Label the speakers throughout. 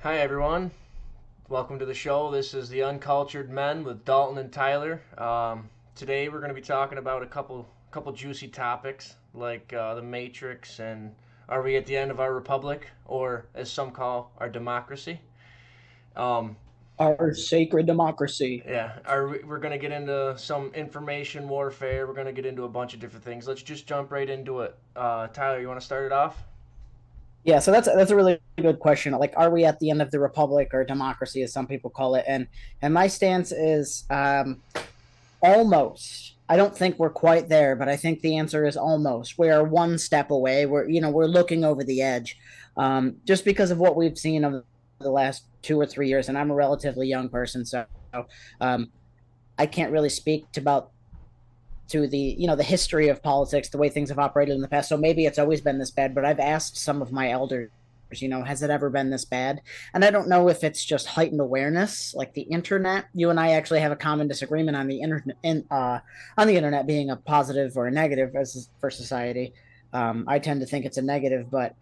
Speaker 1: Hi everyone, welcome to the show. This is the Uncultured Men with Dalton and Tyler. Today we're going to be talking about a couple juicy topics like the Matrix and are we at the end of our republic, or as some call our democracy? Um,
Speaker 2: Our sacred democracy.
Speaker 1: we're going to get into some information warfare. We're going to get into a bunch of different things. Let's just jump right into it. Tyler, you want to start it off?
Speaker 2: Yeah, so that's a really good question. Like, are we at the end of the republic or democracy, as some people call it? And my stance is almost. I don't think we're quite there, but I think the answer is almost. We are one step away. We're looking over the edge, just because of what we've seen over the last 2 or 3 years. And I'm a relatively young person, so um, I can't really speak to the history of politics, the way things have operated in the past. So maybe it's always been this bad, but I've asked some of my elders, has it ever been this bad? And I don't know if it's just heightened awareness, like the internet. You and I actually have a common disagreement on the internet being a positive or a negative as for society. I tend to think it's a negative, but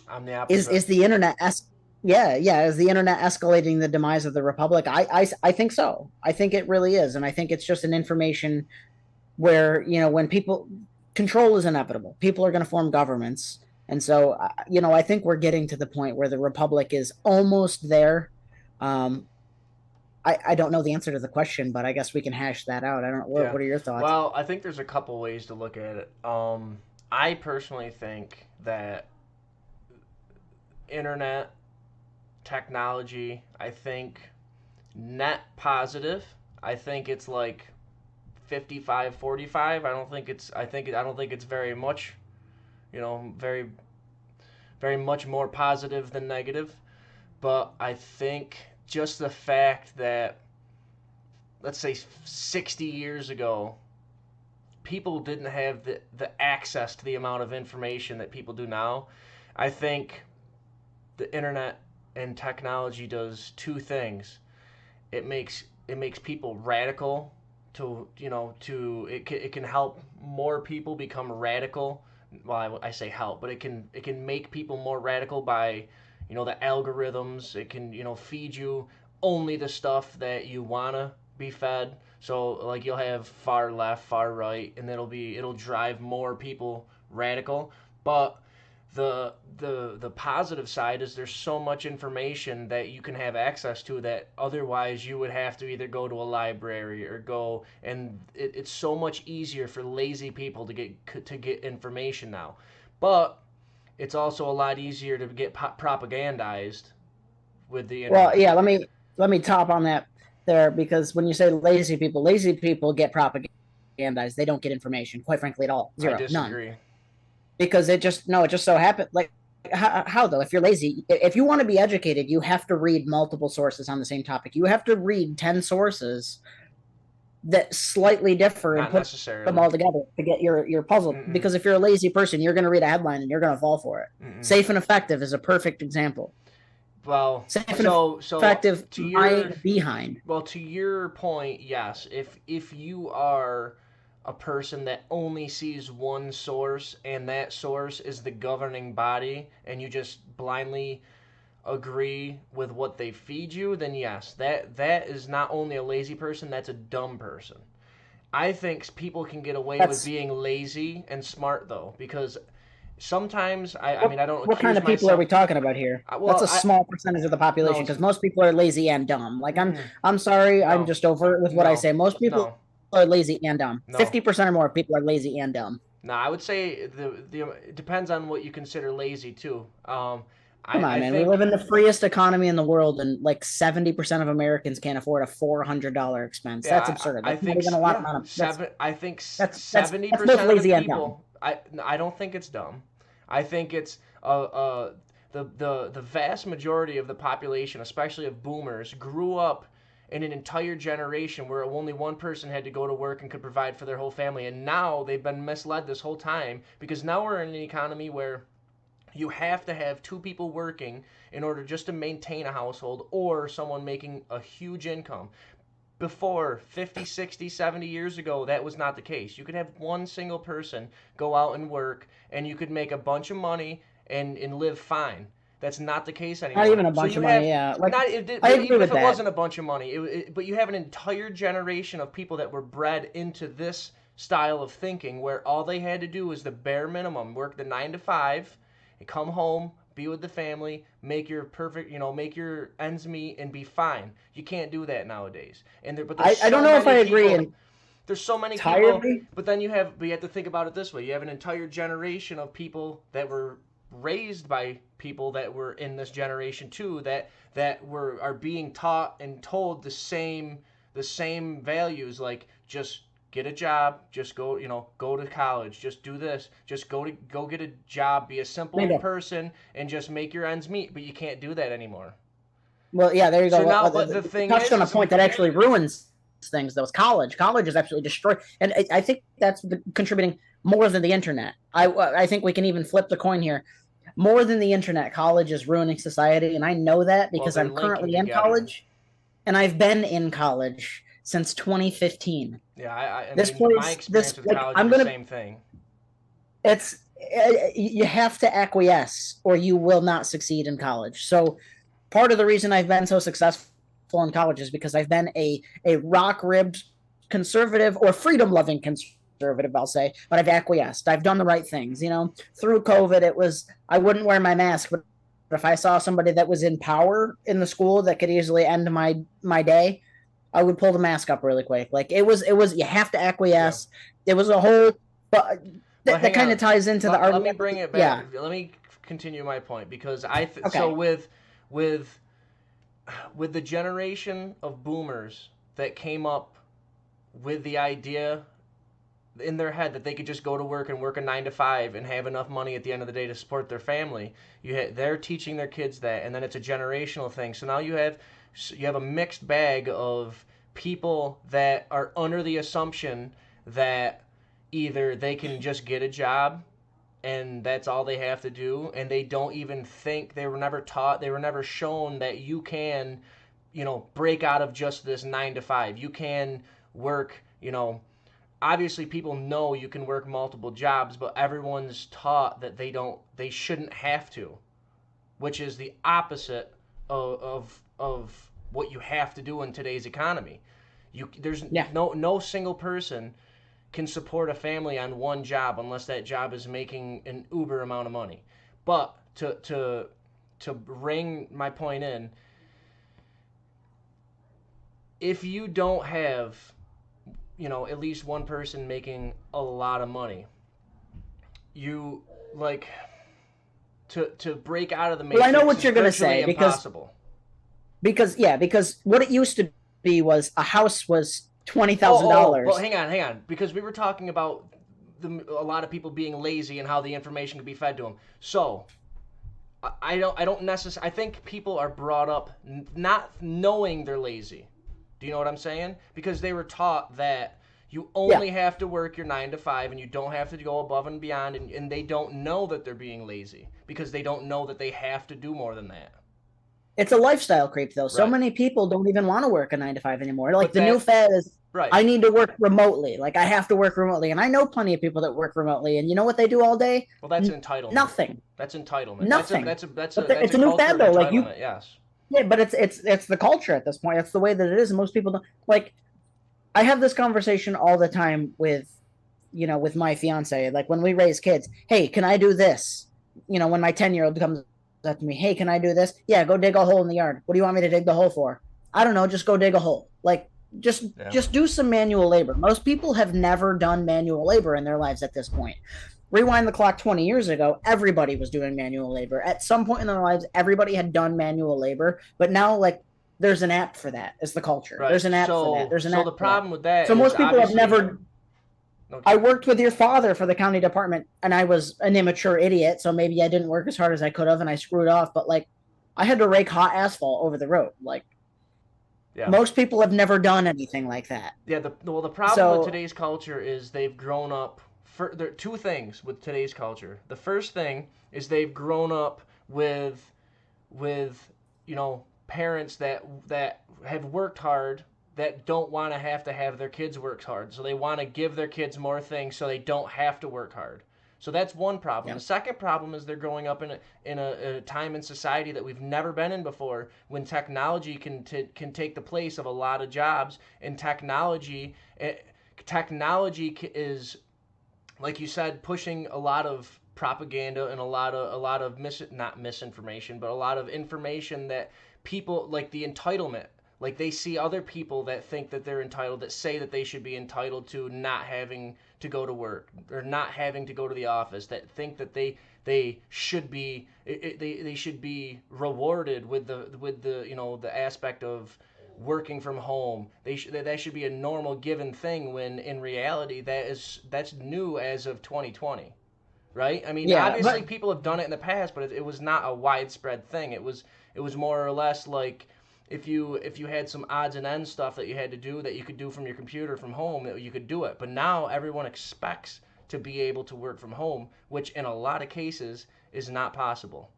Speaker 1: I'm the
Speaker 2: is
Speaker 1: opposite.
Speaker 2: is the internet is the internet escalating the demise of the republic? I think so. I think it really is, and I think it's just an information where when people control is inevitable, people are going to form governments, and so I think we're getting to the point where the republic is almost there. um I don't know the answer to the question, but I guess we can hash that out. I don't know,
Speaker 1: Yeah.
Speaker 2: what are your thoughts?
Speaker 1: Well, I think there's a couple ways to look at it. I personally think that internet technology, I think net positive. I think it's like 55-45. I don't think it's very much, very very much more positive than negative, but I think just the fact that let's say 60 years ago people didn't have the access to the amount of information that people do now. I think the internet and technology does two things. It makes people radical to it can help more people become radical. Well, I say help, but it can make people more radical by the algorithms. It can feed you only the stuff that you wanna be fed. So like you'll have far left, far right, and it'll drive more people radical. But the positive side is there's so much information that you can have access to that otherwise you would have to either go to a library or go, and it's so much easier for lazy people to get information now. But it's also a lot easier to get propagandized with the
Speaker 2: Well,
Speaker 1: internet.
Speaker 2: yeah, let me top on that there, because when you say lazy people get propagandized. They don't get information, quite frankly, at all.
Speaker 1: I
Speaker 2: Zero, none.
Speaker 1: disagree.
Speaker 2: Because it just no, it just so happened. Like, how though? If you're lazy, if you want to be educated, you have to read multiple sources on the same topic. You have to read 10 sources that slightly differ and
Speaker 1: Not
Speaker 2: put them
Speaker 1: necessarily.
Speaker 2: all together to get your puzzle.
Speaker 1: Mm-mm.
Speaker 2: Because if you're a lazy person, you're going to read a headline and you're going to fall for it.
Speaker 1: Mm-mm.
Speaker 2: Safe and effective is a perfect example.
Speaker 1: Well,
Speaker 2: Safe and
Speaker 1: so
Speaker 2: effective,
Speaker 1: to
Speaker 2: my
Speaker 1: your
Speaker 2: behind.
Speaker 1: Well, to your point, yes. If you are a person that only sees one source and that source is the governing body and you just blindly agree with what they feed you, then yes, that is not only a lazy person, that's a dumb person. I think people can get away with
Speaker 2: That's
Speaker 1: being lazy and smart though, because sometimes I
Speaker 2: what
Speaker 1: mean I don't
Speaker 2: what kind
Speaker 1: accuse
Speaker 2: of people are
Speaker 1: myself.
Speaker 2: we talking about here? That's
Speaker 1: Well,
Speaker 2: a small percentage of the
Speaker 1: no,
Speaker 2: population,
Speaker 1: it's
Speaker 2: because most people are lazy and dumb. Like,
Speaker 1: mm-mm,
Speaker 2: I'm sorry, I'm
Speaker 1: no,
Speaker 2: just overt with what I
Speaker 1: no,
Speaker 2: say. Most people
Speaker 1: no,
Speaker 2: are lazy and dumb.
Speaker 1: no.
Speaker 2: 50% or more of people are lazy and dumb.
Speaker 1: No, I would say the it depends on what you consider lazy too.
Speaker 2: Come on,
Speaker 1: I
Speaker 2: man. We
Speaker 1: think
Speaker 2: live in the freest economy in the world, and like 70% of Americans can't afford a $400 expense. That's
Speaker 1: yeah,
Speaker 2: absurd.
Speaker 1: I
Speaker 2: That's not
Speaker 1: think
Speaker 2: even a lot
Speaker 1: yeah,
Speaker 2: amount of that's
Speaker 1: seven. I think seventy
Speaker 2: that's both
Speaker 1: percent of the
Speaker 2: lazy and dumb.
Speaker 1: people. I don't think it's dumb. I think it's the vast majority of the population, especially of boomers, grew up in an entire generation where only one person had to go to work and could provide for their whole family, and now they've been misled this whole time because now we're in an economy where you have to have two people working in order just to maintain a household or someone making a huge income. Before 50, 60, 70 years ago, that was not the case. You could have one single person go out and work and you could make a bunch of money and live fine. That's not the case
Speaker 2: Not
Speaker 1: anymore.
Speaker 2: even a
Speaker 1: So
Speaker 2: bunch
Speaker 1: you
Speaker 2: of money.
Speaker 1: have
Speaker 2: Yeah, like I
Speaker 1: but
Speaker 2: agree
Speaker 1: even if
Speaker 2: with
Speaker 1: it
Speaker 2: that.
Speaker 1: wasn't a bunch of money, but you have an entire generation of people that were bred into this style of thinking where all they had to do was the bare minimum, work the 9 to 5, and come home, be with the family, make your perfect, make your ends meet, and be fine. You can't do that nowadays. But there's
Speaker 2: I don't
Speaker 1: so
Speaker 2: know if I
Speaker 1: many
Speaker 2: agree
Speaker 1: people. There's so many people,
Speaker 2: entirely.
Speaker 1: but then you have to think about it this way. You have an entire generation of people that were raised by people that were in this generation too that are being taught and told the same values, like just get a job, just go to college, just do this, just go get a job, be a simple
Speaker 2: Maybe.
Speaker 1: person and just make your ends meet, but you can't do that anymore.
Speaker 2: Well, yeah, there you go.
Speaker 1: So now
Speaker 2: The,
Speaker 1: but the
Speaker 2: you
Speaker 1: thing
Speaker 2: touched on a
Speaker 1: is
Speaker 2: point that actually ruins things, though. It's college. College is absolutely destroyed, and I think that's contributing more than the internet. I think we can even flip the coin here. More than the internet, college is ruining society, and I know that
Speaker 1: well,
Speaker 2: because
Speaker 1: they're
Speaker 2: I'm
Speaker 1: linking
Speaker 2: currently in
Speaker 1: together.
Speaker 2: college, and I've been in college since 2015.
Speaker 1: Yeah, I
Speaker 2: This
Speaker 1: mean, my
Speaker 2: place,
Speaker 1: experience
Speaker 2: this
Speaker 1: with
Speaker 2: like
Speaker 1: college is
Speaker 2: I'm
Speaker 1: the
Speaker 2: gonna.
Speaker 1: same thing.
Speaker 2: It's you have to acquiesce, or you will not succeed in college. So part of the reason I've been so successful in college is because I've been a rock ribbed conservative or freedom loving conservative, I'll say, but I've acquiesced. I've done the right things. Through COVID, it was I wouldn't wear my mask, but if I saw somebody that was in power in the school that could easily end my day, I would pull the mask up really quick. Like it was you have to
Speaker 1: Yeah.
Speaker 2: acquiesce. It was a whole, but
Speaker 1: But
Speaker 2: that
Speaker 1: hang
Speaker 2: kind of
Speaker 1: on.
Speaker 2: ties into the
Speaker 1: Let me
Speaker 2: argument.
Speaker 1: bring it back.
Speaker 2: Yeah.
Speaker 1: Let me continue my point because so
Speaker 2: Okay.
Speaker 1: with with the generation of boomers that came up with the idea in their head that they could just go to work and work a 9 to 5 and have enough money at the end of the day to support their family. They're teaching their kids that, and then it's a generational thing. So now you have a mixed bag of people that are under the assumption that either they can just get a job and that's all they have to do, and they don't even think, they were never taught, they were never shown that you can break out of just this 9 to 5. You can work, obviously people know you can work multiple jobs, but everyone's taught that they shouldn't have to, which is the opposite of what you have to do in today's economy. There's
Speaker 2: Yeah.
Speaker 1: no single person can support a family on one job unless that job is making an uber amount of money. But to ring my point in, if you don't have at least one person making a lot of money, you like to break out of the
Speaker 2: Well, I know
Speaker 1: matrix
Speaker 2: what
Speaker 1: is
Speaker 2: you're gonna
Speaker 1: virtually
Speaker 2: say because
Speaker 1: impossible.
Speaker 2: because what it used to be was a house was twenty
Speaker 1: Oh,
Speaker 2: thousand
Speaker 1: but
Speaker 2: dollars.
Speaker 1: hang on, because we were talking about a lot of people being lazy and how the information can be fed to them. So I don't necessarily. I think people are brought up not knowing they're lazy. Do you know what I'm saying? Because they were taught that you
Speaker 2: Yeah,
Speaker 1: only have to work your 9 to 5 and you don't have to go above and beyond, and they don't know that they're being lazy because they don't know that they have to do more than that.
Speaker 2: it's a lifestyle creep though. So
Speaker 1: Right.
Speaker 2: many people don't even want to work a 9 to 5 anymore. Like
Speaker 1: But
Speaker 2: the new
Speaker 1: that
Speaker 2: fad is,
Speaker 1: right.
Speaker 2: I need to work remotely. Like I have to work remotely, and I know plenty of people that work remotely, and you know what they do all day?
Speaker 1: Well, that's entitlement.
Speaker 2: Nothing,
Speaker 1: That's entitlement. That's a
Speaker 2: nothing.
Speaker 1: that's a that's a
Speaker 2: But
Speaker 1: that's
Speaker 2: it's
Speaker 1: a
Speaker 2: a new
Speaker 1: culture
Speaker 2: fad
Speaker 1: of
Speaker 2: though. Like you,
Speaker 1: entitlement. Yes.
Speaker 2: yeah. But it's the culture at this point. That's the way that it is, and most people don't like. I have this conversation all the time with my fiance. Like when we raise kids, hey, can I do this? When my 10-year-old comes up to me, hey, can I do this? Yeah, go dig a hole in the yard. What do you want me to dig the hole for? I don't know, just go dig a hole. Like just
Speaker 1: Yeah.
Speaker 2: just do some manual labor. Most people have never done manual labor in their lives at this point. Rewind the clock 20 years ago, everybody was doing manual labor. At some point in their lives, everybody had done manual labor, but now like there's an app for that. It's the culture.
Speaker 1: Right.
Speaker 2: There's an app for that. There's an
Speaker 1: So
Speaker 2: app
Speaker 1: the
Speaker 2: for that.
Speaker 1: problem with that
Speaker 2: So
Speaker 1: is
Speaker 2: most people have
Speaker 1: obviously.
Speaker 2: never. I
Speaker 1: Okay.
Speaker 2: worked with your father for the county department, and I was an immature idiot, so maybe I didn't work as hard as I could have, and I screwed off. But like, I had to rake hot asphalt over the road. Like
Speaker 1: Yeah.
Speaker 2: most people have never done anything like that.
Speaker 1: Yeah. The problem with
Speaker 2: So
Speaker 1: today's culture is they've grown up. There are two things with today's culture. The first thing is they've grown up with parents that have worked hard that don't want to have their kids work hard. So they want to give their kids more things so they don't have to work hard. So that's one problem.
Speaker 2: Yeah.
Speaker 1: The second problem is they're growing up in a time in society that we've never been in before, when technology can take the place of a lot of jobs, and technology is, like you said, pushing a lot of propaganda and a lot of not misinformation, but a lot of information that people, like the entitlement, like they see other people that think that they're entitled, that say that they should be entitled to not having to go to work or not having to go to the office, that think that they should be they should be rewarded with the the aspect of working from home. That should be a normal given thing, when in reality that's new as of 2020, right? I mean,
Speaker 2: Yeah,
Speaker 1: obviously
Speaker 2: but
Speaker 1: people have done it in the past, but it was not a widespread thing. It was more or less like, if you had some odds and ends stuff that you had to do, that you could do from your computer from home, you could do it. But now everyone expects to be able to work from home, which in a lot of cases is not possible.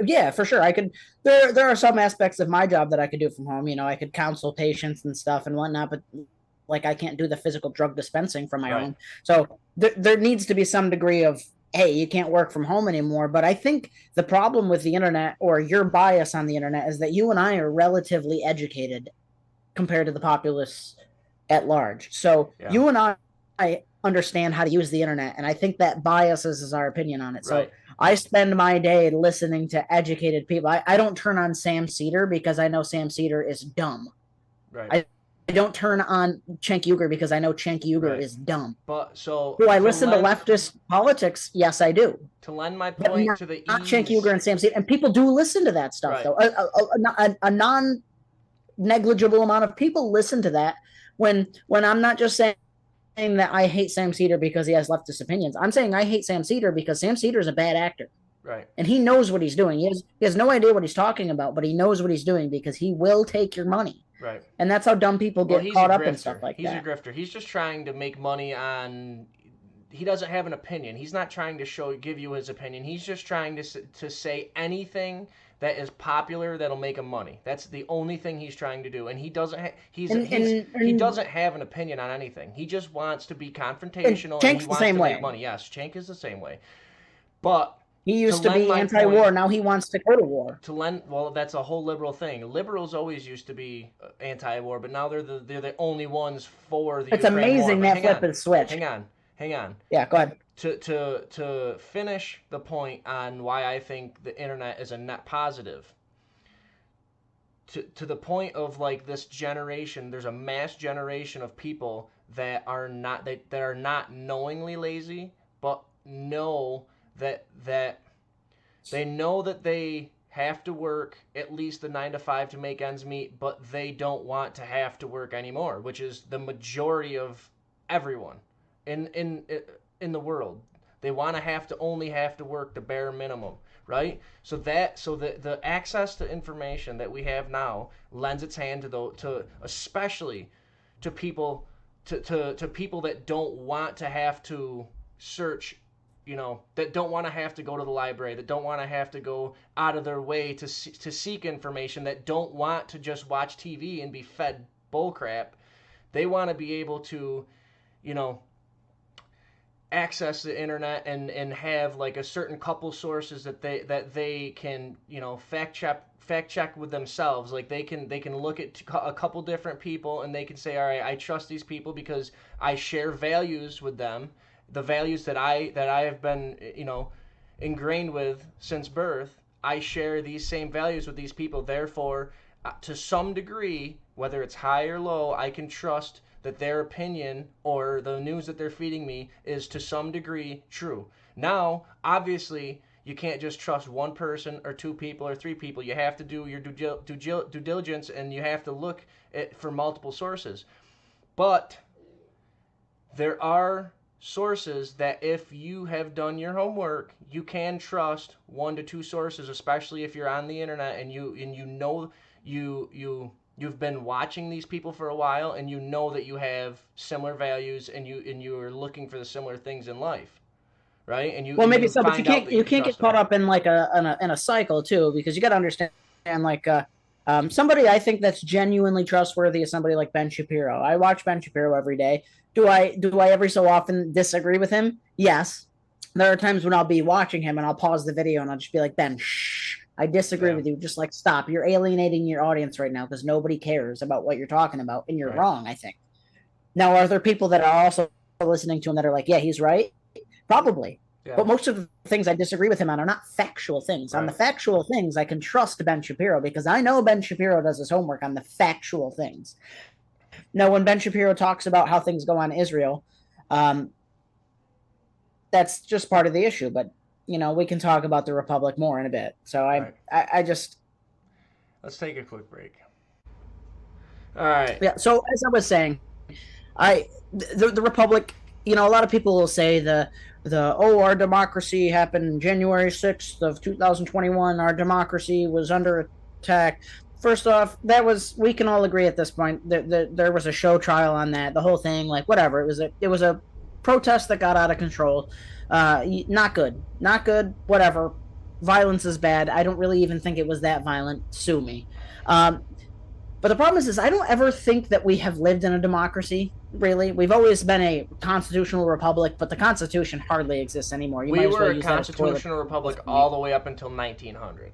Speaker 2: yeah, for sure. I could. There are some aspects of my job that I could do from home. I could counsel patients and stuff and whatnot, but like I can't do the physical drug dispensing from my
Speaker 1: Right.
Speaker 2: home. So there needs to be some degree of, hey, you can't work from home anymore. But I think the problem with the internet, or your bias on the internet, is that you and I are relatively educated compared to the populace at large. So
Speaker 1: Yeah.
Speaker 2: you and I understand how to use the internet, and I think that biases our opinion on it. So
Speaker 1: Right.
Speaker 2: I spend my day listening to educated people. I don't turn on Sam Cedar because I know Sam Cedar is dumb.
Speaker 1: Right.
Speaker 2: I don't turn on Cenk Uygur because I know Cenk Uygur
Speaker 1: Right.
Speaker 2: is dumb.
Speaker 1: But so
Speaker 2: Do I
Speaker 1: to
Speaker 2: listen to
Speaker 1: lend
Speaker 2: leftist politics? Yes, I do.
Speaker 1: to lend my
Speaker 2: But
Speaker 1: point to the
Speaker 2: not Cenk Uygur
Speaker 1: ease.
Speaker 2: and Sam Cedar. And people do listen to that stuff,
Speaker 1: Right.
Speaker 2: though. A non negligible amount of people listen to that, when I'm not just saying that I hate Sam Cedar because he has leftist opinions. I'm saying I hate Sam Cedar because Sam Cedar is a bad actor.
Speaker 1: Right.
Speaker 2: And he knows what he's doing. He has no idea what he's talking about, but he knows what he's doing because he will take your money.
Speaker 1: Right.
Speaker 2: And that's how dumb people
Speaker 1: Well,
Speaker 2: get
Speaker 1: he's a
Speaker 2: caught up in stuff
Speaker 1: grifter.
Speaker 2: like
Speaker 1: He's a
Speaker 2: that.
Speaker 1: grifter. He's just trying to make money on. He doesn't have an opinion. He's not trying to give you his opinion. He's just trying to say anything that is popular that'll make him money. That's the only thing he's trying to do. And he doesn't. He doesn't have an opinion on anything. He just wants to be
Speaker 2: and
Speaker 1: confrontational, and he
Speaker 2: Cenk's the
Speaker 1: wants
Speaker 2: same
Speaker 1: to make
Speaker 2: way.
Speaker 1: money. Yes, Cenk is the same way. But
Speaker 2: He
Speaker 1: to
Speaker 2: used to
Speaker 1: lend
Speaker 2: be
Speaker 1: my point,
Speaker 2: anti-war. Now he wants to go to war.
Speaker 1: well, that's a whole liberal thing. Liberals always used to be anti-war, but now they're the only ones for the
Speaker 2: It's
Speaker 1: Ukraine war.
Speaker 2: amazing
Speaker 1: But
Speaker 2: that
Speaker 1: hang
Speaker 2: flip
Speaker 1: on,
Speaker 2: and switch.
Speaker 1: hang on, hang on.
Speaker 2: Yeah, go ahead.
Speaker 1: To finish the point on why I think the internet is a net positive. To the point of, like, this generation, there's a mass generation of people that are not knowingly lazy, but know that they know that they have to work at least the 9 to 5 to make ends meet, but they don't want to have to work anymore, which is the majority of everyone in the world. They want to only have to work the bare minimum, right? So the access to information that we have now lends its hand to especially to people to people that don't want to have to search, that don't want to have to go to the library, that don't want to have to go out of their way to seek information, that don't want to just watch TV and be fed bullcrap. They want to be able to, you know, access the internet and have like a certain couple sources that they can, fact check with themselves. Like they can look at a couple different people, and they can say, all right, I trust these people because I share values with them, the values that I have been, ingrained with since birth. I share these same values with these people, therefore, to some degree, whether it's high or low, I can trust that their opinion or the news that they're feeding me is to some degree true. Now, obviously, you can't just trust one person or two people or three people. You have to do your due diligence, and you have to look for multiple sources. But there are sources that, if you have done your homework, you can trust one to two sources, especially if you're on the internet and you know you've been watching these people for a while, and you know that you have similar values, and you are looking for the similar things in life, right? And you
Speaker 2: Well,
Speaker 1: and
Speaker 2: maybe
Speaker 1: you
Speaker 2: so, but you
Speaker 1: find out
Speaker 2: can't
Speaker 1: that you
Speaker 2: you
Speaker 1: can
Speaker 2: can't get
Speaker 1: trust them.
Speaker 2: caught up in like a cycle too, because you got to understand, like, Somebody I think that's genuinely trustworthy is somebody like Ben Shapiro. I watch Ben Shapiro every day. Do I every so often disagree with him? Yes. There are times when I'll be watching him and I'll pause the video and I'll just be like, Ben, shh. I disagree
Speaker 1: Yeah.
Speaker 2: with you. Just like stop. You're alienating your audience right now because nobody cares about what you're talking about, and you're
Speaker 1: Right.
Speaker 2: wrong, I think. Now, are there people that are also listening to him that are like, yeah, he's right? Probably.
Speaker 1: Yeah.
Speaker 2: But most of the things I disagree with him on are not factual things. On the
Speaker 1: Right.
Speaker 2: factual things, I can trust Ben Shapiro because I know Ben Shapiro does his homework on the factual things. Now, when Ben Shapiro talks about how things go on in Israel, um, that's just part of the issue. But we can talk about the Republic more in a bit. So
Speaker 1: Right.
Speaker 2: I just
Speaker 1: Let's take a quick break. All right.
Speaker 2: yeah. So as I was saying, I the Republic. A lot of people will say the our democracy happened January 6th of 2021. Our democracy was under attack. First off, we can all agree at this point that there was a show trial on that. The whole thing, like whatever, it was a protest that got out of control. Not good, not good. Whatever, violence is bad. I don't really even think it was that violent. Sue me. Um, but the problem is I don't ever think that we have lived in a democracy. Really, we've always been a constitutional republic, but the Constitution hardly exists anymore. You
Speaker 1: We
Speaker 2: might as
Speaker 1: were
Speaker 2: well
Speaker 1: a
Speaker 2: use that as toilet
Speaker 1: constitutional
Speaker 2: paper at this
Speaker 1: republic
Speaker 2: point.
Speaker 1: all the way up until 1900.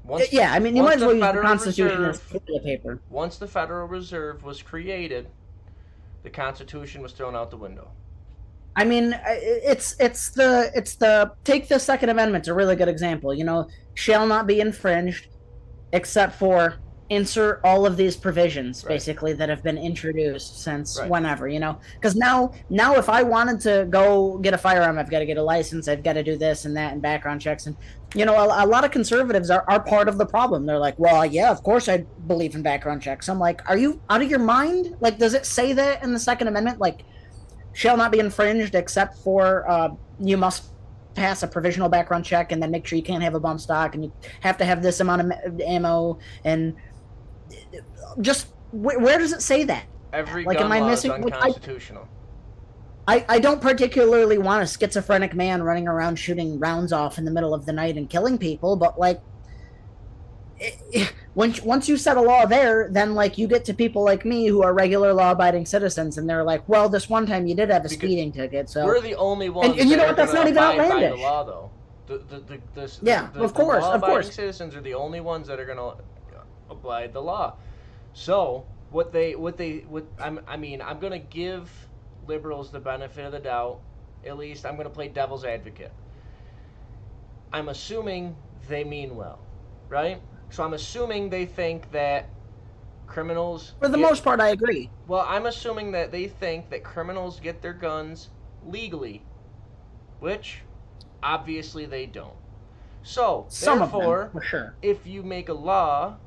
Speaker 1: Once
Speaker 2: Yeah, I mean, you
Speaker 1: once
Speaker 2: might as
Speaker 1: the
Speaker 2: well use the
Speaker 1: Federal
Speaker 2: Constitution as
Speaker 1: Reserve
Speaker 2: toilet paper.
Speaker 1: once the Federal Reserve was created, the Constitution was thrown out the window.
Speaker 2: I mean, it's the take the Second Amendment's a really good example. Shall not be infringed except for insert all of these provisions
Speaker 1: Right.
Speaker 2: basically that have been introduced since
Speaker 1: Right.
Speaker 2: whenever. Because now if I wanted to go get a firearm, I've got to get a license, I've got to do this and that and background checks. And a lot of conservatives are part of the problem. They're like, well, yeah, of course I believe in background checks. I'm like, are you out of your mind? Like, does it say that in the Second Amendment? Like, shall not be infringed except for you must pass a provisional background check and then make sure you can't have a bump stock and you have to have this amount of ammo. And just where does it say that?
Speaker 1: Every
Speaker 2: Like, am
Speaker 1: gun
Speaker 2: I
Speaker 1: law is
Speaker 2: missing? Like,
Speaker 1: unconstitutional.
Speaker 2: I don't particularly want a schizophrenic man running around shooting rounds off in the middle of the night and killing people, but like, once you set a law there, then like you get to people like me who are regular law-abiding citizens, and they're like, well, this one time you did have a
Speaker 1: Because
Speaker 2: speeding ticket, so
Speaker 1: we're the only ones
Speaker 2: and you
Speaker 1: that
Speaker 2: know
Speaker 1: are
Speaker 2: what?
Speaker 1: going
Speaker 2: That's
Speaker 1: to
Speaker 2: not even
Speaker 1: abide by the
Speaker 2: outlandish.
Speaker 1: law, though. The,
Speaker 2: Yeah, of
Speaker 1: the
Speaker 2: course, of
Speaker 1: law-abiding
Speaker 2: course.
Speaker 1: citizens are the only ones that are going to abide the law. So I mean, I'm going to give liberals the benefit of the doubt. At least I'm going to play devil's advocate. I'm assuming they mean well, right? So I'm assuming they think that criminals
Speaker 2: For the
Speaker 1: get
Speaker 2: most part, I agree.
Speaker 1: well, I'm assuming that they think that criminals get their guns legally, which obviously they don't. So,
Speaker 2: Some of them,
Speaker 1: therefore,
Speaker 2: for sure.
Speaker 1: if you make a law,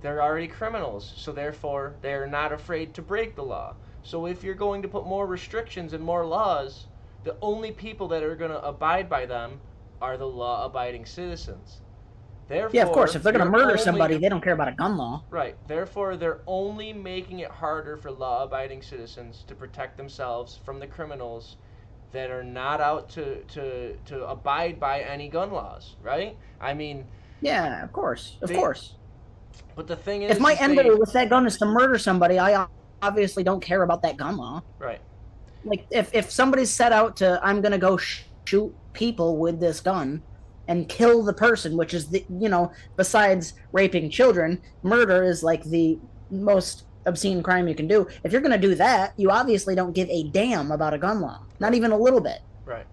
Speaker 1: they're already criminals. So, therefore, they're not afraid to break the law. So, if you're going to put more restrictions and more laws, the only people that are going to abide by them are the law abiding citizens.
Speaker 2: Yeah, of course.
Speaker 1: Therefore,
Speaker 2: If they're going to
Speaker 1: you're
Speaker 2: murder
Speaker 1: only
Speaker 2: somebody, they don't care about a gun law.
Speaker 1: right. Therefore, they're only making it harder for law-abiding citizens to protect themselves from the criminals that are not out to abide by any gun laws, right? I mean,
Speaker 2: Yeah, of course, of
Speaker 1: they.
Speaker 2: course.
Speaker 1: But the thing
Speaker 2: If my
Speaker 1: is
Speaker 2: end
Speaker 1: they.
Speaker 2: goal with that gun is to murder somebody, I obviously don't care about that gun law.
Speaker 1: Right.
Speaker 2: Like, if somebody's set out to, I'm going to go shoot people with this gun and kill the person, which is besides raping children, murder is like the most obscene crime you can do. If you're going to do that, you obviously don't give a damn about a gun law, not
Speaker 1: Right.
Speaker 2: even a little bit.
Speaker 1: Right.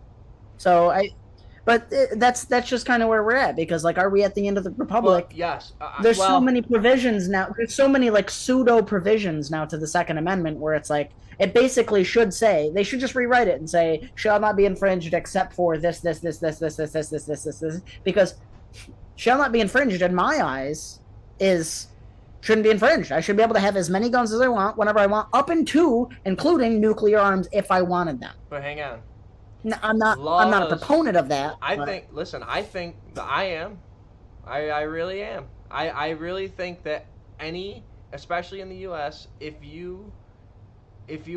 Speaker 2: So but that's just kind of where we're at, because like, are we at the end of the
Speaker 1: Well,
Speaker 2: republic?
Speaker 1: yes.
Speaker 2: There's so
Speaker 1: Well,
Speaker 2: many provisions now. There's so many like pseudo provisions now to the Second Amendment where it's like it basically should say they should just rewrite it and say shall not be infringed except for this, because shall not be infringed in my eyes is shouldn't be infringed. I should be able to have as many guns as I want whenever I want, up into including nuclear arms if I wanted them.
Speaker 1: but hang on.
Speaker 2: I'm not a
Speaker 1: Laws.
Speaker 2: proponent of that.
Speaker 1: I
Speaker 2: but
Speaker 1: think. Listen. I think that I am. I really am. I really think that any, especially in the U.S., if you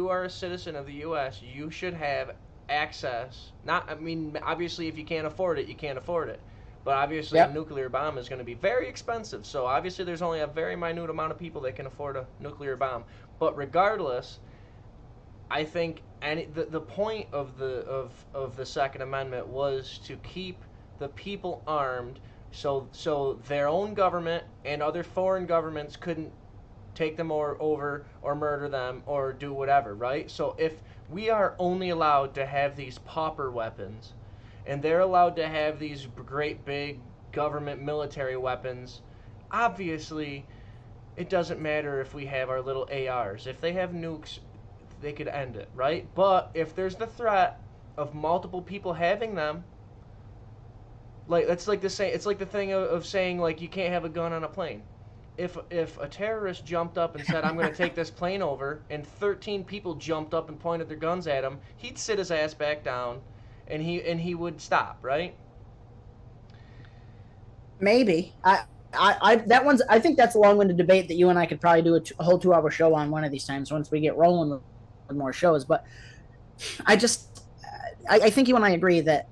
Speaker 1: are a citizen of the U.S., you should have access. Not, I mean, obviously, if you can't afford it, you can't afford it. But obviously, a
Speaker 2: Yep.
Speaker 1: nuclear bomb is going to be very expensive. So obviously, there's only a very minute amount of people that can afford a nuclear bomb. But regardless, I think the point of the Second Amendment was to keep the people armed, so their own government and other foreign governments couldn't take them over or murder them or do whatever, right? So if we are only allowed to have these pauper weapons, and they're allowed to have these great big government military weapons, obviously it doesn't matter if we have our little ARs. If they have nukes, they could end it, right? But if there's the threat of multiple people having them, like it's like the same. It's like the thing of saying like you can't have a gun on a plane. If a terrorist jumped up and said I'm going to take this plane over, and 13 people jumped up and pointed their guns at him, he'd sit his ass back down, and he would stop, right?
Speaker 2: Maybe. That one's. I think that's a long-winded debate that you and I could probably do a whole 2-hour show on one of these times once we get rolling with more shows. But I just, I think you and I agree that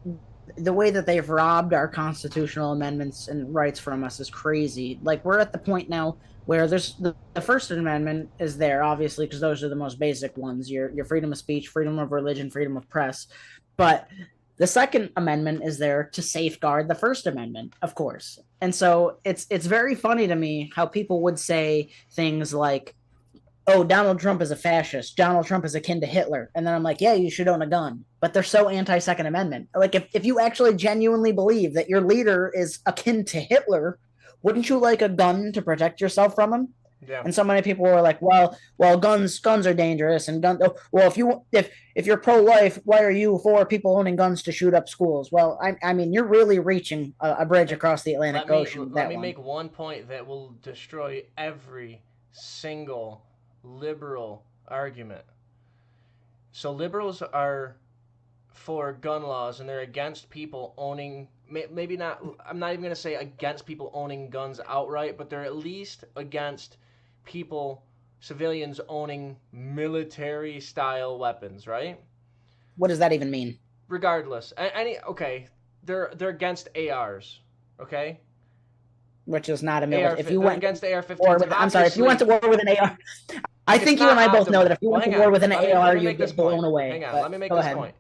Speaker 2: the way that they've robbed our constitutional amendments and rights from us is crazy. Like we're at the point now where there's the First Amendment is there, obviously, because those are the most basic ones. Your freedom of speech, freedom of religion, freedom of press. But the Second Amendment is there to safeguard the First Amendment, of course. And so it's very funny to me how people would say things like, oh, Donald Trump is a fascist. Donald Trump is akin to Hitler. And then I'm like, yeah, you should own a gun. But they're so anti-Second Amendment. Like, if you actually genuinely believe that your leader is akin to Hitler, wouldn't you like a gun to protect yourself from him?
Speaker 1: Yeah.
Speaker 2: And so many people were like, well, guns are dangerous, and well, if you're pro-life, why are you for people owning guns to shoot up schools? Well, I mean, you're really reaching a bridge across the Atlantic Ocean.
Speaker 1: Let me make one point that will destroy every single liberal argument. So liberals are for gun laws, and they're against people owning. Maybe not. I'm not even going to say against people owning guns outright, but they're at least against people, civilians owning military-style weapons, right?
Speaker 2: What does that even mean?
Speaker 1: Regardless, okay, they're against ARs, okay?
Speaker 2: Which is not a military.
Speaker 1: If you went against AR-15s,
Speaker 2: I'm sorry. If you went to war with an AR, I think you and I both know that if you went to war with an AR, you'd get blown away.
Speaker 1: Hang on, let me make this point.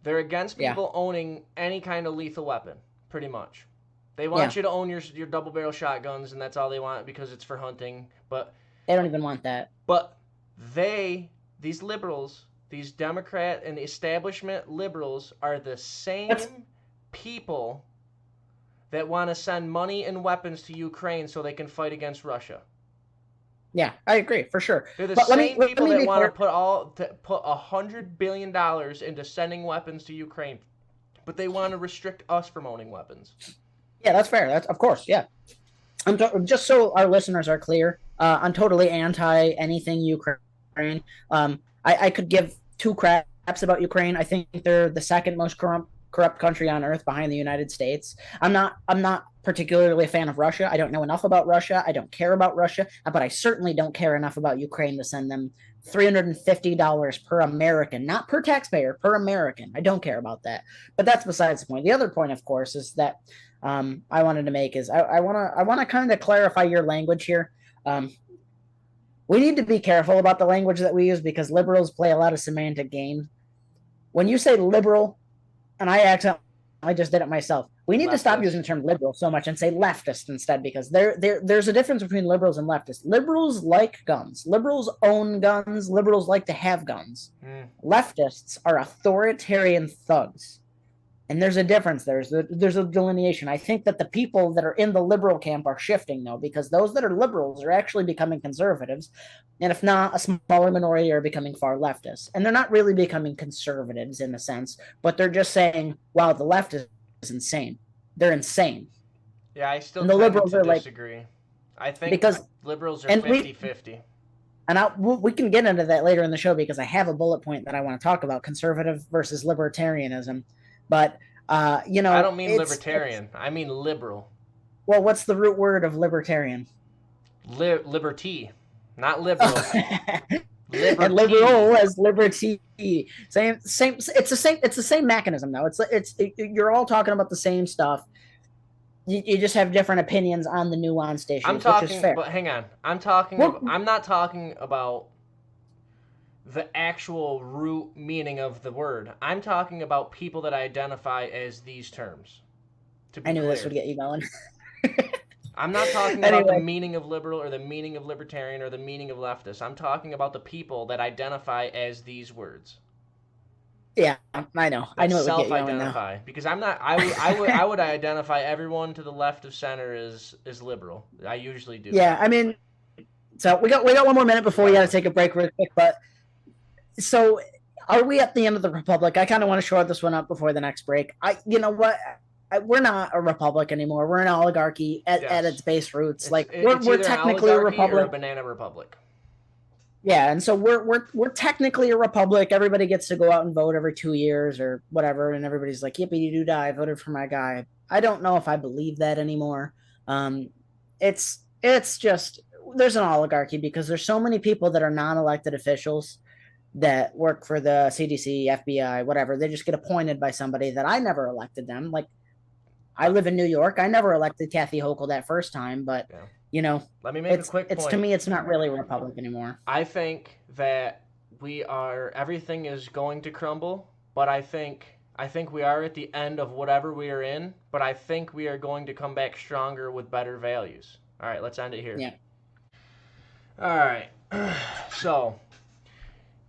Speaker 1: They're against people owning any kind of lethal weapon, pretty much. They want you to own your double-barrel shotguns, and that's all they want because it's for hunting. But
Speaker 2: they don't even want that.
Speaker 1: But these liberals, these Democrat and establishment liberals, are the same people that want to send money and weapons to Ukraine so they can fight against Russia.
Speaker 2: Yeah, I agree for sure.
Speaker 1: They're the same people that want to put $100 billion into sending weapons to Ukraine, but they want to restrict us from owning weapons.
Speaker 2: Yeah, that's fair. That's of course. Yeah, just so our listeners are clear. I'm totally anti anything Ukraine. I could give two craps about Ukraine. I think they're the second most corrupt country on earth behind the United States. I'm not particularly a fan of Russia. I don't know enough about Russia. I don't care about Russia, but I certainly don't care enough about Ukraine to send them $350 per American, not per taxpayer, per American. I don't care about that. But that's besides the point. The other point, of course, is that I wanted to make is I want to kind of clarify your language here. We need to be careful about the language that we use because liberals play a lot of semantic games. When you say liberal, and I just did it myself. We need to stop using the term liberal so much and say leftist instead, because there's a difference between liberals and leftists. Liberals like guns. Liberals own guns. Liberals like to have guns. Leftists are authoritarian thugs. And there's a difference. There's a delineation. I think that the people that are in the liberal camp are shifting, though, because those that are liberals are actually becoming conservatives. And if not, a smaller minority are becoming far leftists. And they're not really becoming conservatives in a sense, but they're just saying, wow, the left is insane. They're insane.
Speaker 1: Yeah, I still tend to disagree. I think because liberals are 50-50.
Speaker 2: And we can get into that later in the show because I have a bullet point that I want to talk about, conservative versus libertarianism. But, I
Speaker 1: don't mean libertarian. I mean liberal.
Speaker 2: Well, what's the root word of libertarian?
Speaker 1: Liberty, not liberal.
Speaker 2: And liberal as liberty. Same. It's the same mechanism, though. You're all talking about the same stuff. You just have different opinions on the nuanced
Speaker 1: I'm
Speaker 2: issues, which is
Speaker 1: talking,
Speaker 2: fair.
Speaker 1: but hang on.
Speaker 2: Well,
Speaker 1: I'm not talking about the actual root meaning of the word. I'm talking about people that identify as these terms. To
Speaker 2: I
Speaker 1: be
Speaker 2: knew this would
Speaker 1: clear,
Speaker 2: get you going.
Speaker 1: I'm not talking about the
Speaker 2: Anyway,
Speaker 1: meaning of liberal or the meaning of libertarian or the meaning of leftist. I'm talking about the people that identify as these words.
Speaker 2: yeah, I know. I
Speaker 1: That
Speaker 2: knew it would get you going now.
Speaker 1: self-identify, because I'm not. I would identify everyone to the left of center as liberal. I usually do,
Speaker 2: Yeah, I mean, so we got 1 more minute before we got to
Speaker 1: whatever.
Speaker 2: take a break real quick. But so, are we at the end of the republic? I kind of want to short this one up before the next break. You know what? We're not a republic anymore. We're an oligarchy at its
Speaker 1: Yes,
Speaker 2: base roots.
Speaker 1: it's
Speaker 2: Like
Speaker 1: it's
Speaker 2: we're
Speaker 1: either an
Speaker 2: technically a
Speaker 1: oligarchy or a
Speaker 2: republic.
Speaker 1: banana republic.
Speaker 2: Yeah, and so we're technically a republic. Everybody gets to go out and vote every 2 years or whatever, and everybody's like, "Yippee doo die!" I voted for my guy. I don't know if I believe that anymore. Um, it's just there's an oligarchy because there's so many people that are non-elected officials that work for the CDC, FBI, whatever. They just get appointed by somebody that I never elected them. Like I
Speaker 1: Let,
Speaker 2: live in New York. I never elected Kathy Hochul that first time, but
Speaker 1: yeah.
Speaker 2: you know,
Speaker 1: Let me make a quick
Speaker 2: it's to
Speaker 1: point.
Speaker 2: me, it's not really a republic anymore.
Speaker 1: I think that everything is going to crumble, but I think we are at the end of whatever we are in, but I think we are going to come back stronger with better values. All right, let's end it here.
Speaker 2: Yeah.
Speaker 1: All right. So,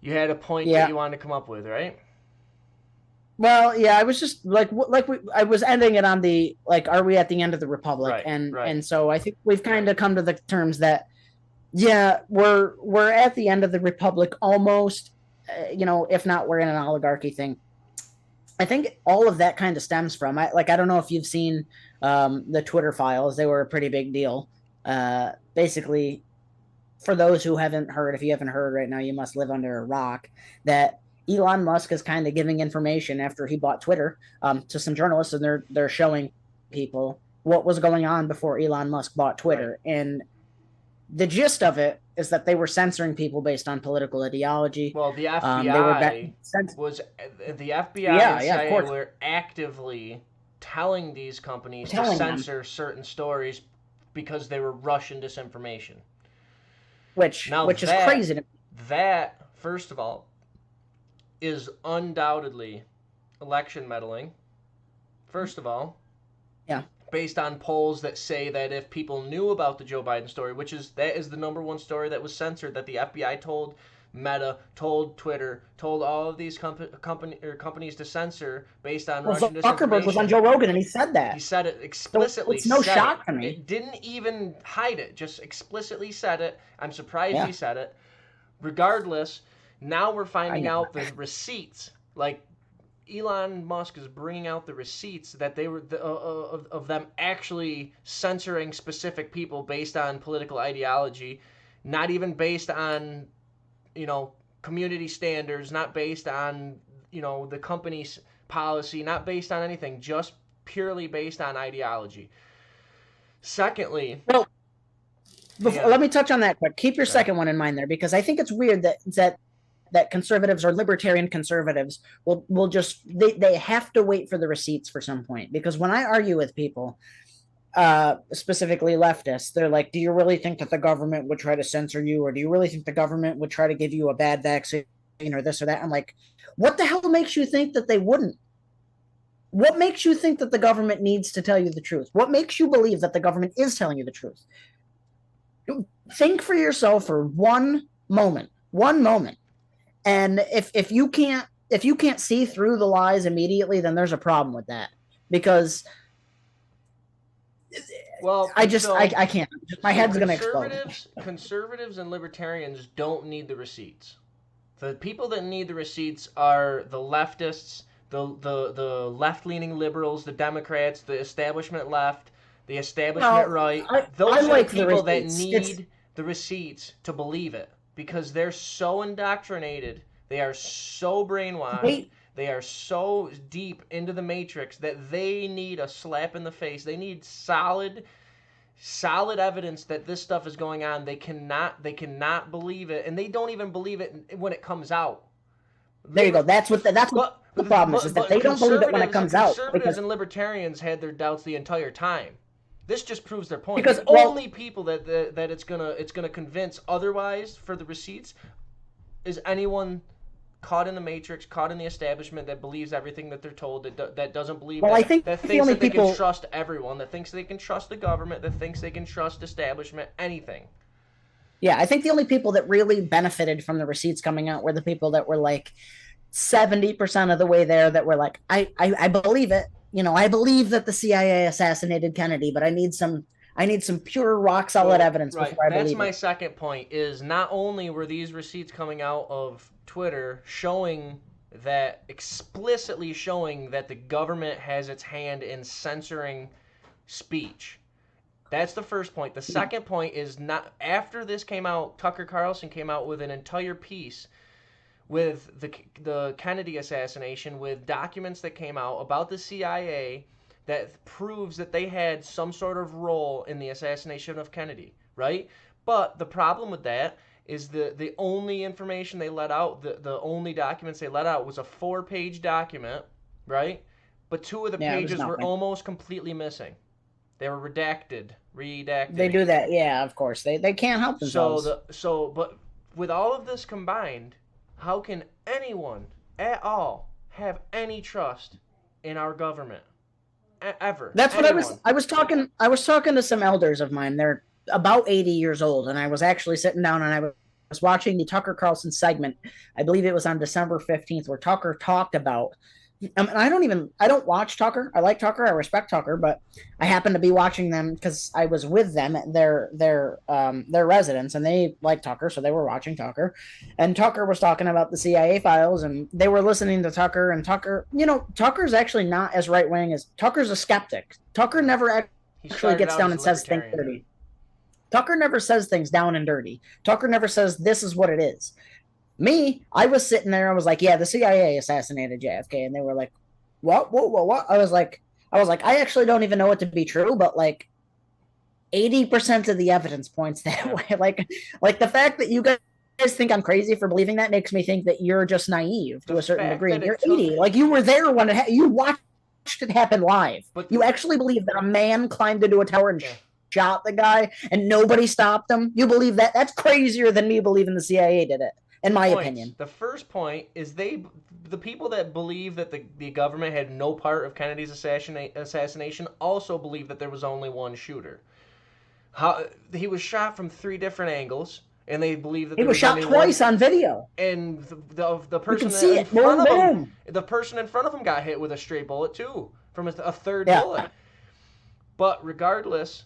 Speaker 1: you had a point that
Speaker 2: Yeah.
Speaker 1: you wanted to come up with, right?
Speaker 2: Well, yeah, I was just I was ending it on the like, are we at the end of the republic?
Speaker 1: Right,
Speaker 2: And
Speaker 1: right.
Speaker 2: so I think we've kind of come to the terms that yeah, we're at the end of the republic almost. If not, we're in an oligarchy thing. I think all of that kind of stems from I don't know if you've seen the Twitter files. They were a pretty big deal. Basically, for those who haven't heard, if you haven't heard right now, you must live under a rock. That Elon Musk is kind of giving information after he bought Twitter to some journalists, and they're showing people what was going on before Elon Musk bought
Speaker 1: Right.
Speaker 2: Twitter. And the gist of it is that they were censoring people based on political ideology.
Speaker 1: Well,
Speaker 2: They were
Speaker 1: was the FBI and
Speaker 2: yeah, yeah, of
Speaker 1: CIA
Speaker 2: course,
Speaker 1: were actively telling these companies to
Speaker 2: telling them,
Speaker 1: censor certain stories because they were Russian disinformation.
Speaker 2: which
Speaker 1: Now
Speaker 2: which is crazy to me.
Speaker 1: that first of all is undoubtedly election meddling. First of all,
Speaker 2: Yeah,
Speaker 1: based on polls that say that if people knew about the Joe Biden story, that is the number one story that was censored, that the FBI told Meta, told Twitter, told all of these companies to censor based on
Speaker 2: well,
Speaker 1: Russian
Speaker 2: Zuckerberg was on
Speaker 1: disinformation.
Speaker 2: Joe Rogan and he said
Speaker 1: He
Speaker 2: that,
Speaker 1: said it
Speaker 2: so
Speaker 1: explicitly.
Speaker 2: it's no
Speaker 1: Said it.
Speaker 2: shock to me.
Speaker 1: It didn't even hide it. Just explicitly said it. I'm surprised he
Speaker 2: Yeah,
Speaker 1: said it. Regardless, now we're
Speaker 2: I
Speaker 1: finding
Speaker 2: know.
Speaker 1: out the receipts. Like Elon Musk is bringing out the receipts that they were of them actually censoring specific people based on political ideology, not even based on you know community standards, not based on the company's policy, not based on anything, just purely based on ideology. Secondly,
Speaker 2: Well,
Speaker 1: hang
Speaker 2: let
Speaker 1: on.
Speaker 2: me touch on that quick. Keep your
Speaker 1: Okay.
Speaker 2: second one in mind there because I think it's weird that conservatives or libertarian conservatives will just they have to wait for the receipts for some point because when I argue with people, specifically leftists, they're like, "Do you really think that the government would try to censor you, or do you really think the government would try to give you a bad vaccine or this or that?" I'm like, "What the hell makes you think that they wouldn't? What makes you think that the government needs to tell you the truth? What makes you believe that the government is telling you the truth? Think for yourself for one moment, and if you can't see through the lies immediately, then there's a problem with that because
Speaker 1: Well,
Speaker 2: I can't. My
Speaker 1: so
Speaker 2: head's gonna explode.
Speaker 1: conservatives and libertarians don't need the receipts. The people that need the receipts are the leftists, the left leaning liberals, the Democrats, the establishment left, the establishment
Speaker 2: Well,
Speaker 1: right.
Speaker 2: I
Speaker 1: Those are the
Speaker 2: like the
Speaker 1: people that
Speaker 2: receipts. It's
Speaker 1: need the receipts to believe it because they're so indoctrinated, they are so brainwashed,
Speaker 2: wait.
Speaker 1: they are so deep into the matrix that they need a slap in the face. They need solid evidence that this stuff is going on. They cannot believe it, and they don't even believe it when it comes out.
Speaker 2: There you
Speaker 1: Liber-
Speaker 2: go. That's what
Speaker 1: but
Speaker 2: the problem is that
Speaker 1: but
Speaker 2: they don't believe it when it comes out
Speaker 1: conservatives
Speaker 2: because
Speaker 1: and libertarians had their doubts the entire time. This just proves their point.
Speaker 2: Because
Speaker 1: The
Speaker 2: well,
Speaker 1: only people that it's gonna convince otherwise for the receipts is anyone caught in the matrix, caught in the establishment that believes everything that they're told, that doesn't believe
Speaker 2: I
Speaker 1: that,
Speaker 2: think
Speaker 1: that
Speaker 2: the
Speaker 1: thinks
Speaker 2: only
Speaker 1: that they can
Speaker 2: people
Speaker 1: trust everyone, that thinks they can trust the government, that thinks they can trust establishment, anything.
Speaker 2: Yeah, I think the only people that really benefited from the receipts coming out were the people that were like 70% of the way there, that were like, I believe it. I believe that the CIA assassinated Kennedy, but I need some pure rock solid
Speaker 1: Well,
Speaker 2: evidence
Speaker 1: right.
Speaker 2: before I
Speaker 1: That's
Speaker 2: believe
Speaker 1: my
Speaker 2: it.
Speaker 1: second point. Is not only were these receipts coming out of Twitter showing that explicitly showing that the government has its hand in censoring speech. That's the first point. The second point is not after this came out, Tucker Carlson came out with an entire piece with the Kennedy assassination with documents that came out about the CIA that proves that they had some sort of role in the assassination of Kennedy, right? But the problem with that is the only information they let out, the only documents they let out was a 4-page document, right? But two of the
Speaker 2: Yeah, it was
Speaker 1: pages were
Speaker 2: nothing.
Speaker 1: almost completely missing. They were
Speaker 2: They
Speaker 1: redacted.
Speaker 2: do that. Yeah, of course. They can't help themselves.
Speaker 1: But with all of this combined, how can anyone at all have any trust in our government? Ever?
Speaker 2: That's what I was
Speaker 1: Anyone?
Speaker 2: I was talking to some elders of mine. They're about 80 years old, and I was actually sitting down and I was watching the Tucker Carlson segment. I believe it was on December 15th, where Tucker talked about, I don't watch Tucker. I like Tucker. I respect Tucker, but I happened to be watching them because I was with them at their residence, and they like Tucker, so they were watching Tucker. And Tucker was talking about the CIA files, and they were listening to Tucker. And Tucker's actually not as right wing as Tucker's a skeptic. Tucker never
Speaker 1: He
Speaker 2: actually
Speaker 1: started
Speaker 2: gets
Speaker 1: out
Speaker 2: down
Speaker 1: as a
Speaker 2: and says things
Speaker 1: libertarian.
Speaker 2: dirty. Tucker never says things down and dirty. Tucker never says this is what it is. Me, I was sitting there. I was like, yeah, the CIA assassinated JFK, and they were like, what? I was like, I actually don't even know it to be true, but like 80% of the evidence points that
Speaker 1: Yeah.
Speaker 2: way. Like the fact that you guys think I'm crazy for believing that makes me think that you're just naive
Speaker 1: The
Speaker 2: to a certain
Speaker 1: fact
Speaker 2: degree,
Speaker 1: that
Speaker 2: and
Speaker 1: it
Speaker 2: you're
Speaker 1: took,
Speaker 2: 80. Like you were there when you watched it happen live.
Speaker 1: but
Speaker 2: You actually believe that a man climbed into a tower and
Speaker 1: yeah.
Speaker 2: shot the guy and nobody stopped him. You believe that? That's crazier than me believing the CIA did it, in
Speaker 1: Two
Speaker 2: my
Speaker 1: points.
Speaker 2: opinion.
Speaker 1: The first point is the people that believe that the government had no part of Kennedy's assassination also believe that there was only one shooter. How he was shot from 3 different angles, and they believe that
Speaker 2: He
Speaker 1: there
Speaker 2: was
Speaker 1: was
Speaker 2: shot
Speaker 1: only
Speaker 2: twice
Speaker 1: one.
Speaker 2: on video.
Speaker 1: And the
Speaker 2: You can
Speaker 1: person
Speaker 2: see
Speaker 1: in
Speaker 2: it.
Speaker 1: front
Speaker 2: Boom,
Speaker 1: of him,
Speaker 2: boom.
Speaker 1: the person in front of him got hit with a stray bullet too, from a third
Speaker 2: Yeah.
Speaker 1: bullet. But regardless,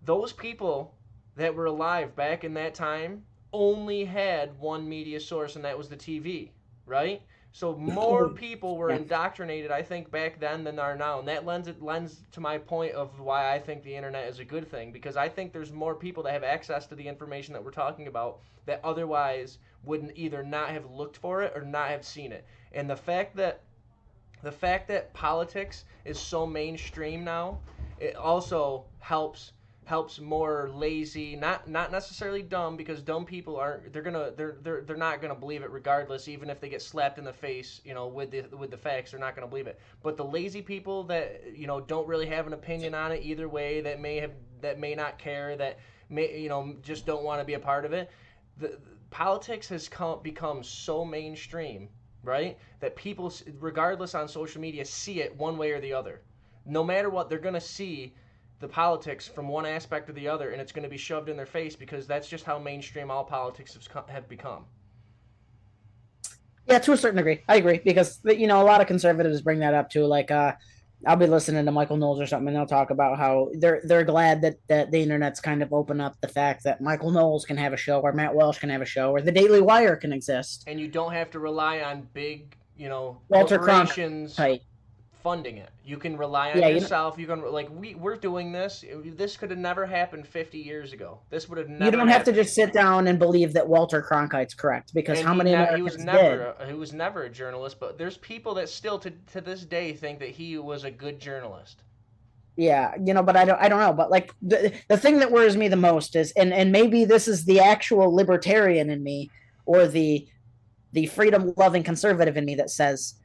Speaker 1: those people that were alive back in that time only had one media source, and that was the TV, right? So more people were
Speaker 2: Yeah.
Speaker 1: indoctrinated, I think, back then than are now, and that lends to my point of why I think the internet is a good thing, because I think there's more people that have access to the information that we're talking about that otherwise wouldn't either not have looked for it or not have seen it. And the fact that politics is so mainstream now, it also helps more lazy, not necessarily dumb, because dumb people aren't, they're not gonna believe it regardless, even if they get slapped in the face, with the facts, they're not gonna believe it. But the lazy people that don't really have an opinion on it either way, that may not care, that may just don't want to be a part of it. The politics has become so mainstream, right? That people, regardless on social media, see it one way or the other. No matter what, they're going to see the politics from one aspect or the other, and it's going to be shoved in their face because that's just how mainstream all politics have become.
Speaker 2: Yeah, to a certain degree, I agree, because a lot of conservatives bring that up too. Like, I'll be listening to Michael Knowles or something, and they'll talk about how they're glad that the internet's kind of opened up the fact that Michael Knowles can have a show, or Matt Welsh can have a show, or the Daily Wire can exist.
Speaker 1: And you don't have to rely on big,
Speaker 2: Walter
Speaker 1: corporations
Speaker 2: Cronkite.
Speaker 1: funding it. You can rely on
Speaker 2: Yeah,
Speaker 1: yourself. You can, like, we're doing this. This could have never happened 50 years ago. This would have
Speaker 2: you
Speaker 1: never
Speaker 2: don't have to
Speaker 1: happened.
Speaker 2: just sit down and believe that Walter Cronkite's correct, because
Speaker 1: And
Speaker 2: how
Speaker 1: he
Speaker 2: many
Speaker 1: ne- he was
Speaker 2: Americans did?
Speaker 1: never he was never a journalist, but there's people that still to this day think that he was a good journalist.
Speaker 2: Yeah, but I don't know. But like the thing that worries me the most is, and maybe this is the actual libertarian in me, or the freedom loving conservative in me, that says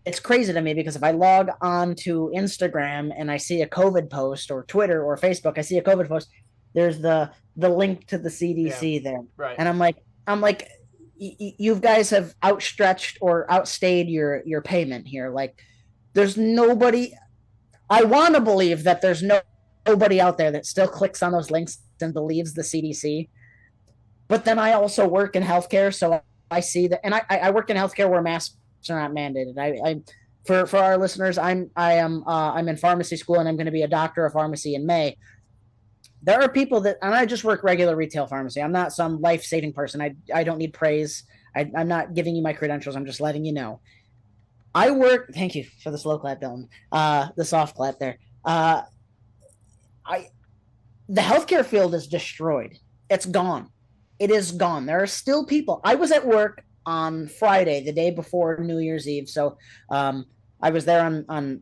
Speaker 2: it's crazy to me because if I log on to Instagram and I see a COVID post, or Twitter or Facebook, I see a COVID post, there's the link to the
Speaker 1: Yeah,
Speaker 2: CDC there.
Speaker 1: right.
Speaker 2: And I'm like, you guys have outstretched or outstayed your payment here. Like, there's nobody. I want to believe that there's nobody out there that still clicks on those links and believes the CDC. But then I also work in healthcare, so I see that, and I work in healthcare where masks are not mandated. For our listeners, I'm in pharmacy school, and I'm going to be a doctor of pharmacy in May. There are people that, and I just work regular retail pharmacy. I'm not some life saving person. I don't need praise. I'm not giving you my credentials. I'm just letting you know. I work. Thank you for the slow clap, Dylan. The soft clap there. I The healthcare field is destroyed. It's gone. It is gone. There are still people. I was at work on Friday, the day before New Year's Eve. So I was there on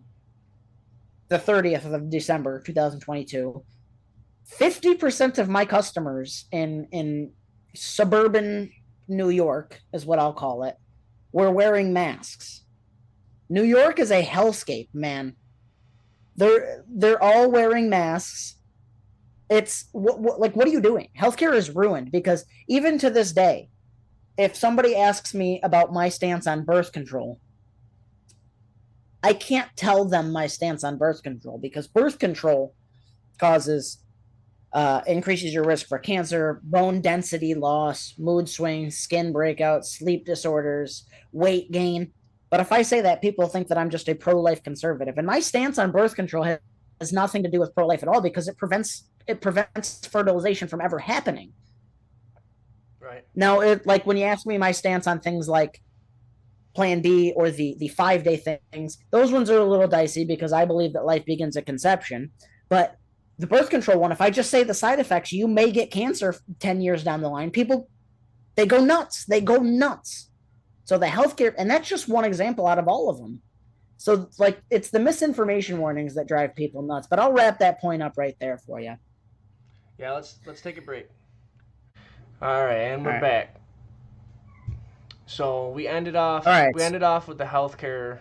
Speaker 2: the 30th of December, 2022. 50% of my customers in suburban New York, is what I'll call it, were wearing masks. New York is a hellscape, man. They're all wearing masks. It's what are you doing? Healthcare is ruined because even to this day, if somebody asks me about my stance on birth control, I can't tell them my stance on birth control because birth control causes increases your risk for cancer, bone density loss, mood swings, skin breakouts, sleep disorders, weight gain. But if I say that, people think that I'm just a pro-life conservative, and my stance on birth control has nothing to do with pro-life at all because it prevents fertilization from ever happening.
Speaker 1: Right.
Speaker 2: Now, like when you ask me my stance on things like Plan B or the 5-day things, those ones are a little dicey because I believe that life begins at conception. But the birth control one, if I just say the side effects, you may get cancer 10 years down the line. People, they go nuts. They go nuts. So the healthcare, and that's just one example out of all of them. So like it's the misinformation warnings that drive people nuts. But I'll wrap that point up right there for you.
Speaker 1: Yeah, let's take a break. All right, and
Speaker 2: All
Speaker 1: we're
Speaker 2: right.
Speaker 1: back. So
Speaker 2: All right.
Speaker 1: we ended off with the healthcare,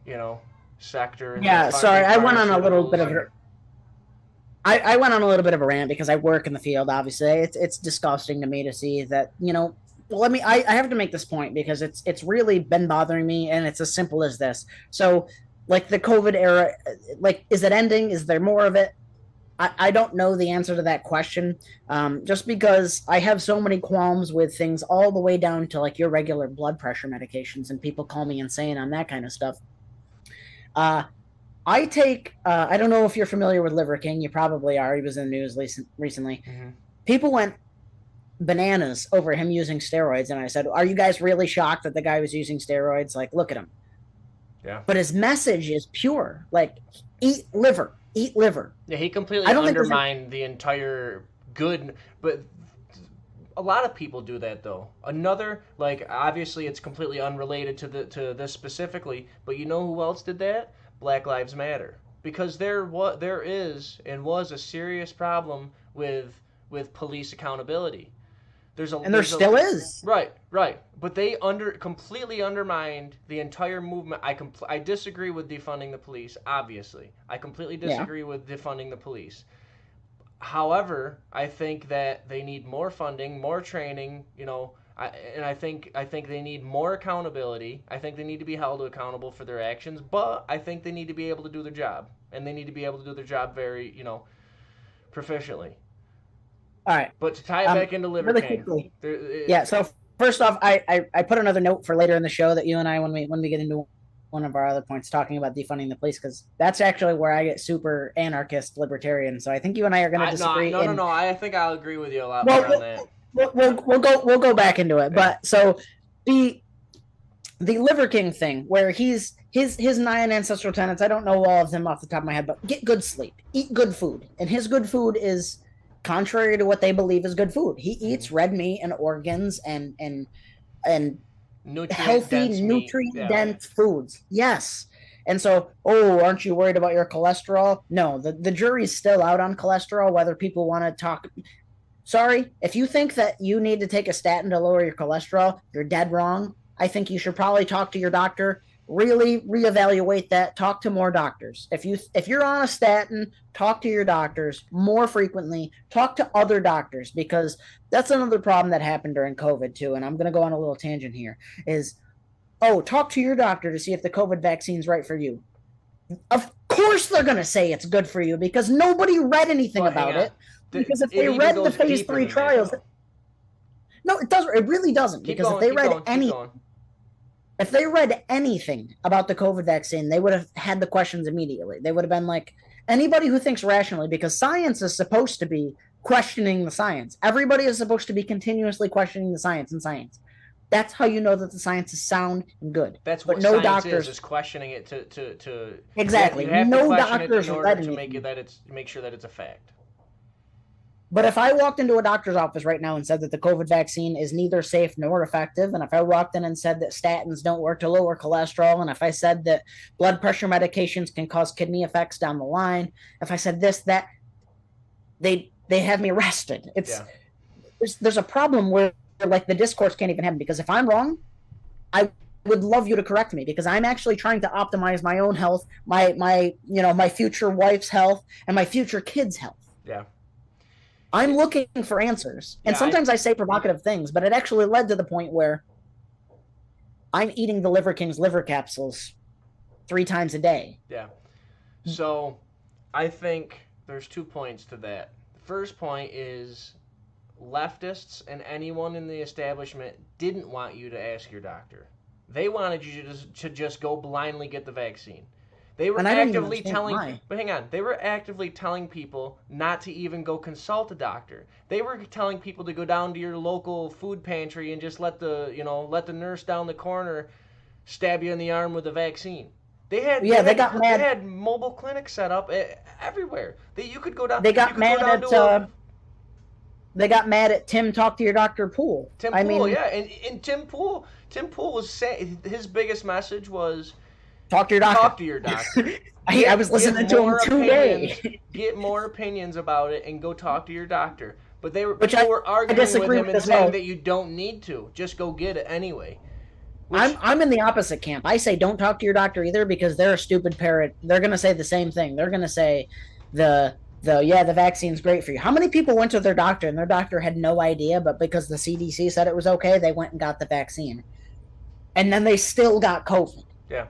Speaker 1: you know, sector and the
Speaker 2: Yeah, sorry.
Speaker 1: big
Speaker 2: I went on a little bit
Speaker 1: pharmaceuticals
Speaker 2: of
Speaker 1: and
Speaker 2: I went on a little bit of a rant because I work in the field. Obviously, it's disgusting to me to see that, Well, I have to make this point because it's really been bothering me, and it's as simple as this. So, like the COVID era, like is it ending? Is there more of it? I don't know the answer to that question. Just because I have so many qualms with things all the way down to like your regular blood pressure medications, and people call me insane on that kind of stuff. Uh, I take. I don't know if you're familiar with Liver King. You probably are. He was in the news recently.
Speaker 1: mm-hmm.
Speaker 2: People went bananas over him using steroids, and I said, "Are you guys really shocked that the guy was using steroids? Like, look at him."
Speaker 1: Yeah.
Speaker 2: But his message is pure. Like, eat liver, eat liver.
Speaker 1: Yeah, he completely
Speaker 2: I don't think there's a,
Speaker 1: undermined the entire good, but a lot of people do that though. Another, like, obviously it's completely unrelated to this specifically, but you know who else did that? Black Lives Matter. Because there is and was a serious problem with police accountability.
Speaker 2: and there
Speaker 1: There's a
Speaker 2: still is.
Speaker 1: Right, right. But they completely undermined the entire movement. I disagree with defunding the police, obviously. I completely
Speaker 2: Yeah.
Speaker 1: disagree with defunding the police. However, I think that they need more funding, more training, and I think they need more accountability. I think they need to be held accountable for their actions, but I think they need to be able to do their job, and they need to be able to do their job very, proficiently.
Speaker 2: All right.
Speaker 1: But to tie it back into Liver
Speaker 2: Really
Speaker 1: King,
Speaker 2: quickly.
Speaker 1: there,
Speaker 2: Yeah. So first off, I put another note for later in the show that you and I, when we get into one of our other points, talking about defunding the police, because that's actually where I get super anarchist libertarian. So I think you and I are going to
Speaker 1: no,
Speaker 2: disagree.
Speaker 1: no, no, no. I think I'll agree with you a lot more on
Speaker 2: Well,
Speaker 1: that.
Speaker 2: we'll go back into it.
Speaker 1: Yeah.
Speaker 2: But so the the Liver King thing, where his 9 ancestral tenets. I don't know all of them off the top of my head, but get good sleep, eat good food, and his good food is contrary to what they believe is good food. He eats red meat and organs and
Speaker 1: Nutrient
Speaker 2: healthy,
Speaker 1: dense meat.
Speaker 2: nutrient
Speaker 1: Yeah.
Speaker 2: dense foods. Yes. And so, oh, aren't you worried about your cholesterol? No, the jury's still out on cholesterol, whether people want to talk. Sorry, if you think that you need to take a statin to lower your cholesterol, you're dead wrong. I think you should probably talk to your doctor really reevaluate that. Talk to more doctors. If you're on a statin, talk to your doctors more frequently. Talk to other doctors, because that's another problem that happened during COVID too. And I'm going to go on a little tangent here. Is, oh, talk to your doctor to see if the COVID vaccine's right for you. Of course they're going to say it's good for you, because nobody read anything
Speaker 1: But hang
Speaker 2: about
Speaker 1: on.
Speaker 2: it. Because if
Speaker 1: It
Speaker 2: they
Speaker 1: even
Speaker 2: read the
Speaker 1: goes
Speaker 2: phase
Speaker 1: deeper
Speaker 2: 3
Speaker 1: than that,
Speaker 2: trials,
Speaker 1: though.
Speaker 2: no, it doesn't. It really doesn't.
Speaker 1: Keep
Speaker 2: Because
Speaker 1: going, keep going, keep going.
Speaker 2: if they read anything about the COVID vaccine, they would have had the questions immediately. They would have been like, anybody who thinks rationally, because science is supposed to be questioning the science. Everybody is supposed to be continuously questioning the science and science. That's how you know that the science is sound and good.
Speaker 1: That's
Speaker 2: But
Speaker 1: what
Speaker 2: no
Speaker 1: science
Speaker 2: doctors,
Speaker 1: is questioning it to
Speaker 2: exactly.
Speaker 1: you have to
Speaker 2: No
Speaker 1: question it in
Speaker 2: doctors
Speaker 1: order
Speaker 2: read
Speaker 1: to make
Speaker 2: anything.
Speaker 1: it that it's make sure that it's a fact.
Speaker 2: But if I walked into a doctor's office right now and said that the COVID vaccine is neither safe nor effective, and if I walked in and said that statins don't work to lower cholesterol, and if I said that blood pressure medications can cause kidney effects down the line, if I said this, that, they have me arrested. It's
Speaker 1: Yeah.
Speaker 2: there's a problem where, like, the discourse can't even happen, because if I'm wrong, I would love you to correct me, because I'm actually trying to optimize my own health, my future wife's health, and my future kids' health.
Speaker 1: Yeah.
Speaker 2: I'm looking for answers. And
Speaker 1: Yeah,
Speaker 2: sometimes I say provocative things, but it actually led to the point where I'm eating the Liver King's liver capsules 3 times a day.
Speaker 1: yeah. So, I think there's 2 points to that. The first point is leftists and anyone in the establishment didn't want you to ask your doctor. They wanted you to just go blindly get the vaccine. They were
Speaker 2: And I don't even
Speaker 1: actively
Speaker 2: understand
Speaker 1: telling,
Speaker 2: why.
Speaker 1: but hang on, they were actively telling people not to even go consult a doctor. They were telling people to go down to your local food pantry and just let the nurse down the corner stab you in the arm with a vaccine.
Speaker 2: Yeah, they got
Speaker 1: They
Speaker 2: mad.
Speaker 1: had mobile clinics set up everywhere. You could go down
Speaker 2: They
Speaker 1: you
Speaker 2: got
Speaker 1: could go
Speaker 2: mad
Speaker 1: down
Speaker 2: at
Speaker 1: to a
Speaker 2: they got mad at Tim Talk to Your Doctor Pool.
Speaker 1: Tim
Speaker 2: I
Speaker 1: Pool,
Speaker 2: mean,
Speaker 1: yeah, and Tim Pool was saying his biggest message was
Speaker 2: talk to your doctor.
Speaker 1: talk to your doctor.
Speaker 2: I was listening to him
Speaker 1: More opinions.
Speaker 2: today.
Speaker 1: Get more opinions about it and go talk to your doctor. But
Speaker 2: Which
Speaker 1: people were
Speaker 2: I
Speaker 1: arguing with
Speaker 2: disagree
Speaker 1: him
Speaker 2: with
Speaker 1: and
Speaker 2: as well.
Speaker 1: saying that you don't need to. Just go get it anyway. Which
Speaker 2: I'm in the opposite camp. I say don't talk to your doctor either, because they're a stupid parrot. They're gonna say the same thing. They're gonna say the vaccine's great for you. How many people went to their doctor and their doctor had no idea, but because the CDC said it was okay, they went and got the vaccine, and then they still got COVID?
Speaker 1: yeah.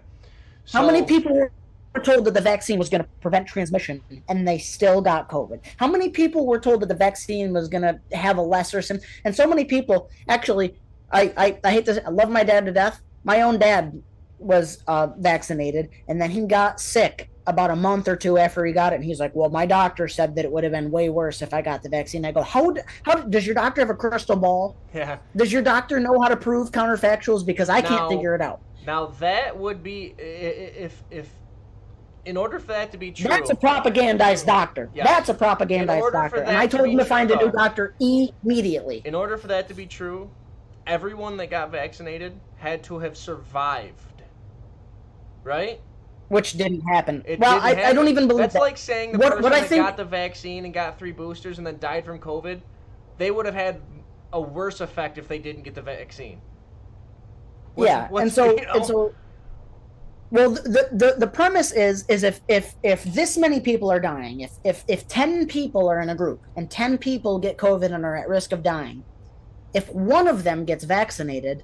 Speaker 2: How many
Speaker 1: So
Speaker 2: people were told that the vaccine was going to prevent transmission and they still got COVID? How many people were told that the vaccine was going to have a lesser symptom? And so many people, actually, I hate this. I love my dad to death. My own dad was vaccinated, and then he got sick about a month or two after he got it. And he's like, well, my doctor said that it would have been way worse if I got the vaccine. I go, how does your doctor have a crystal ball?
Speaker 1: yeah.
Speaker 2: Does your doctor know how to prove counterfactuals? Because I can't
Speaker 1: Now
Speaker 2: figure it out.
Speaker 1: now that would be if in order for that to be true.
Speaker 2: That's a propagandized doctor.
Speaker 1: Yes.
Speaker 2: That's a
Speaker 1: In
Speaker 2: propagandized
Speaker 1: order for
Speaker 2: doctor. And
Speaker 1: that
Speaker 2: I
Speaker 1: to
Speaker 2: told
Speaker 1: be
Speaker 2: him to find
Speaker 1: true,
Speaker 2: a new
Speaker 1: though,
Speaker 2: doctor immediately.
Speaker 1: in order for that to be true, everyone that got vaccinated had to have survived. Right?
Speaker 2: Which didn't happen.
Speaker 1: It
Speaker 2: Well,
Speaker 1: didn't
Speaker 2: I don't
Speaker 1: happen.
Speaker 2: even believe
Speaker 1: That's
Speaker 2: that.
Speaker 1: like saying the
Speaker 2: What
Speaker 1: person
Speaker 2: I
Speaker 1: that
Speaker 2: think,
Speaker 1: got the vaccine and got 3 boosters and then died from COVID, they would have had a worse effect if they didn't get the vaccine.
Speaker 2: yeah, and so
Speaker 1: you know?
Speaker 2: and so. Well, the premise is if this many people are dying, if 10 people are in a group and 10 people get COVID and are at risk of dying, if one of them gets vaccinated,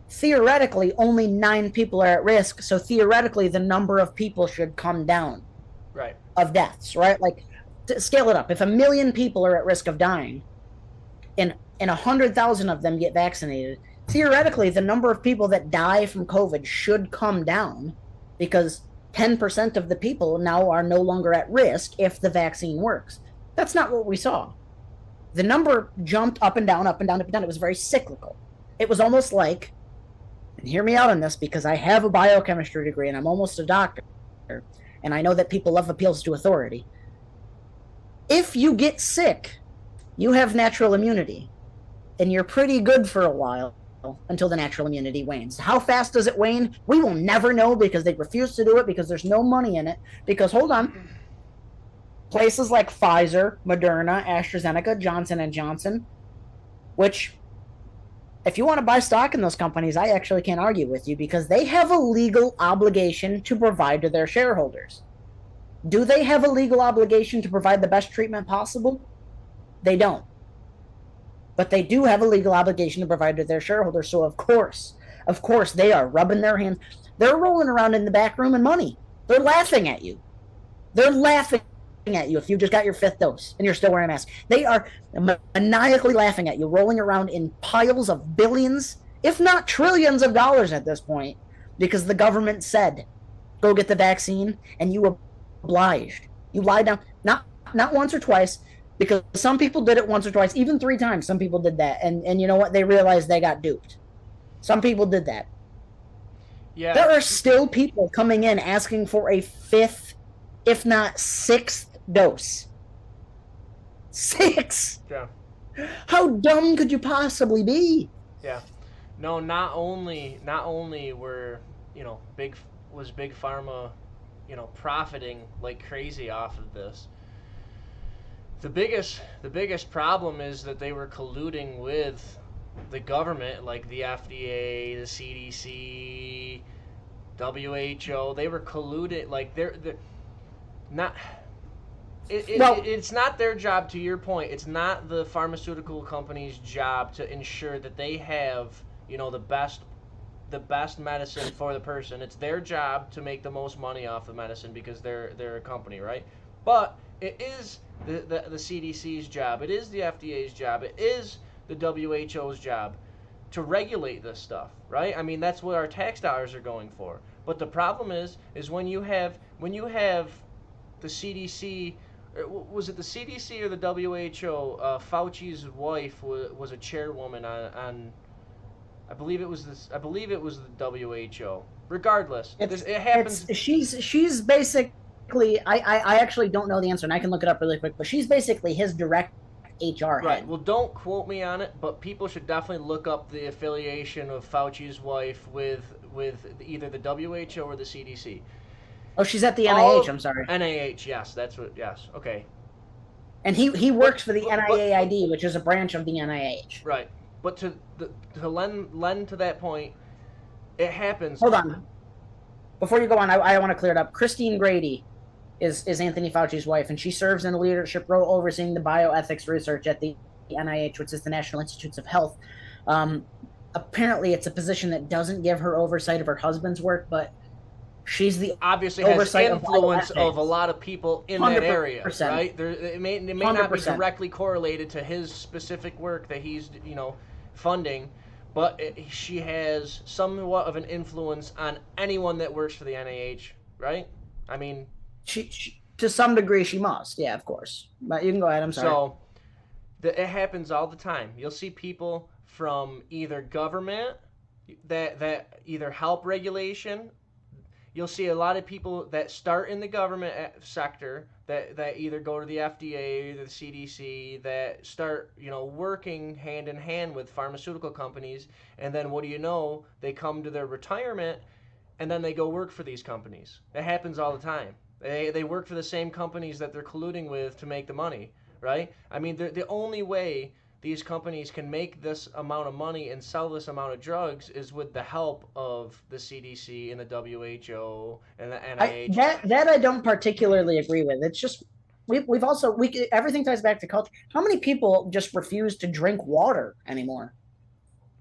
Speaker 2: theoretically only 9 people are at risk. So theoretically, the number of people should come down
Speaker 1: Right.
Speaker 2: of deaths, right? Like, to scale it up. If 1 million people are at risk of dying, and 100,000 of them get vaccinated, theoretically, the number of people that die from COVID should come down, because 10% of the people now are no longer at risk if the vaccine works. That's not what we saw. The number jumped up and down, up and down, up and down. It was very cyclical. It was almost like, and hear me out on this, because I have a biochemistry degree and I'm almost a doctor, and I know that people love appeals to authority. If you get sick, you have natural immunity, and you're pretty good for a while until the natural immunity wanes. How fast does it wane? We will never know, because they refuse to do it, because there's no money in it. Because, hold on, places like Pfizer, Moderna, AstraZeneca, Johnson & Johnson, which if you want to buy stock in those companies, I actually can't argue with you because they have a legal obligation to provide to their shareholders. Do they have a legal obligation to provide the best treatment possible? They don't. But they do have a legal obligation to provide to their shareholders. So of course, they are rubbing their hands. They're rolling around in the back room in money. They're laughing at you. They're laughing at you if you just got your fifth dose and you're still wearing a mask. They are maniacally laughing at you, rolling around in piles of billions, if not trillions of dollars at this point, because the government said, go get the vaccine, and you obliged. You lied down, not once or twice, because some people did it once or twice, even three times. Some people did that, and you know what? They realized they got duped. Some people did that.
Speaker 1: Yeah,
Speaker 2: There are still people coming in asking for a fifth, if not sixth dose. Six.
Speaker 1: yeah,
Speaker 2: How dumb could you possibly be?
Speaker 1: yeah. No, not only were big pharma, profiting like crazy off of this. The biggest problem is that they were colluding with the government, like the FDA, the CDC, WHO. They were colluded, like they're not.
Speaker 2: Well,
Speaker 1: It's not their job. To your point, it's not the pharmaceutical company's job to ensure that they have the best medicine for the person. It's their job to make the most money off the medicine because they're a company, right? But it is the CDC's job. It is the FDA's job. It is the WHO's job to regulate this stuff, right? I mean, that's what our tax dollars are going for. But the problem is when you have the CDC. Was it the CDC or the WHO? Fauci's wife was a chairwoman on I believe it was this. I believe it was the WHO. Regardless, it happens.
Speaker 2: she's basically I actually don't know the answer, and I can look it up really quick. But she's basically his direct HR
Speaker 1: Right.
Speaker 2: head.
Speaker 1: Well, don't quote me on it, but people should definitely look up the affiliation of Fauci's wife with either the WHO or the CDC.
Speaker 2: Oh, she's at the
Speaker 1: All
Speaker 2: NIH.
Speaker 1: of
Speaker 2: I'm sorry,
Speaker 1: NIH. Yes, that's what. Yes. Okay.
Speaker 2: and he
Speaker 1: But
Speaker 2: works for the
Speaker 1: but
Speaker 2: NIAID, which is a branch of the NIH.
Speaker 1: right. But to lend to that point, it happens.
Speaker 2: Hold on, before you go on, I want to clear it up. Christine Grady is Anthony Fauci's wife, and she serves in a leadership role overseeing the bioethics research at the NIH, which is the National Institutes of Health. Um, Apparently, it's a position that doesn't give her oversight of her husband's work, but she's the
Speaker 1: Obviously has
Speaker 2: oversight of
Speaker 1: influence of a
Speaker 2: bioethics.
Speaker 1: lot of people in that area,
Speaker 2: 100%.
Speaker 1: right? It may not be
Speaker 2: 100%.
Speaker 1: directly correlated to his specific work that he's funding, but she has somewhat of an influence on anyone that works for the NIH, right? I mean,
Speaker 2: She to some degree she must, yeah, of course. But you can go ahead. I'm sorry.
Speaker 1: so it happens all the time. You'll see people from either government that either help regulation. You'll see a lot of people that start in the government sector that either go to the FDA or the CDC that start working hand in hand with pharmaceutical companies, and then what do you know, they come to their retirement and then they go work for these companies. It happens all the time. They work for the same companies that they're colluding with to make the money, right? I mean, the only way these companies can make this amount of money and sell this amount of drugs is with the help of the CDC and the WHO and the NIH.
Speaker 2: That I don't particularly agree with. It's just we've also we everything ties back to culture. How many people just refuse to drink water anymore?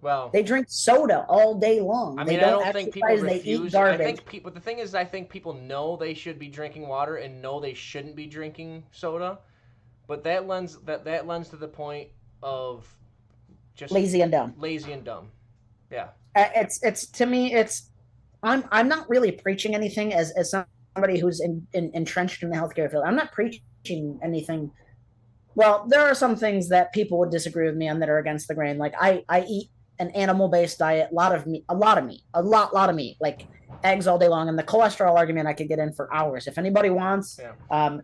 Speaker 1: Well,
Speaker 2: They drink soda all day long.
Speaker 1: I
Speaker 2: They
Speaker 1: mean, I
Speaker 2: don't
Speaker 1: don't think people
Speaker 2: exercise. They eat
Speaker 1: refuse. I
Speaker 2: garbage.
Speaker 1: think people. The thing is, I think people know they should be drinking water and know they shouldn't be drinking soda, but that lends to the point of just
Speaker 2: Lazy and dumb.
Speaker 1: lazy and dumb. Yeah.
Speaker 2: It's to me. I'm not really preaching anything as somebody who's entrenched in the healthcare field. I'm not preaching anything. Well, there are some things that people would disagree with me on that are against the grain. Like I eat an animal based diet, a lot of meat, a lot of meat, like eggs all day long. And the cholesterol argument I could get in for hours. If anybody wants,
Speaker 1: Yeah.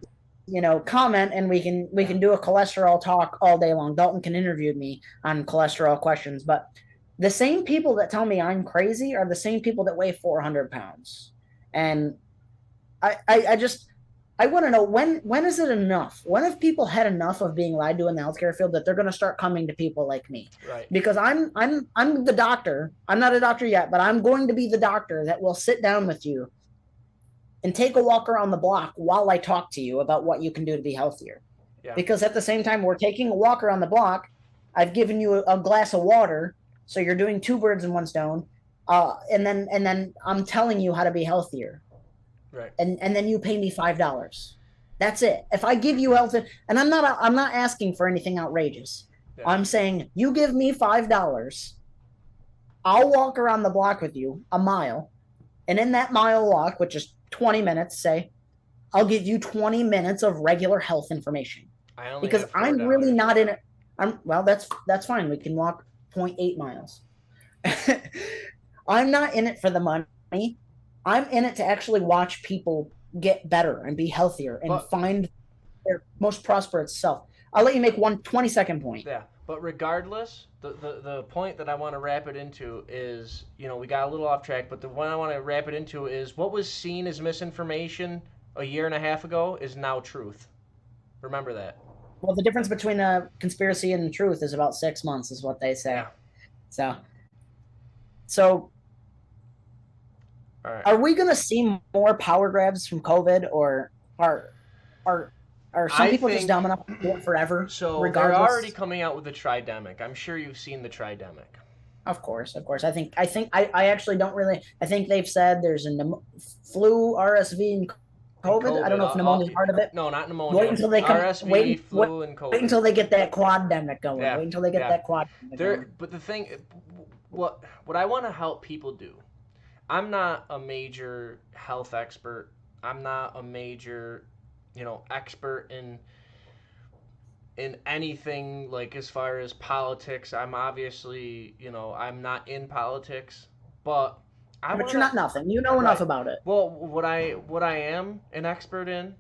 Speaker 2: comment and we can do a cholesterol talk all day long. Dalton can interview me on cholesterol questions, but the same people that tell me I'm crazy are the same people that weigh 400 pounds, and I just I want to know when is it enough? When have people had enough of being lied to in the healthcare field that they're going to start coming to people like me?
Speaker 1: Right.
Speaker 2: Because I'm the doctor. I'm not a doctor yet, but I'm going to be the doctor that will sit down with you and take a walk around the block while I talk to you about what you can do to be healthier.
Speaker 1: Yeah.
Speaker 2: Because at the same time we're taking a walk around the block, I've given you a glass of water, so you're doing two birds in one stone. And then I'm telling you how to be healthier,
Speaker 1: Right.
Speaker 2: and then you pay me $5. That's it. If I give you health, and I'm not asking for anything outrageous.
Speaker 1: Yeah.
Speaker 2: I'm saying you give me $5, I'll walk around the block with you a mile, and in that mile walk, which is 20 minutes, say, I'll give you 20 minutes of regular health information
Speaker 1: I only
Speaker 2: because
Speaker 1: have
Speaker 2: I'm really
Speaker 1: $4.
Speaker 2: not in it. Well, that's fine. We can walk 0.8 miles. I'm not in it for the money. I'm in it to actually watch people get better and be healthier and
Speaker 1: But
Speaker 2: find their most prosperous self. I'll let you make one 20-second point.
Speaker 1: yeah, but regardless, the point that I want to wrap it into is, we got a little off track, but the one I want to wrap it into is what was seen as misinformation a year and a half ago is now truth. Remember that.
Speaker 2: Well, the difference between a conspiracy and the truth is about 6 months, is what they
Speaker 1: Yeah.
Speaker 2: say. So, so
Speaker 1: All right.
Speaker 2: are we going to see more power grabs from COVID, or are are are some
Speaker 1: I
Speaker 2: people just
Speaker 1: think
Speaker 2: dumb enough to do it forever,
Speaker 1: so. They're already
Speaker 2: regardless?
Speaker 1: coming out with the tridemic. I'm sure you've seen the tridemic.
Speaker 2: Of course, of course. I actually don't really. I think they've said there's a flu, RSV, and
Speaker 1: And
Speaker 2: COVID. I don't
Speaker 1: COVID.
Speaker 2: know if pneumonia is part of it.
Speaker 1: No, not
Speaker 2: Wait
Speaker 1: pneumonia.
Speaker 2: until they come.
Speaker 1: RSV, flu, and
Speaker 2: Wait
Speaker 1: COVID.
Speaker 2: until they get that quad-demic going.
Speaker 1: Yeah,
Speaker 2: Wait until they get
Speaker 1: yeah.
Speaker 2: that quad-demic
Speaker 1: There,
Speaker 2: going.
Speaker 1: but the thing, what I want to help people do. I'm not a major health expert. I'm not a major, expert in anything like as far as politics. I'm obviously, I'm not in politics, but I
Speaker 2: But
Speaker 1: want
Speaker 2: you're
Speaker 1: to
Speaker 2: not nothing. You know enough
Speaker 1: right.
Speaker 2: about it.
Speaker 1: Well, what I am an expert in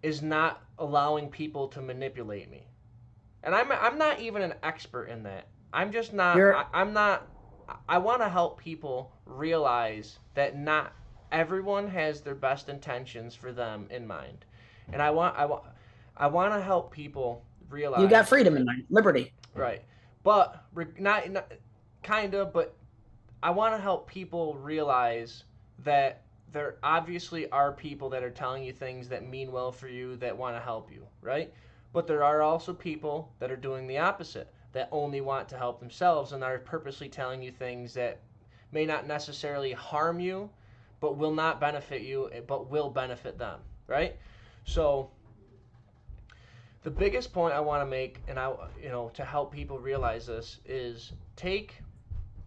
Speaker 1: is not allowing people to manipulate me. And I'm not even an expert in that. I'm just not
Speaker 2: You're
Speaker 1: I'm not I want to help people realize that not everyone has their best intentions for them in mind. And I want to help people
Speaker 2: you got
Speaker 1: realize,
Speaker 2: freedom in mind, liberty.
Speaker 1: right. But not kind of, but I want to help people realize that there obviously are people that are telling you things that mean well for you, that want to help you, right? But there are also people that are doing the opposite, that only want to help themselves and are purposely telling you things that may not necessarily harm you, but will not benefit you, but will benefit them, right? So the biggest point I want to make, and to help people realize this, is take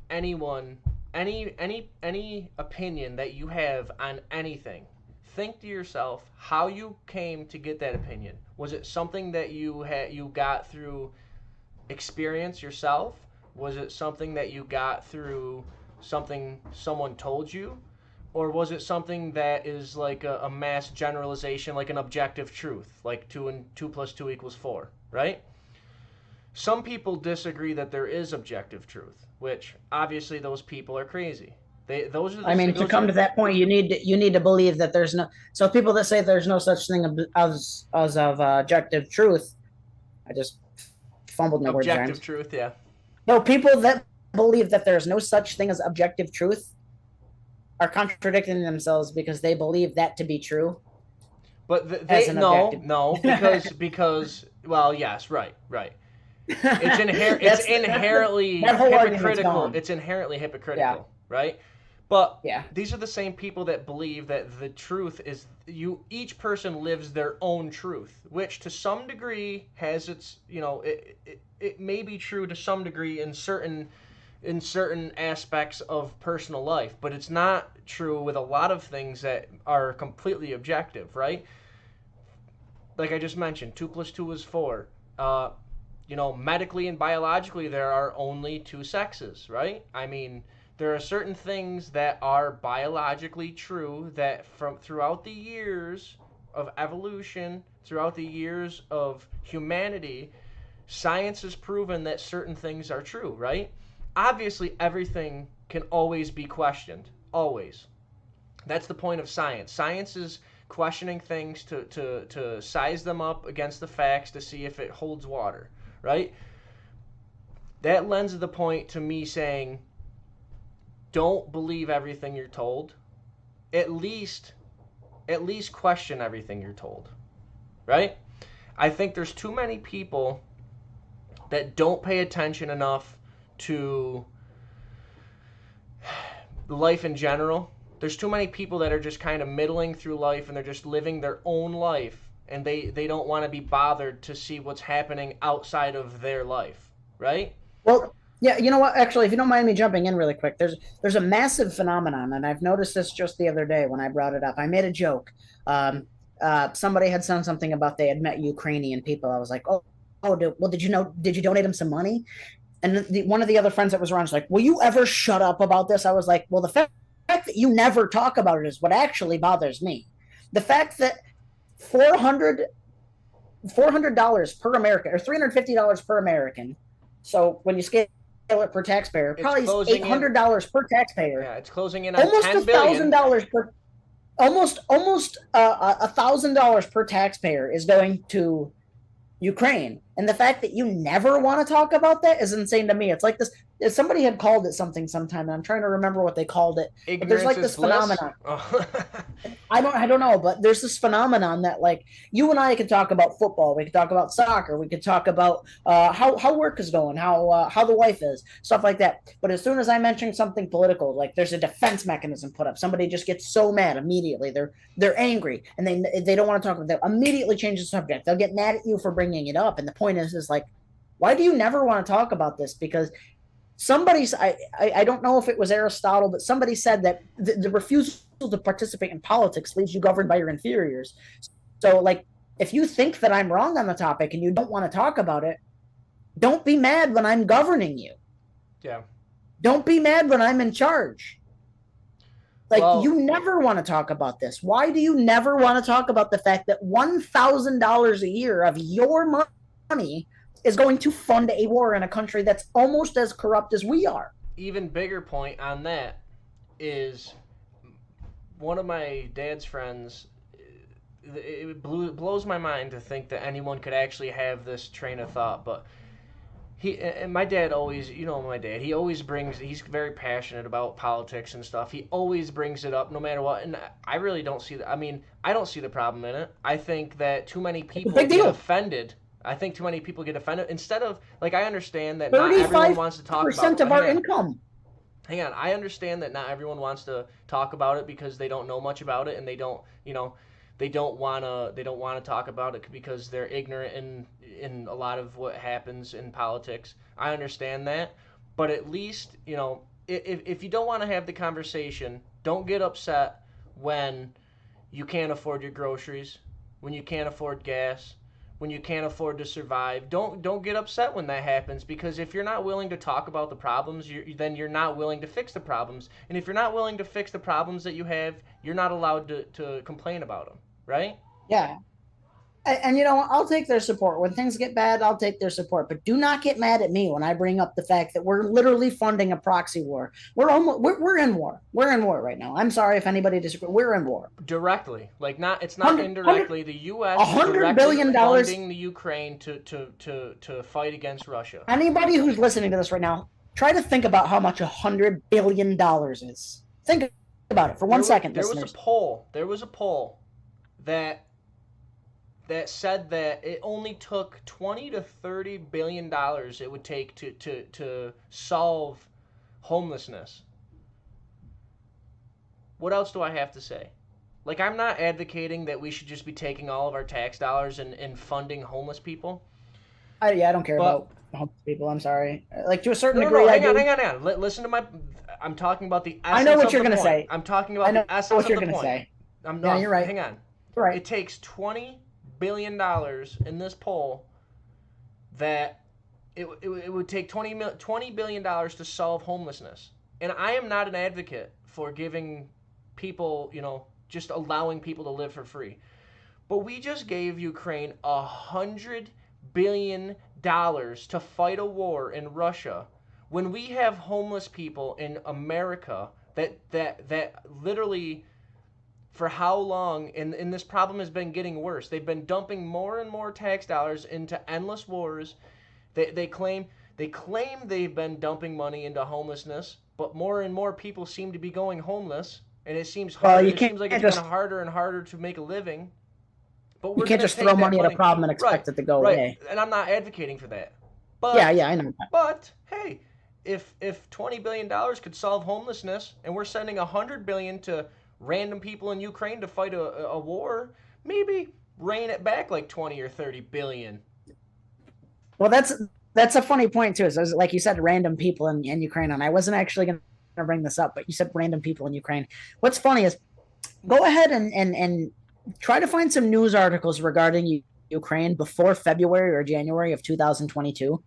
Speaker 1: anyone any opinion that you have on anything. Think to yourself how you came to get that opinion. Was it something that you got through experience yourself? Was it something that you got through something someone told you? Or was it something that is like a mass generalization, like an objective truth, like 2 plus 2 equals 4, right? Some people disagree that there is objective truth, which obviously those people are crazy. Those are
Speaker 2: I mean, to
Speaker 1: those
Speaker 2: come
Speaker 1: are
Speaker 2: to that point, you need to believe that there's no. So people that say there's no such thing as of objective truth, I just fumbled my words there.
Speaker 1: objective truth, yeah.
Speaker 2: So people that believe that there's no such thing as objective truth are contradicting themselves because they believe that to be true
Speaker 1: But
Speaker 2: as
Speaker 1: they
Speaker 2: an
Speaker 1: no
Speaker 2: objective.
Speaker 1: no because well yes right. It's
Speaker 2: That's
Speaker 1: inherently
Speaker 2: that whole argument's
Speaker 1: hypocritical.
Speaker 2: gone.
Speaker 1: It's inherently
Speaker 2: Yeah,
Speaker 1: hypocritical, right? But
Speaker 2: yeah.
Speaker 1: these are the same people that believe that the truth is each person lives their own truth, which to some degree has its, it may be true to some degree in certain aspects of personal life, but it's not true with a lot of things that are completely objective, right? Like I just mentioned, 2 plus 2 is 4. Medically and biologically, there are only two sexes, right? I mean, there are certain things that are biologically true that from throughout the years of evolution, throughout the years of humanity, science has proven that certain things are true, right? Obviously, everything can always be questioned, always. That's the point of science. Science is questioning things to size them up against the facts to see if it holds water, right? That lends the point to me saying, don't believe everything you're told. At least question everything you're told, right? I think there's too many people that don't pay attention enough to life in general. There's too many people that are just kind of middling through life and they're just living their own life and they don't want to be bothered to see what's happening outside of their life, right?
Speaker 2: Well, yeah, you know what? Actually, if you don't mind me jumping in really quick, there's a massive phenomenon, and I've noticed this just the other day when I brought it up. I made a joke. Somebody had said something about they had met Ukrainian people. I was like, well, did you know? Did you donate them some money? And one of the other friends that was around was like, will you ever shut up about this? I was like, well, the fact that you never talk about it is what actually bothers me. The fact that 400 $400 per American or $350 per American. So when you scale it per taxpayer, probably $800 per taxpayer.
Speaker 1: Yeah, it's closing in on
Speaker 2: almost $1,000 per. Almost $1,000 per taxpayer is going to Ukraine. And the fact that you never want to talk about that is insane to me. It's like this. If somebody had called it something sometime, and I'm trying to remember what they called it. But there's like this phenomenon. Oh. I don't know, but there's this phenomenon that like you and I could talk about football, we could talk about soccer, we could talk about how work is going, how the wife is, stuff like that. But as soon as I mention something political, like there's a defense mechanism put up. Somebody just gets so mad immediately. They're angry and they don't want to talk about that. Immediately change the subject. They'll get mad at you for bringing it up. And the point is like, why do you never want to talk about this? Because I don't know if it was Aristotle, but somebody said that the refusal to participate in politics leaves you governed by your inferiors. So like if you think that I'm wrong on the topic and you don't want to talk about it, don't be mad when I'm governing you.
Speaker 1: Yeah.
Speaker 2: Don't be mad when I'm in charge. Like you never want to talk about this. Why do you never want to talk about the fact that $1,000 a year of your money is going to fund a war in a country that's almost as corrupt as we are?
Speaker 1: Even bigger point on that is one of my dad's friends. It blows my mind to think that anyone could actually have this train of thought, but my dad always, my dad, he's very passionate about politics and stuff. He always brings it up no matter what. And I really don't see that. I mean, I don't see the problem in it. I think that too many people get offended. I think too many people get offended instead of like, I understand that not everyone wants to talk about it.
Speaker 2: 35% of our income.
Speaker 1: Hang on. I understand that not everyone wants to talk about it because they don't know much about it and they don't want to talk about it because they're ignorant in a lot of what happens in politics. I understand that, but at least if you don't want to have the conversation, don't get upset when you can't afford your groceries, when you can't afford gas, when you can't afford to survive. Don't get upset when that happens, because if you're not willing to talk about the problems, then you're not willing to fix the problems. And if you're not willing to fix the problems that you have, you're not allowed to complain about them, right?
Speaker 2: Yeah. And I'll take their support. When things get bad, I'll take their support. But do not get mad at me when I bring up the fact that we're literally funding a proxy war. We're in war. We're in war right now. I'm sorry if anybody disagrees. We're in war.
Speaker 1: Directly. It's not indirectly. The US
Speaker 2: $100 billion
Speaker 1: funding the Ukraine to fight against Russia.
Speaker 2: Anybody who's listening to this right now, try to think about how much $100 billion is. Think about it for 1 second.
Speaker 1: There was a poll that said that it only took $20 to $30 billion it would take to solve homelessness. What else do I have to say? Like, I'm not advocating that we should just be taking all of our tax dollars and funding homeless people.
Speaker 2: I don't care about homeless people. I'm sorry. Like, to a certain degree,
Speaker 1: hang on. Listen to I'm talking about the essence.
Speaker 2: I know what you're going to say.
Speaker 1: I'm talking about the essence of the point.
Speaker 2: Say.
Speaker 1: Yeah,
Speaker 2: you're right.
Speaker 1: Hang on.
Speaker 2: Right.
Speaker 1: It takes $20 billion in this poll that it would take $20 billion to solve homelessness. And I am not an advocate for giving people, just allowing people to live for free. But we just gave Ukraine $100 billion to fight a war in Russia when we have homeless people in America that literally for how long, and this problem has been getting worse. They've been dumping more and more tax dollars into endless wars. They claim they've been dumping money into homelessness, but more and more people seem to be going homeless, and it seems
Speaker 2: Well,
Speaker 1: harder. It seems like it's been harder and harder to make a living. But
Speaker 2: you
Speaker 1: we're
Speaker 2: can't
Speaker 1: gonna
Speaker 2: just throw
Speaker 1: take that
Speaker 2: money at a
Speaker 1: money,
Speaker 2: problem and
Speaker 1: right,
Speaker 2: expect it to go
Speaker 1: right,
Speaker 2: away.
Speaker 1: and I'm not advocating for that.
Speaker 2: Yeah,
Speaker 1: But
Speaker 2: yeah, I know that.
Speaker 1: but hey, if $20 billion could solve homelessness, and we're sending $100 billion to random people in Ukraine to fight a war, maybe rein it back like 20 or 30 billion.
Speaker 2: Well, that's a funny point too. So, like you said, random people in Ukraine, and I wasn't actually going to bring this up, but you said random people in Ukraine. What's funny is go ahead and try to find some news articles regarding Ukraine before February or January of 2022.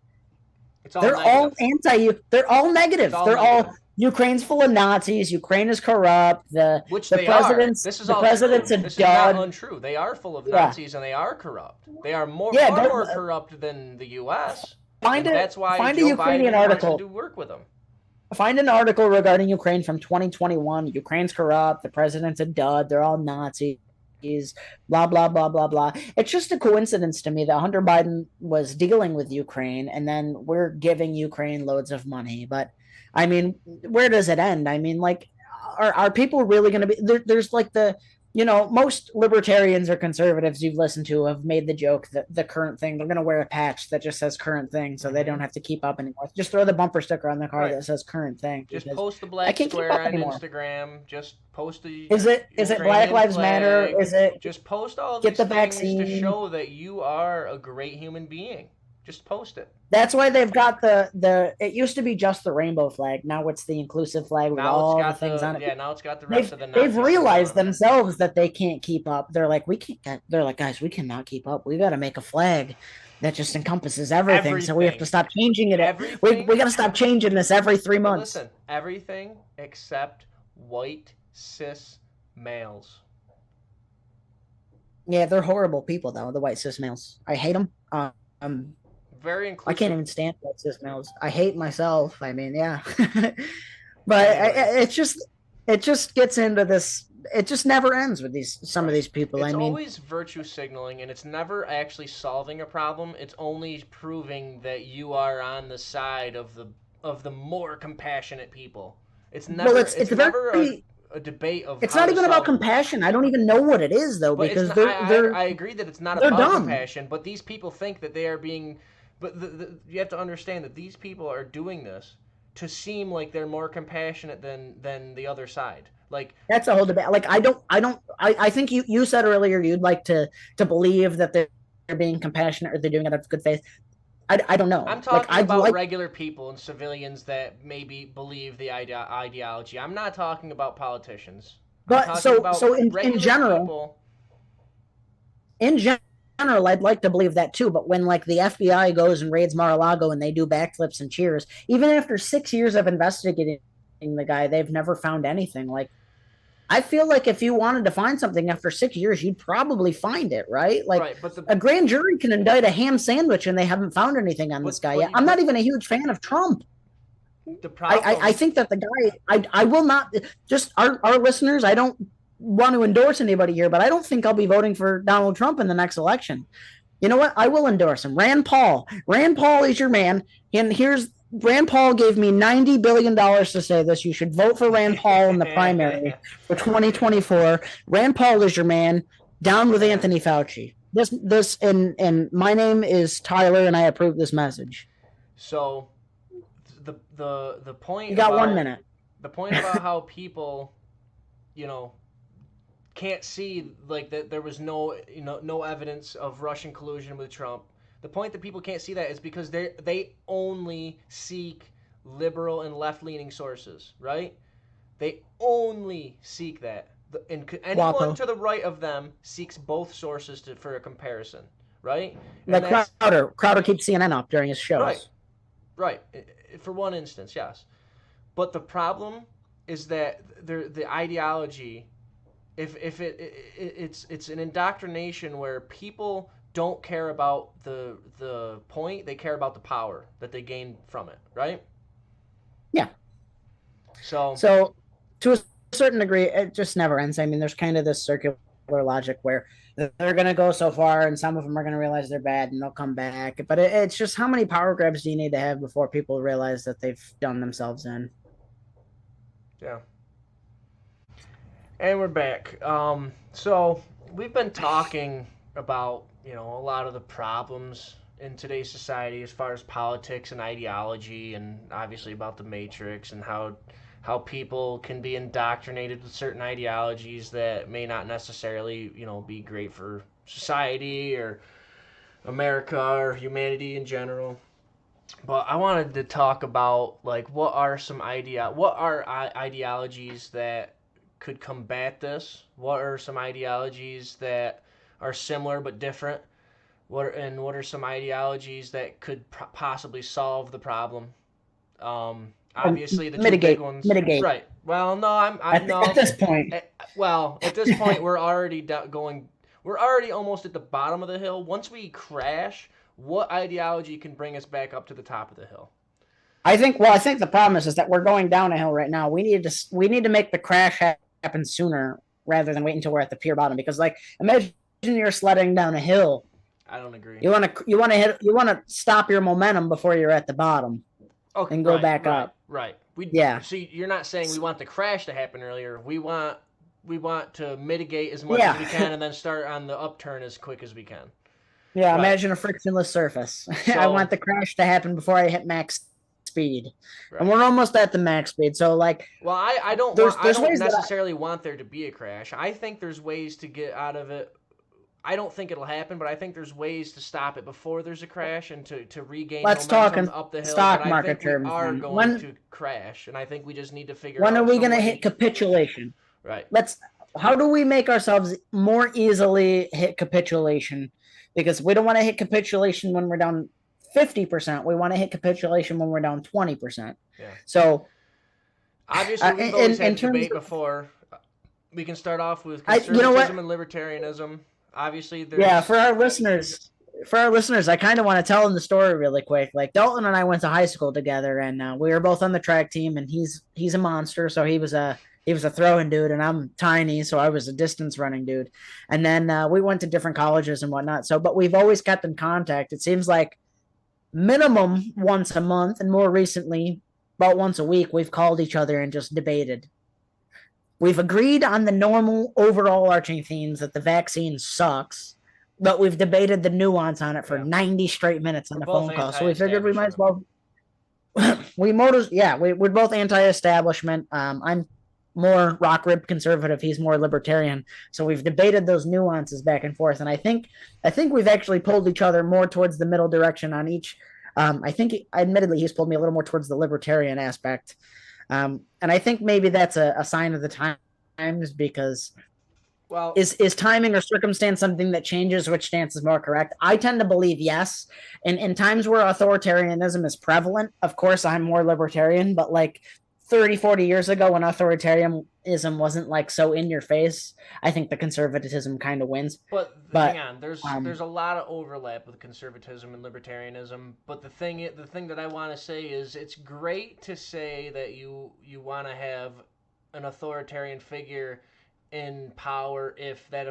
Speaker 1: It's all
Speaker 2: They're all
Speaker 1: negative.
Speaker 2: anti. They're all
Speaker 1: It's
Speaker 2: negative.
Speaker 1: all
Speaker 2: They're all
Speaker 1: negative.
Speaker 2: Ukraine's full of Nazis. Ukraine is corrupt.
Speaker 1: Which
Speaker 2: The
Speaker 1: they are.
Speaker 2: president's
Speaker 1: This is
Speaker 2: the
Speaker 1: all true.
Speaker 2: president's a
Speaker 1: This is not
Speaker 2: dud.
Speaker 1: untrue. They are full of
Speaker 2: Yeah,
Speaker 1: Nazis and they are corrupt. They are more,
Speaker 2: yeah.
Speaker 1: far
Speaker 2: Go
Speaker 1: more corrupt than the U.S.
Speaker 2: find
Speaker 1: And
Speaker 2: a
Speaker 1: that's why
Speaker 2: find a
Speaker 1: Joe
Speaker 2: Ukrainian
Speaker 1: Biden wants to
Speaker 2: article.
Speaker 1: do work with them.
Speaker 2: Find an article regarding Ukraine from 2021. Ukraine's corrupt. The president's a dud. They're all Nazis. Blah blah blah blah blah. It's just a coincidence to me that Hunter Biden was dealing with Ukraine, and then we're giving Ukraine loads of money. But I mean, where does it end? I mean, like, are people really going to be there? There's like most libertarians or conservatives you've listened to have made the joke that the current thing, they're going to wear a patch that just says current thing so they don't
Speaker 1: Hmm.
Speaker 2: have to keep up anymore. Just throw the bumper sticker on the car
Speaker 1: Right.
Speaker 2: that says current thing
Speaker 1: Just
Speaker 2: because
Speaker 1: post the
Speaker 2: I
Speaker 1: black
Speaker 2: can't keep
Speaker 1: square
Speaker 2: up
Speaker 1: on
Speaker 2: anymore.
Speaker 1: Instagram. Just post the
Speaker 2: Is it Black
Speaker 1: Ukrainian
Speaker 2: Lives Matter?
Speaker 1: flag.
Speaker 2: Is it
Speaker 1: Just post all of
Speaker 2: get
Speaker 1: these
Speaker 2: the
Speaker 1: things to
Speaker 2: vaccine?
Speaker 1: show that you are a great human being. Just post it.
Speaker 2: That's why they've got the it used to be just the rainbow flag. Now it's the inclusive flag with
Speaker 1: Now it's
Speaker 2: all the
Speaker 1: got
Speaker 2: things
Speaker 1: the
Speaker 2: on it.
Speaker 1: yeah. Now it's got the rest
Speaker 2: They've
Speaker 1: of the
Speaker 2: they've
Speaker 1: Nazi symbol
Speaker 2: realized
Speaker 1: on it.
Speaker 2: themselves that they can't keep up. They're like, we can't. They're like, guys, we cannot keep up. We got to make a flag that just encompasses everything. So we have to
Speaker 1: Everything.
Speaker 2: stop changing it. We
Speaker 1: Everything.
Speaker 2: got to stop changing this every 3 months.
Speaker 1: Listen, everything except white cis males.
Speaker 2: Yeah, they're horrible people though. The white cis males, I hate them. Um,
Speaker 1: Very
Speaker 2: I can't
Speaker 1: inclusive.
Speaker 2: even stand white cis males. I hate myself. I mean, yeah, but
Speaker 1: Anyways,
Speaker 2: it just gets into this. It just never ends with some of
Speaker 1: right.
Speaker 2: these people. I
Speaker 1: It's
Speaker 2: mean,
Speaker 1: always virtue signaling, and it's never actually solving a problem. It's only proving that you are on the side of the more compassionate people. It's
Speaker 2: well,
Speaker 1: never
Speaker 2: it's
Speaker 1: it's never
Speaker 2: very.
Speaker 1: a debate of
Speaker 2: It's
Speaker 1: how
Speaker 2: not
Speaker 1: to
Speaker 2: even about
Speaker 1: solve.
Speaker 2: compassion. I don't even know what it is though,
Speaker 1: But it's
Speaker 2: because
Speaker 1: not. I agree that it's not
Speaker 2: they're
Speaker 1: about
Speaker 2: dumb.
Speaker 1: compassion. But these people think that they are being. But you have to understand that these people are doing this to seem like they're more compassionate than the other side. Like
Speaker 2: That's a whole debate. Like I think you said earlier you'd like to believe that they're being compassionate or they're doing it out of good faith. I don't
Speaker 1: I'm
Speaker 2: know. Like
Speaker 1: talking
Speaker 2: I'd
Speaker 1: about
Speaker 2: like,
Speaker 1: regular people and civilians that maybe believe the ideology. I'm not talking about politicians. I'm
Speaker 2: but
Speaker 1: talking about
Speaker 2: so in
Speaker 1: regular
Speaker 2: general,
Speaker 1: people.
Speaker 2: in general, I'd like to believe that too. But when like the FBI goes and raids Mar-a-Lago and they do backflips and cheers, even after 6 years of investigating the guy, they've never found anything. Like I feel like if you wanted to find something after 6 years, you'd probably find it, right? Like
Speaker 1: Right, but the
Speaker 2: a grand jury can indict a ham sandwich and they haven't found anything on this
Speaker 1: but
Speaker 2: guy
Speaker 1: but
Speaker 2: yet. I'm not
Speaker 1: but
Speaker 2: even a huge fan of Trump.
Speaker 1: the
Speaker 2: I
Speaker 1: problem.
Speaker 2: think that the guy, I will not, just our listeners, I don't want to endorse anybody here, but I don't think I'll be voting for Donald Trump in the next election. You know what? I will endorse him. Rand Paul. Rand Paul is your man. And here's Rand Paul gave me $90 billion to say this. You should vote for Rand Paul in the primary for 2024. Rand Paul is your man. Down with Anthony Fauci. This and my name is Tyler, and I approve this message.
Speaker 1: So the
Speaker 2: You
Speaker 1: point
Speaker 2: got one
Speaker 1: about
Speaker 2: minute.
Speaker 1: how people, you know, can't see like that there was no evidence of Russian collusion with Trump. The point that people can't see that is because they only seek liberal and left leaning sources, right? They only seek that. And anyone
Speaker 2: Wapo.
Speaker 1: to the right of them seeks both sources for a comparison, right? And
Speaker 2: Like
Speaker 1: that's
Speaker 2: Crowder keeps CNN up during his
Speaker 1: right,
Speaker 2: shows.
Speaker 1: right. For one instance, yes. But the problem is that the ideology, if it's an indoctrination where people don't care about the point, they care about the power that they gain from it, right?
Speaker 2: Yeah.
Speaker 1: So
Speaker 2: So to a certain degree, it just never ends. I mean, there's kind of this circular logic where they're going to go so far and some of them are going to realize they're bad and they'll come back. But it's just how many power grabs do you need to have before people realize that they've done themselves in?
Speaker 1: Yeah. And we're back. So we've been talking about, a lot of the problems in today's society as far as politics and ideology, and obviously about the Matrix and how people can be indoctrinated with certain ideologies that may not necessarily, be great for society or America or humanity in general. But I wanted to talk about, like, what are ideologies that could combat this? What are some ideologies that are similar but different? What are some ideologies that could possibly solve the problem? Obviously, the two big
Speaker 2: Mitigate,
Speaker 1: ones,
Speaker 2: mitigate.
Speaker 1: right? Well, no, I'm
Speaker 2: At
Speaker 1: no.
Speaker 2: this point,
Speaker 1: Well, at this point, we're already going. We're already almost at the bottom of the hill. Once we crash, what ideology can bring us back up to the top of the hill?
Speaker 2: I think the problem is that we're going down a hill right now. We need to make the crash happen sooner rather than wait until we're at the pure bottom. Because, like, imagine you're sledding down a hill.
Speaker 1: I don't agree.
Speaker 2: You want to stop your momentum before you're at the bottom
Speaker 1: Okay,
Speaker 2: and go back
Speaker 1: right,
Speaker 2: up.
Speaker 1: right.
Speaker 2: Yeah,
Speaker 1: See, you're not saying we want the crash to happen earlier. We want to mitigate as much as we
Speaker 2: yeah,
Speaker 1: can and then start on the upturn as quick as we can.
Speaker 2: yeah.
Speaker 1: Right.
Speaker 2: Imagine a frictionless surface. I
Speaker 1: So,
Speaker 2: want the crash to happen before I hit max speed, and
Speaker 1: right.
Speaker 2: we're almost at the max speed. So, like,
Speaker 1: Well, I don't
Speaker 2: there's
Speaker 1: want I
Speaker 2: there's
Speaker 1: don't
Speaker 2: ways that
Speaker 1: necessarily want there to be a crash. I think there's ways to get out of it. I don't think it'll happen, but I think there's ways to stop it before there's a crash and to regain
Speaker 2: let's talk
Speaker 1: momentum
Speaker 2: in
Speaker 1: up the hill. But
Speaker 2: stock
Speaker 1: I
Speaker 2: market
Speaker 1: think we
Speaker 2: terms.
Speaker 1: are
Speaker 2: Then
Speaker 1: going to crash, and I think we just need to figure
Speaker 2: when are
Speaker 1: out
Speaker 2: we
Speaker 1: some
Speaker 2: going to hit
Speaker 1: way.
Speaker 2: capitulation?
Speaker 1: Right.
Speaker 2: Let's How do we make ourselves more easily hit capitulation? Because we don't want to hit capitulation when we're down 50%. We want to hit capitulation when we're down 20%.
Speaker 1: Yeah.
Speaker 2: So,
Speaker 1: Obviously, we've always
Speaker 2: in
Speaker 1: had the
Speaker 2: terms
Speaker 1: debate
Speaker 2: of,
Speaker 1: before. We can start off with
Speaker 2: you know
Speaker 1: conservatism
Speaker 2: what?
Speaker 1: and libertarianism. Obviously,
Speaker 2: Yeah,
Speaker 1: there's
Speaker 2: for our listeners, I kind of want to tell them the story really quick. Like, Dalton and I went to high school together, and we were both on the track team. And he's a monster, so he was a throwing dude, and I'm tiny, so I was a distance running dude. And then we went to different colleges and whatnot. So, but we've always kept in contact. It seems like minimum once a month, and more recently, about once a week, we've called each other and just debated. We've agreed on the normal overall arching themes that the vaccine sucks, but we've debated the nuance on it for
Speaker 1: yeah.
Speaker 2: 90 straight minutes
Speaker 1: We're
Speaker 2: on a
Speaker 1: both
Speaker 2: phone call. So we figured we might as
Speaker 1: anti-establishment.
Speaker 2: well. We're both anti-establishment. I'm more rock rib conservative. He's more libertarian. So we've debated those nuances back and forth, and I think we've actually pulled each other more towards the middle direction on each. I think, admittedly, he's pulled me a little more towards the libertarian aspect. And I think maybe that's a sign of the times, because
Speaker 1: Well,
Speaker 2: is timing or circumstance something that changes which stance is more correct? I tend to believe yes. In times where authoritarianism is prevalent, of course, I'm more libertarian, but like 30, 40 years ago when authoritarianism wasn't like so in your face, I think the conservatism kind of wins.
Speaker 1: but hang
Speaker 2: But
Speaker 1: on. There's
Speaker 2: um,
Speaker 1: a lot of overlap with conservatism and libertarianism. But the thing that I want to say is it's great to say that you want to have an authoritarian figure in power if that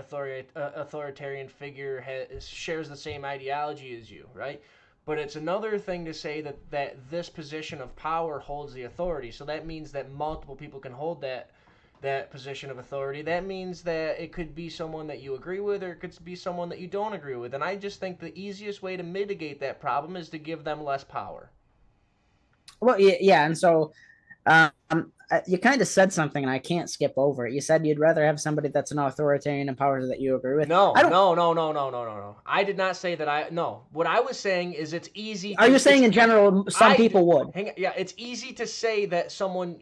Speaker 1: authoritarian figure shares the same ideology as you, right? But it's another thing to say that this position of power holds the authority. So that means that multiple people can hold that position of authority. That means that it could be someone that you agree with, or it could be someone that you don't agree with. And I just think the easiest way to mitigate that problem is to give them less power.
Speaker 2: well, yeah, and so um, you kind of said something, and I can't skip over it. You said you'd rather have somebody that's an authoritarian in power that you agree with.
Speaker 1: No,
Speaker 2: I don't.
Speaker 1: no, no, no, no, no, no, no. I did not say that. No. What I was saying is it's easy
Speaker 2: Are
Speaker 1: to.
Speaker 2: you saying in general some people would?
Speaker 1: Yeah, it's easy to say that someone,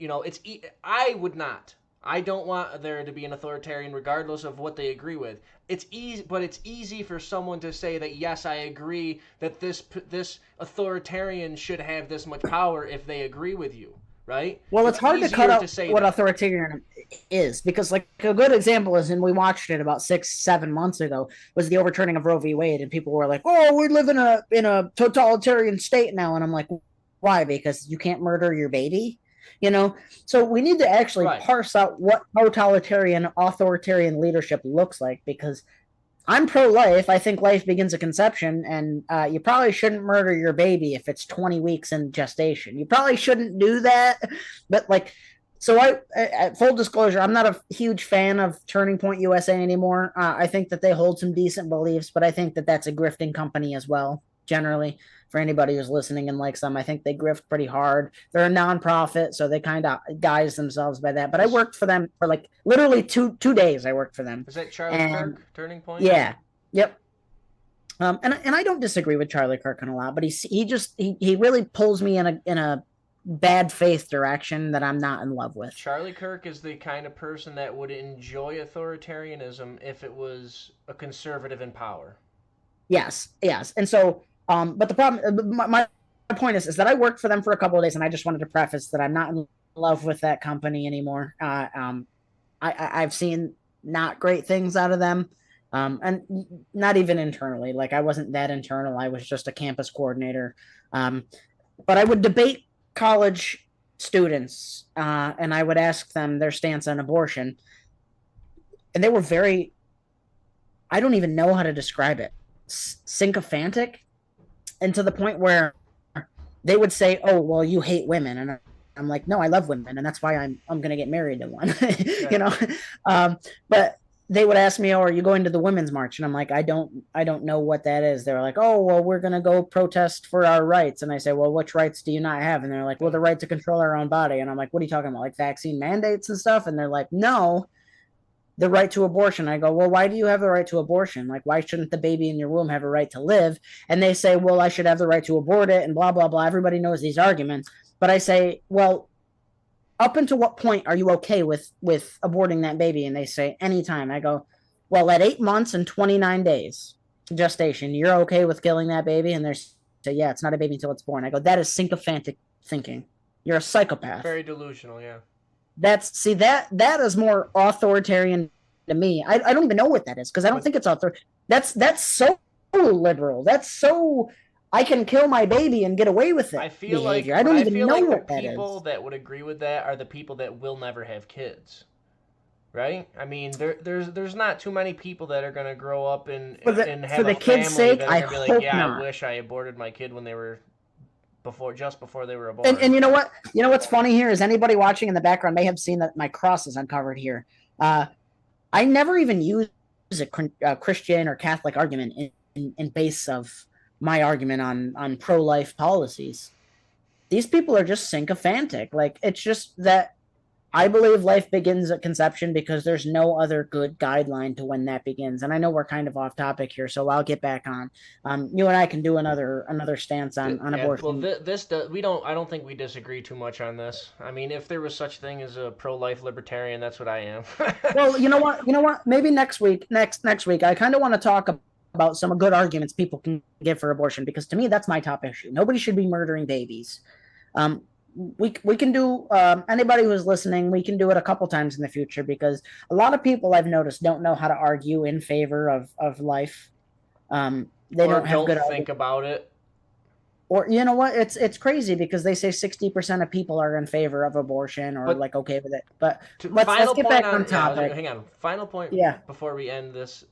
Speaker 1: I would not. I don't want there to be an authoritarian regardless of what they agree with. It's easy, but it's easy for someone to say that yes, I agree that this authoritarian should have this much power if they agree with you, right?
Speaker 2: Well, it's
Speaker 1: It's
Speaker 2: hard to cut
Speaker 1: easier to
Speaker 2: out
Speaker 1: say
Speaker 2: what
Speaker 1: that.
Speaker 2: authoritarian is, because, like, a good example is, and we watched it about 6, 7 months ago, was the overturning of Roe v. Wade, and people were like, "Oh, we live in a totalitarian state now," and I'm like, "Why? Because you can't murder your baby." you know. So we need to actually
Speaker 1: Right.
Speaker 2: parse out what totalitarian authoritarian leadership looks like, because I'm pro-life. I think life begins at conception, and you probably shouldn't murder your baby if it's 20 weeks in gestation. You probably shouldn't do that. But like, so full disclosure, I'm not a huge fan of Turning Point USA anymore. I think that they hold some decent beliefs, but I think that that's a grifting company as well. Generally, for anybody who's listening and likes them, I think they grift pretty hard. They're a nonprofit, so they kind of guise themselves by that. But I
Speaker 1: Is
Speaker 2: worked for them for like literally two days. I worked for them,
Speaker 1: is that Charlie
Speaker 2: and
Speaker 1: Kirk, Turning Point?
Speaker 2: yeah, yep. And I don't disagree with Charlie Kirk a lot, but he really pulls me in a bad faith direction that I'm not in love with.
Speaker 1: Charlie Kirk is the kind of person that would enjoy authoritarianism if it was a conservative in power.
Speaker 2: Yes, yes. And so, but the problem, my point is that I worked for them for a couple of days, and I just wanted to preface that I'm not in love with that company anymore. I've seen not great things out of them. And not even internally. Like I wasn't that internal. I was just a campus coordinator. Um, but I would debate college students, and I would ask them their stance on abortion, and they were very. I don't even know how to describe it. Sycophantic, and to the point where they would say, "Oh, well, you hate women," and I'm like, "No, I love women, and that's why I'm going to get married to one," you
Speaker 1: Right.
Speaker 2: know. But they would ask me, "Oh, are you going to the women's march?" And I'm like, I don't know what that is." They're like, "Oh, well, we're going to go protest for our rights," and I say, "Well, which rights do you not have?" And they're like, "Well, the right to control our own body," and I'm like, "What are you talking about, like vaccine mandates and stuff?" And they're like, "No." The right to abortion. I go, well, why do you have the right to abortion? Like, why shouldn't the baby in your womb have a right to live? And they say, well, I should have the right to abort it, and blah, blah, blah. Everybody knows these arguments. But I say, well, up until what point are you okay with aborting that baby? And they say, anytime. I go, well, at 8 months and 29 days gestation, you're okay with killing that baby? And they say, yeah, it's not a baby until it's born. I go, that is sycophantic thinking. You're a psychopath.
Speaker 1: Very delusional, yeah.
Speaker 2: That is more authoritarian to me. I don't even know what that is, because I don't
Speaker 1: But
Speaker 2: think it's author. That's so liberal. That's so I can kill my baby and get away with it
Speaker 1: I feel
Speaker 2: behavior.
Speaker 1: like
Speaker 2: I
Speaker 1: but
Speaker 2: don't
Speaker 1: I
Speaker 2: even
Speaker 1: feel
Speaker 2: know
Speaker 1: like the
Speaker 2: what that
Speaker 1: people
Speaker 2: is.
Speaker 1: that would agree with that are the people that will never have kids. Right? I mean, there's not too many people that are gonna grow up and
Speaker 2: For
Speaker 1: have a
Speaker 2: the kid's
Speaker 1: family
Speaker 2: sake,
Speaker 1: that are
Speaker 2: I
Speaker 1: gonna be like,
Speaker 2: hope
Speaker 1: yeah, I
Speaker 2: not.
Speaker 1: wish I aborted my kid when they were before they were
Speaker 2: And
Speaker 1: born.
Speaker 2: you know what? You know what's funny here is anybody watching in the background may have seen that my cross is uncovered here. Uh, I never even use a Christian or Catholic argument in base of my argument on pro life policies. These people are just sycophantic. Like it's just that I believe life begins at conception because there's no other good guideline to when that begins. And I know we're kind of off topic here, so I'll get back on. You and I can do another stance on
Speaker 1: Yeah, well,
Speaker 2: abortion.
Speaker 1: we don't. I don't think we disagree too much on this. I mean, if there was such thing as a pro-life libertarian, that's what I am.
Speaker 2: Well, you know what? You know what? Maybe next week, I kind of want to talk about some good arguments people can give for abortion, because to me that's my top issue. Nobody should be murdering babies. Um, we can do anybody who's listening. We can do it a couple times in the future, because a lot of people I've noticed don't know how to argue in favor of life. They
Speaker 1: Or
Speaker 2: don't have
Speaker 1: don't
Speaker 2: good
Speaker 1: think
Speaker 2: arguments.
Speaker 1: about it.
Speaker 2: Or you know what? It's crazy because they say 60% of people are in favor of abortion or
Speaker 1: But
Speaker 2: like okay with it. But let's
Speaker 1: final
Speaker 2: get
Speaker 1: point
Speaker 2: back on
Speaker 1: on yeah.
Speaker 2: topic.
Speaker 1: Hang on. Final point
Speaker 2: Yeah,
Speaker 1: before we end this.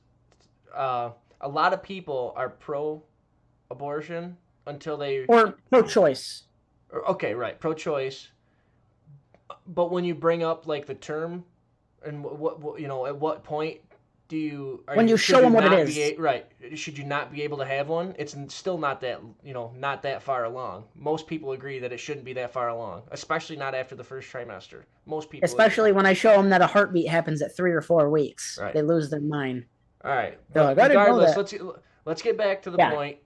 Speaker 1: Uh, a lot of people are pro-abortion until they.
Speaker 2: or pro-choice.
Speaker 1: Okay, right, pro-choice. But when you bring up like the term, and what you know, at what point do you are
Speaker 2: When
Speaker 1: you
Speaker 2: you
Speaker 1: should
Speaker 2: show
Speaker 1: you
Speaker 2: them what it
Speaker 1: not be
Speaker 2: is.
Speaker 1: right? Should you not be able to have one? It's still not that not that far along. Most people agree that it shouldn't be that far along, especially not after the first trimester. Most people agree.
Speaker 2: Especially when I show them that a heartbeat happens at 3 or 4 weeks.
Speaker 1: Right.
Speaker 2: They lose their mind.
Speaker 1: All right.
Speaker 2: They're
Speaker 1: But
Speaker 2: like, I didn't know
Speaker 1: regardless,
Speaker 2: that.
Speaker 1: let's get back to the
Speaker 2: Yeah.
Speaker 1: point.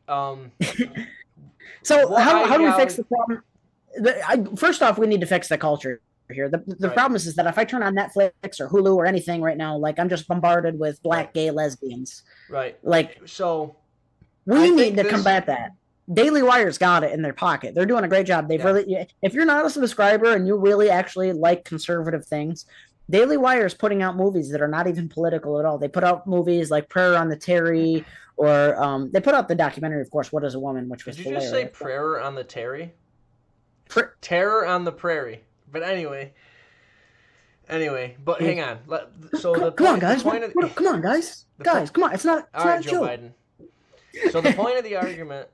Speaker 2: So
Speaker 1: What
Speaker 2: how do we fix
Speaker 1: ideology?
Speaker 2: the problem? First off, we need to fix the culture here. The
Speaker 1: Right.
Speaker 2: problem is that if I turn on Netflix or Hulu or anything right now, like I'm just bombarded with
Speaker 1: Right.
Speaker 2: black gay lesbians.
Speaker 1: Right.
Speaker 2: Like
Speaker 1: So I
Speaker 2: we need
Speaker 1: think
Speaker 2: to
Speaker 1: this.
Speaker 2: combat that. Daily Wire's got it in their pocket. They're doing a great job. They've
Speaker 1: Yeah.
Speaker 2: really, if you're not a subscriber and you really actually like conservative things, Daily Wire is putting out movies that are not even political at all. They put out movies like Prayer on the Terry, or they put out the documentary, of course, What is a Woman, which
Speaker 1: Did
Speaker 2: was
Speaker 1: you just say
Speaker 2: hilarious.
Speaker 1: prayer on the Terry? It's
Speaker 2: Pr-
Speaker 1: terror on the prairie. But anyway. But hang on. So
Speaker 2: Come,
Speaker 1: the
Speaker 2: come on,
Speaker 1: point, the
Speaker 2: guys.
Speaker 1: point of
Speaker 2: Come on, guys.
Speaker 1: the point.
Speaker 2: Guys, come on. It's
Speaker 1: All
Speaker 2: not
Speaker 1: right,
Speaker 2: a
Speaker 1: Joe
Speaker 2: joke.
Speaker 1: Biden. So the point of the argument,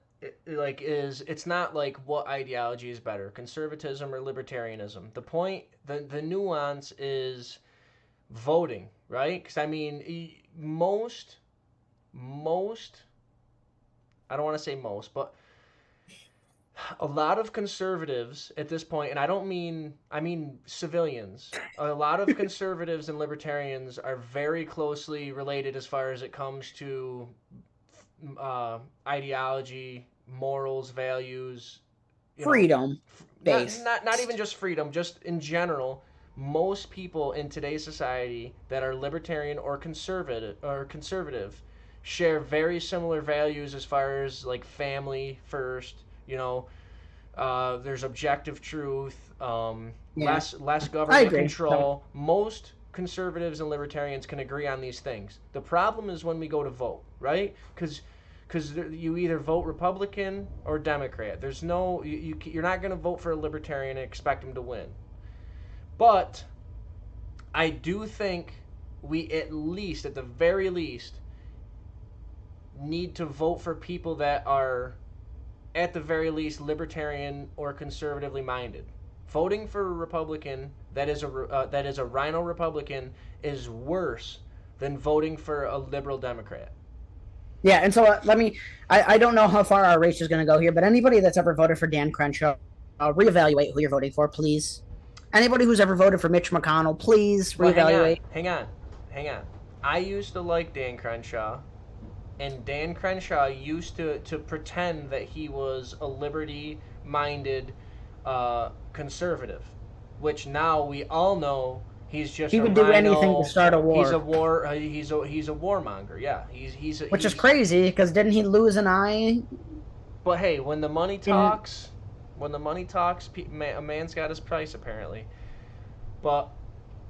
Speaker 1: like, is it's not like what ideology is better, conservatism or libertarianism. The point, the nuance is voting, right? Because I mean, most, I don't want to say most, but a lot of conservatives at this point, and I mean civilians. A lot of conservatives and libertarians are very closely related as far as it comes to ideology, morals, values. You know,
Speaker 2: Freedom based.
Speaker 1: not even just freedom, just in general. Most people in today's society that are libertarian or conservative share very similar values as far as like family first. You know, there's objective truth,
Speaker 2: Yeah,
Speaker 1: less
Speaker 2: I
Speaker 1: government
Speaker 2: agree.
Speaker 1: control. Most conservatives and libertarians can agree on these things. The problem is when we go to vote, right? Because you either vote Republican or Democrat. There's no you're not going to vote for a libertarian and expect him to win. But I do think we at the very least, need to vote for people that are at the very least libertarian or conservatively minded. Voting for a Republican that is a rhino Republican is worse than voting for a liberal Democrat.
Speaker 2: Yeah, and so let me. I don't know how far our race is going to go here, but anybody that's ever voted for Dan Crenshaw, reevaluate who you're voting for, please. Anybody who's ever voted for Mitch McConnell, please
Speaker 1: Well,
Speaker 2: reevaluate.
Speaker 1: hang on. I used to like Dan Crenshaw, and Dan Crenshaw used to pretend that he was a liberty-minded conservative, which now we all know he's just
Speaker 2: He
Speaker 1: a
Speaker 2: would do anything to
Speaker 1: rhino.
Speaker 2: start a
Speaker 1: He's a
Speaker 2: war,
Speaker 1: he's a warmonger. Yeah,
Speaker 2: which is
Speaker 1: he's.
Speaker 2: crazy because didn't he lose an eye
Speaker 1: But hey, when the money
Speaker 2: in?
Speaker 1: talks, a man's got his price apparently. But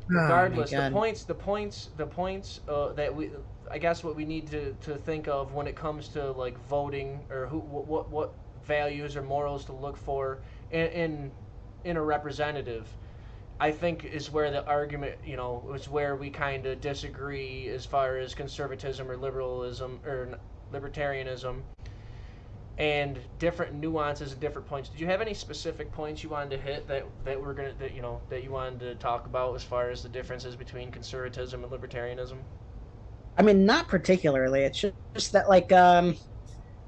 Speaker 2: Oh my
Speaker 1: regardless,
Speaker 2: god.
Speaker 1: the points that we, I guess what we need to think of when it comes to like voting or what values or morals to look for in a representative, I think is where the argument, is where we kind of disagree as far as conservatism or liberalism or libertarianism and different nuances and different points. Did you have any specific points you wanted to hit that we're gonna that you wanted to talk about as far as the differences between conservatism and libertarianism?
Speaker 2: I mean, not particularly. It's just that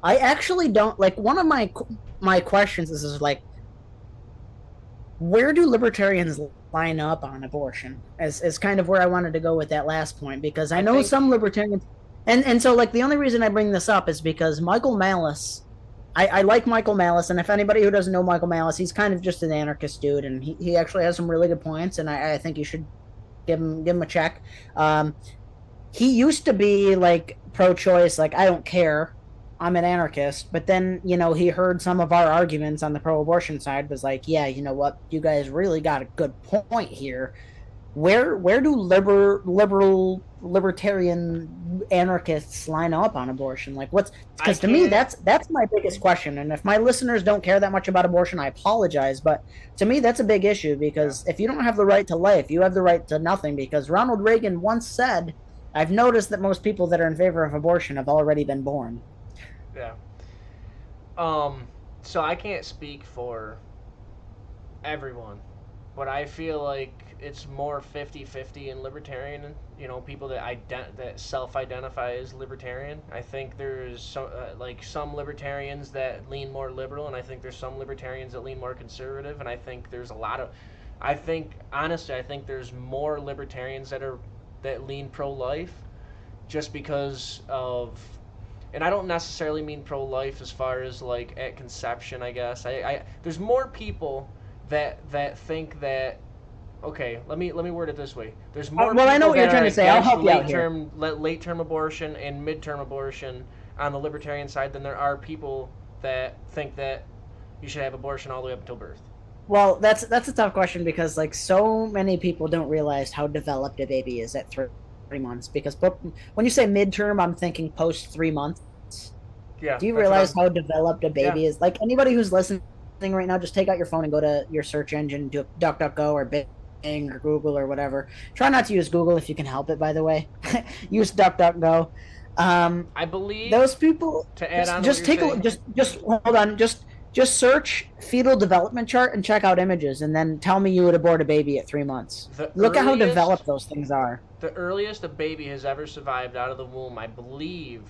Speaker 2: I actually don't like one of my questions is like, where do libertarians line up on abortion? As kind of where I wanted to go with that last point because I
Speaker 1: I
Speaker 2: know
Speaker 1: think
Speaker 2: some libertarians, and so like the only reason I bring this up is because Michael Malice. I like Michael Malice, and if anybody who doesn't know Michael Malice, he's kind of just an anarchist dude, and he actually has some really good points, and I think you should give him a check. Um, he used to be like pro-choice, like I don't care, I'm an anarchist. But then he heard some of our arguments on the pro-abortion side, was like, yeah, you know what, you guys really got a good point here. Where do libertarian anarchists line up on abortion? Like, what's,
Speaker 1: I
Speaker 2: because to me
Speaker 1: can't.
Speaker 2: that's my biggest question. And if my listeners don't care that much about abortion, I apologize, but to me that's a big issue
Speaker 1: Yeah,
Speaker 2: because if you don't have the right to life, you have the right to nothing. Because Ronald Reagan once said, I've noticed that most people that are in favor of abortion have already been born.
Speaker 1: yeah. Um, so I can't speak for everyone, but I feel like it's more 50-50 in libertarian. People that self-identify as libertarian. I think there's some libertarians that lean more liberal, and I think there's some libertarians that lean more conservative, and I think there's a lot of. I think honestly, I think there's more libertarians that lean pro-life, just because of. And I don't necessarily mean pro-life as far as like at conception. I guess I there's more people that think that. Okay, let me word it this way. There's more
Speaker 2: Well, I know
Speaker 1: people
Speaker 2: what you're
Speaker 1: that are
Speaker 2: trying to say. I'll
Speaker 1: against
Speaker 2: help you out here.
Speaker 1: late term abortion and midterm abortion on the libertarian side than there are people that think that you should have abortion all the way up until birth.
Speaker 2: Well, that's a tough question because like so many people don't realize how developed a baby is at 3 months. Because when you say midterm, I'm thinking post 3 months.
Speaker 1: Yeah,
Speaker 2: Do you
Speaker 1: that's what
Speaker 2: realize
Speaker 1: I'm.
Speaker 2: how developed a
Speaker 1: Yeah,
Speaker 2: baby is? Like anybody who's listening right now, just take out your phone and go to your search engine, do DuckDuckGo or Bing or Google or whatever. Try not to use Google if you can help it, by the way. Use DuckDuckGo. Um,
Speaker 1: I believe,
Speaker 2: those people
Speaker 1: to add
Speaker 2: just
Speaker 1: on to what
Speaker 2: just
Speaker 1: you're
Speaker 2: take a
Speaker 1: saying,
Speaker 2: just hold on, just search fetal development chart and check out images, and then tell me you would abort a baby at 3 months.
Speaker 1: the
Speaker 2: Look at how
Speaker 1: earliest
Speaker 2: developed those things are.
Speaker 1: the earliest a baby has ever survived out of the womb, I believe,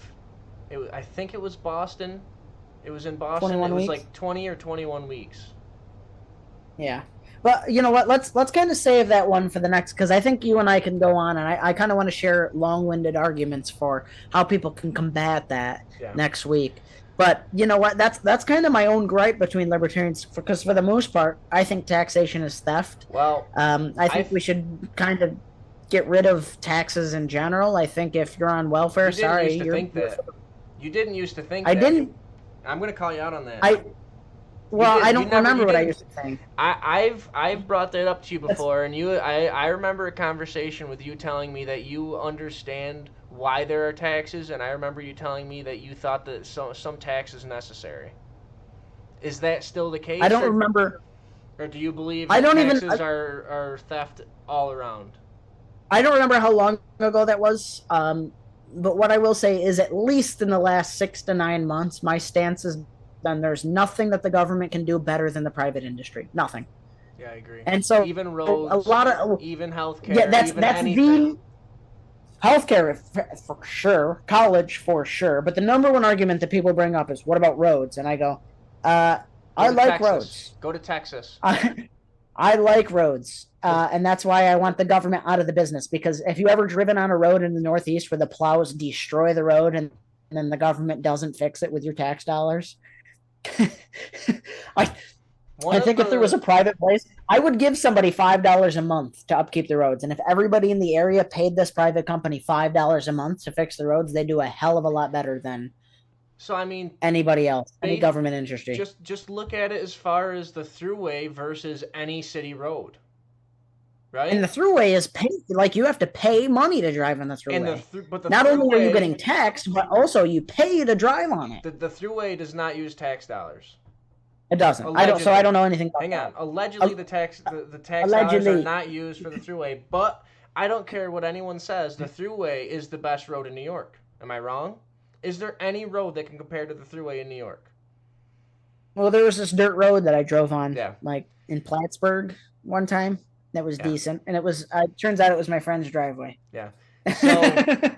Speaker 1: I think it was Boston. It was in Boston. It
Speaker 2: 21
Speaker 1: was
Speaker 2: weeks.
Speaker 1: like 20 or 21 weeks.
Speaker 2: Yeah. But you know what? Let's kind of save that one for the next, because I think you and I can go on, and I kind of want to share long-winded arguments for how people can combat that
Speaker 1: Yeah.
Speaker 2: next week. But you know what? That's kind of my own gripe between libertarians, because for the most part, I think taxation is theft.
Speaker 1: Well,
Speaker 2: I
Speaker 1: I
Speaker 2: think we should kind of get rid of taxes in general. I think if you're on welfare,
Speaker 1: you didn't
Speaker 2: sorry,
Speaker 1: used to think that. You didn't used to think
Speaker 2: I
Speaker 1: that.
Speaker 2: didn't.
Speaker 1: I'm gonna call you out on that.
Speaker 2: I
Speaker 1: You
Speaker 2: Well, I
Speaker 1: didn't. You
Speaker 2: don't
Speaker 1: never. You
Speaker 2: remember what I
Speaker 1: didn't.
Speaker 2: used to think.
Speaker 1: I've brought that up to you
Speaker 2: That's
Speaker 1: before, and I remember a conversation with you telling me that you understand why there are taxes, and I remember you telling me that you thought that some tax is necessary. Is that still the
Speaker 2: I
Speaker 1: case,
Speaker 2: don't remember.
Speaker 1: or do you believe
Speaker 2: I
Speaker 1: that
Speaker 2: don't even.
Speaker 1: taxes are theft all around?
Speaker 2: I don't remember how long ago that was. But what I will say is, at least in the last 6 to 9 months, my stance has been there's nothing that the government can do better than the private industry. Nothing.
Speaker 1: Yeah, I agree.
Speaker 2: And so
Speaker 1: Even
Speaker 2: a
Speaker 1: roads,
Speaker 2: lot of
Speaker 1: even
Speaker 2: yeah,
Speaker 1: healthcare,
Speaker 2: that's
Speaker 1: even
Speaker 2: that's
Speaker 1: anything.
Speaker 2: the healthcare for sure, college for sure. But the number one argument that people bring up is, what about roads? And I go, uh,
Speaker 1: Go
Speaker 2: I
Speaker 1: to
Speaker 2: like
Speaker 1: Texas.
Speaker 2: roads.
Speaker 1: Go to Texas.
Speaker 2: I like roads.
Speaker 1: Because
Speaker 2: And that's why I want the government out of the business. Because if you ever driven on a road in the Northeast where the plows destroy the road, and then the government doesn't fix it with your tax dollars, I
Speaker 1: one
Speaker 2: I
Speaker 1: of
Speaker 2: think if there was
Speaker 1: the
Speaker 2: a private place, I would give somebody $5 a month to upkeep the roads. And if everybody in the area paid this private company $5 a month to fix the roads, they do a hell of a lot better than
Speaker 1: so I mean,
Speaker 2: anybody else, any
Speaker 1: ba-
Speaker 2: government industry.
Speaker 1: just look at it as far as the throughway versus any city road,
Speaker 2: And
Speaker 1: right?
Speaker 2: the throughway is paid, like you have to pay money to drive on the
Speaker 1: And
Speaker 2: throughway.
Speaker 1: but the
Speaker 2: Not only are you
Speaker 1: throughway
Speaker 2: getting taxed, but also you pay to drive on it.
Speaker 1: the throughway does not use tax dollars.
Speaker 2: It doesn't. I don't. So I
Speaker 1: Allegedly.
Speaker 2: don't know anything
Speaker 1: Hang on.
Speaker 2: about
Speaker 1: Allegedly,
Speaker 2: that.
Speaker 1: the tax dollars are
Speaker 2: Allegedly,
Speaker 1: not used for the throughway, but I don't care what anyone says. The throughway is the best road in New York. Am I wrong? Is there any road that can compare to the throughway in New York?
Speaker 2: well, there was this dirt road that I drove on,
Speaker 1: Yeah.
Speaker 2: like in Plattsburgh one time. That was
Speaker 1: Yeah.
Speaker 2: decent, and it was. Turns out it was my friend's driveway.
Speaker 1: Yeah. So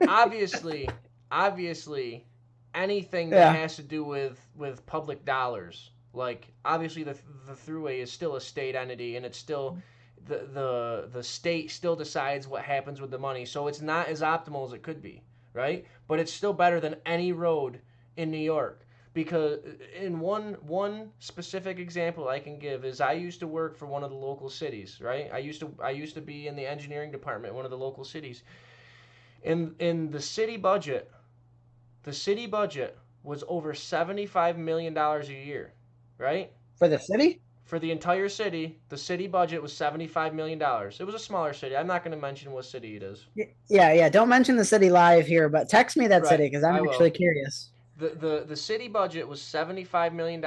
Speaker 1: obviously, obviously, anything that
Speaker 2: Yeah.
Speaker 1: has to do with public dollars, like obviously the throughway is still a state entity, and it's still the state still decides what happens with the money. So it's not as optimal as it could be, right? But it's still better than any road in New York. Because in one specific example I can give is I used to work for one of the local cities, right? I used to be in the engineering department in one of the local cities. In the city budget was over $75 million a year, right?
Speaker 2: For the city?
Speaker 1: For the entire city, the city budget was $75 million. It was a smaller city. I'm not going to mention what city it is.
Speaker 2: Yeah, yeah. Don't mention the city live here, but text me that
Speaker 1: Right,
Speaker 2: city because I'm
Speaker 1: I
Speaker 2: actually
Speaker 1: will.
Speaker 2: curious.
Speaker 1: The city budget was $75 million.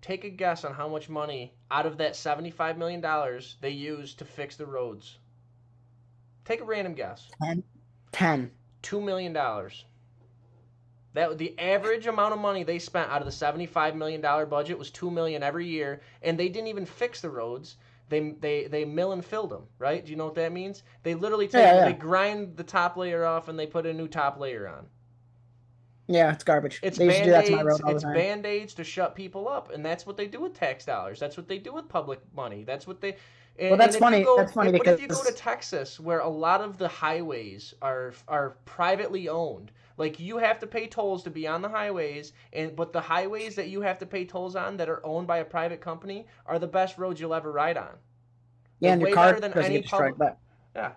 Speaker 1: Take a guess on how much money out of that $75 million they used to fix the roads. Take a random guess.
Speaker 2: 10. 10.
Speaker 1: $2 million. That the average amount of money they spent out of the $75 million budget was $2 million every year, and they didn't even fix the roads. They mill and fill them, right? Do you know what that means? They literally
Speaker 2: Yeah,
Speaker 1: they
Speaker 2: yeah.
Speaker 1: grind the top layer off and they put a new top layer on.
Speaker 2: Yeah, it's garbage.
Speaker 1: It's
Speaker 2: They used to do that to my road
Speaker 1: band-aids.
Speaker 2: all the
Speaker 1: It's
Speaker 2: time.
Speaker 1: band-aids to shut people up, and that's what they do with tax dollars. That's what they do with public money. That's what they.
Speaker 2: Well,
Speaker 1: And
Speaker 2: that's
Speaker 1: if you
Speaker 2: funny.
Speaker 1: go,
Speaker 2: That's funny
Speaker 1: but if you go to
Speaker 2: because
Speaker 1: Texas, where a lot of the highways are privately owned, like you have to pay tolls to be on the highways, but the highways that you have to pay tolls on that are owned by a private company are the best roads you'll ever ride on.
Speaker 2: yeah,
Speaker 1: They're
Speaker 2: and your
Speaker 1: way
Speaker 2: car
Speaker 1: better than
Speaker 2: doesn't
Speaker 1: any
Speaker 2: get destroyed.
Speaker 1: public.
Speaker 2: But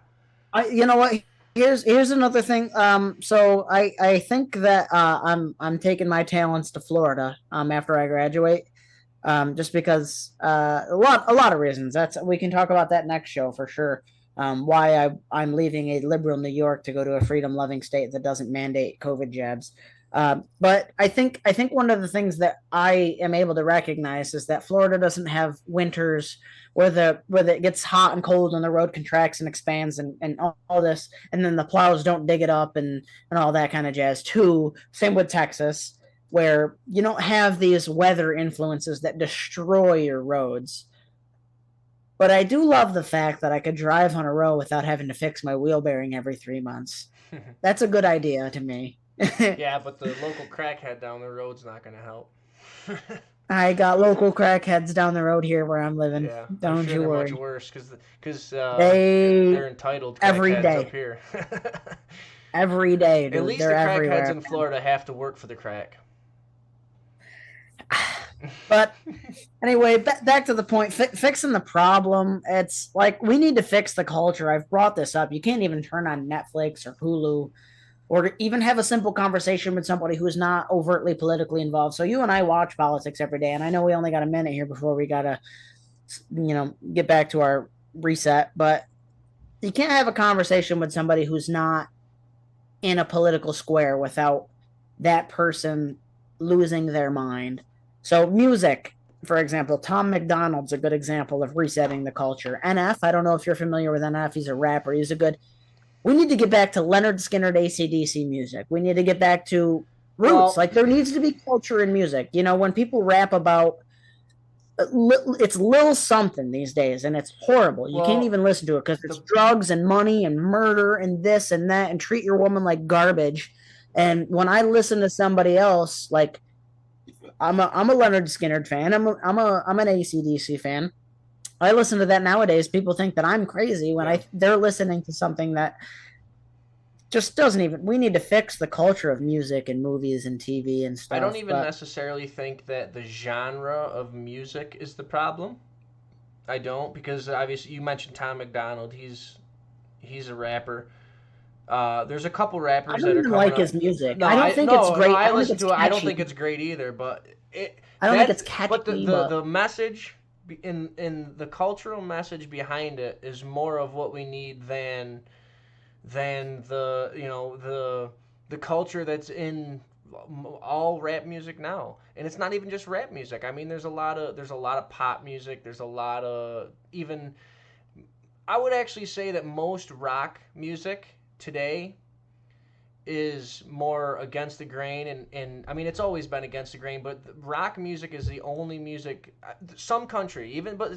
Speaker 1: Yeah.
Speaker 2: you know what? Here's another thing. So I think that I'm taking my talents to Florida after I graduate. Just because a lot of reasons. That's we can talk about that next show for sure. Why I'm leaving a liberal New York to go to a freedom loving state that doesn't mandate COVID jabs. But I think one of the things that I am able to recognize is that Florida doesn't have winters where it gets hot and cold and the road contracts and expands and all this, and then the plows don't dig it up and all that kind of jazz too. Same with Texas, where you don't have these weather influences that destroy your roads. But I do love the fact that I could drive on a road without having to fix my wheel bearing every 3 months. That's a good idea to me.
Speaker 1: Yeah, but the local crackhead down the road's not going to help.
Speaker 2: I got local crackheads down the road here where I'm living.
Speaker 1: Yeah, I'm
Speaker 2: Don't
Speaker 1: sure
Speaker 2: you
Speaker 1: they're much
Speaker 2: worry.
Speaker 1: worse because
Speaker 2: They
Speaker 1: they're entitled
Speaker 2: every
Speaker 1: crackheads up
Speaker 2: day,
Speaker 1: here.
Speaker 2: every day,
Speaker 1: At
Speaker 2: dude.
Speaker 1: least
Speaker 2: They're
Speaker 1: the crackheads
Speaker 2: everywhere.
Speaker 1: in Florida have to work for the crack.
Speaker 2: But anyway, back to the point. Fixing the problem. It's like we need to fix the culture. I've brought this up. You can't even turn on Netflix or Hulu or even have a simple conversation with somebody who's not overtly politically involved. So you and I watch politics every day, and I know we only got a minute here before we gotta, get back to our reset. But you can't have a conversation with somebody who's not in a political square without that person losing their mind. So music, for example, Tom McDonald's a good example of resetting the culture. NF, I don't know if you're familiar with NF. He's a rapper. He's a good. We need to get back to Leonard Skinner AC/DC music. We need to get back to roots.
Speaker 1: Well,
Speaker 2: Like there needs to be culture in music. When people rap about it's little something these days, and it's horrible. You can't
Speaker 1: well,
Speaker 2: even listen to it because it's
Speaker 1: the
Speaker 2: drugs and money and murder and this and that, and treat your woman like garbage. And when I listen to somebody else, like I'm a Leonard Skinner fan. I'm an ACDC fan. I listen to that nowadays. People think that I'm crazy when
Speaker 1: yeah.
Speaker 2: they're listening to something that just doesn't even. We need to fix the culture of music and movies and TV and
Speaker 1: I don't
Speaker 2: stuff.
Speaker 1: even
Speaker 2: But
Speaker 1: necessarily think that the genre of music is the problem. I don't because obviously you mentioned Tom McDonald. He's a rapper. There's a couple
Speaker 2: I
Speaker 1: rappers
Speaker 2: don't
Speaker 1: that are
Speaker 2: even
Speaker 1: coming
Speaker 2: like
Speaker 1: up.
Speaker 2: his music.
Speaker 1: No,
Speaker 2: I don't
Speaker 1: I
Speaker 2: think it's
Speaker 1: no no
Speaker 2: great. I
Speaker 1: I
Speaker 2: don't think
Speaker 1: listen
Speaker 2: it's
Speaker 1: to it. I don't
Speaker 2: catchy.
Speaker 1: think it's great either, but it
Speaker 2: I don't think it's
Speaker 1: that but the
Speaker 2: catchy,
Speaker 1: the,
Speaker 2: but
Speaker 1: the message in the cultural message behind it is more of what we need than the culture that's in all rap music now. And it's not even just rap music. I mean, there's a lot of pop music. There's a lot of even I would actually say that most rock music today is more against the grain and I mean it's always been against the grain, but rock music is the only music some country even but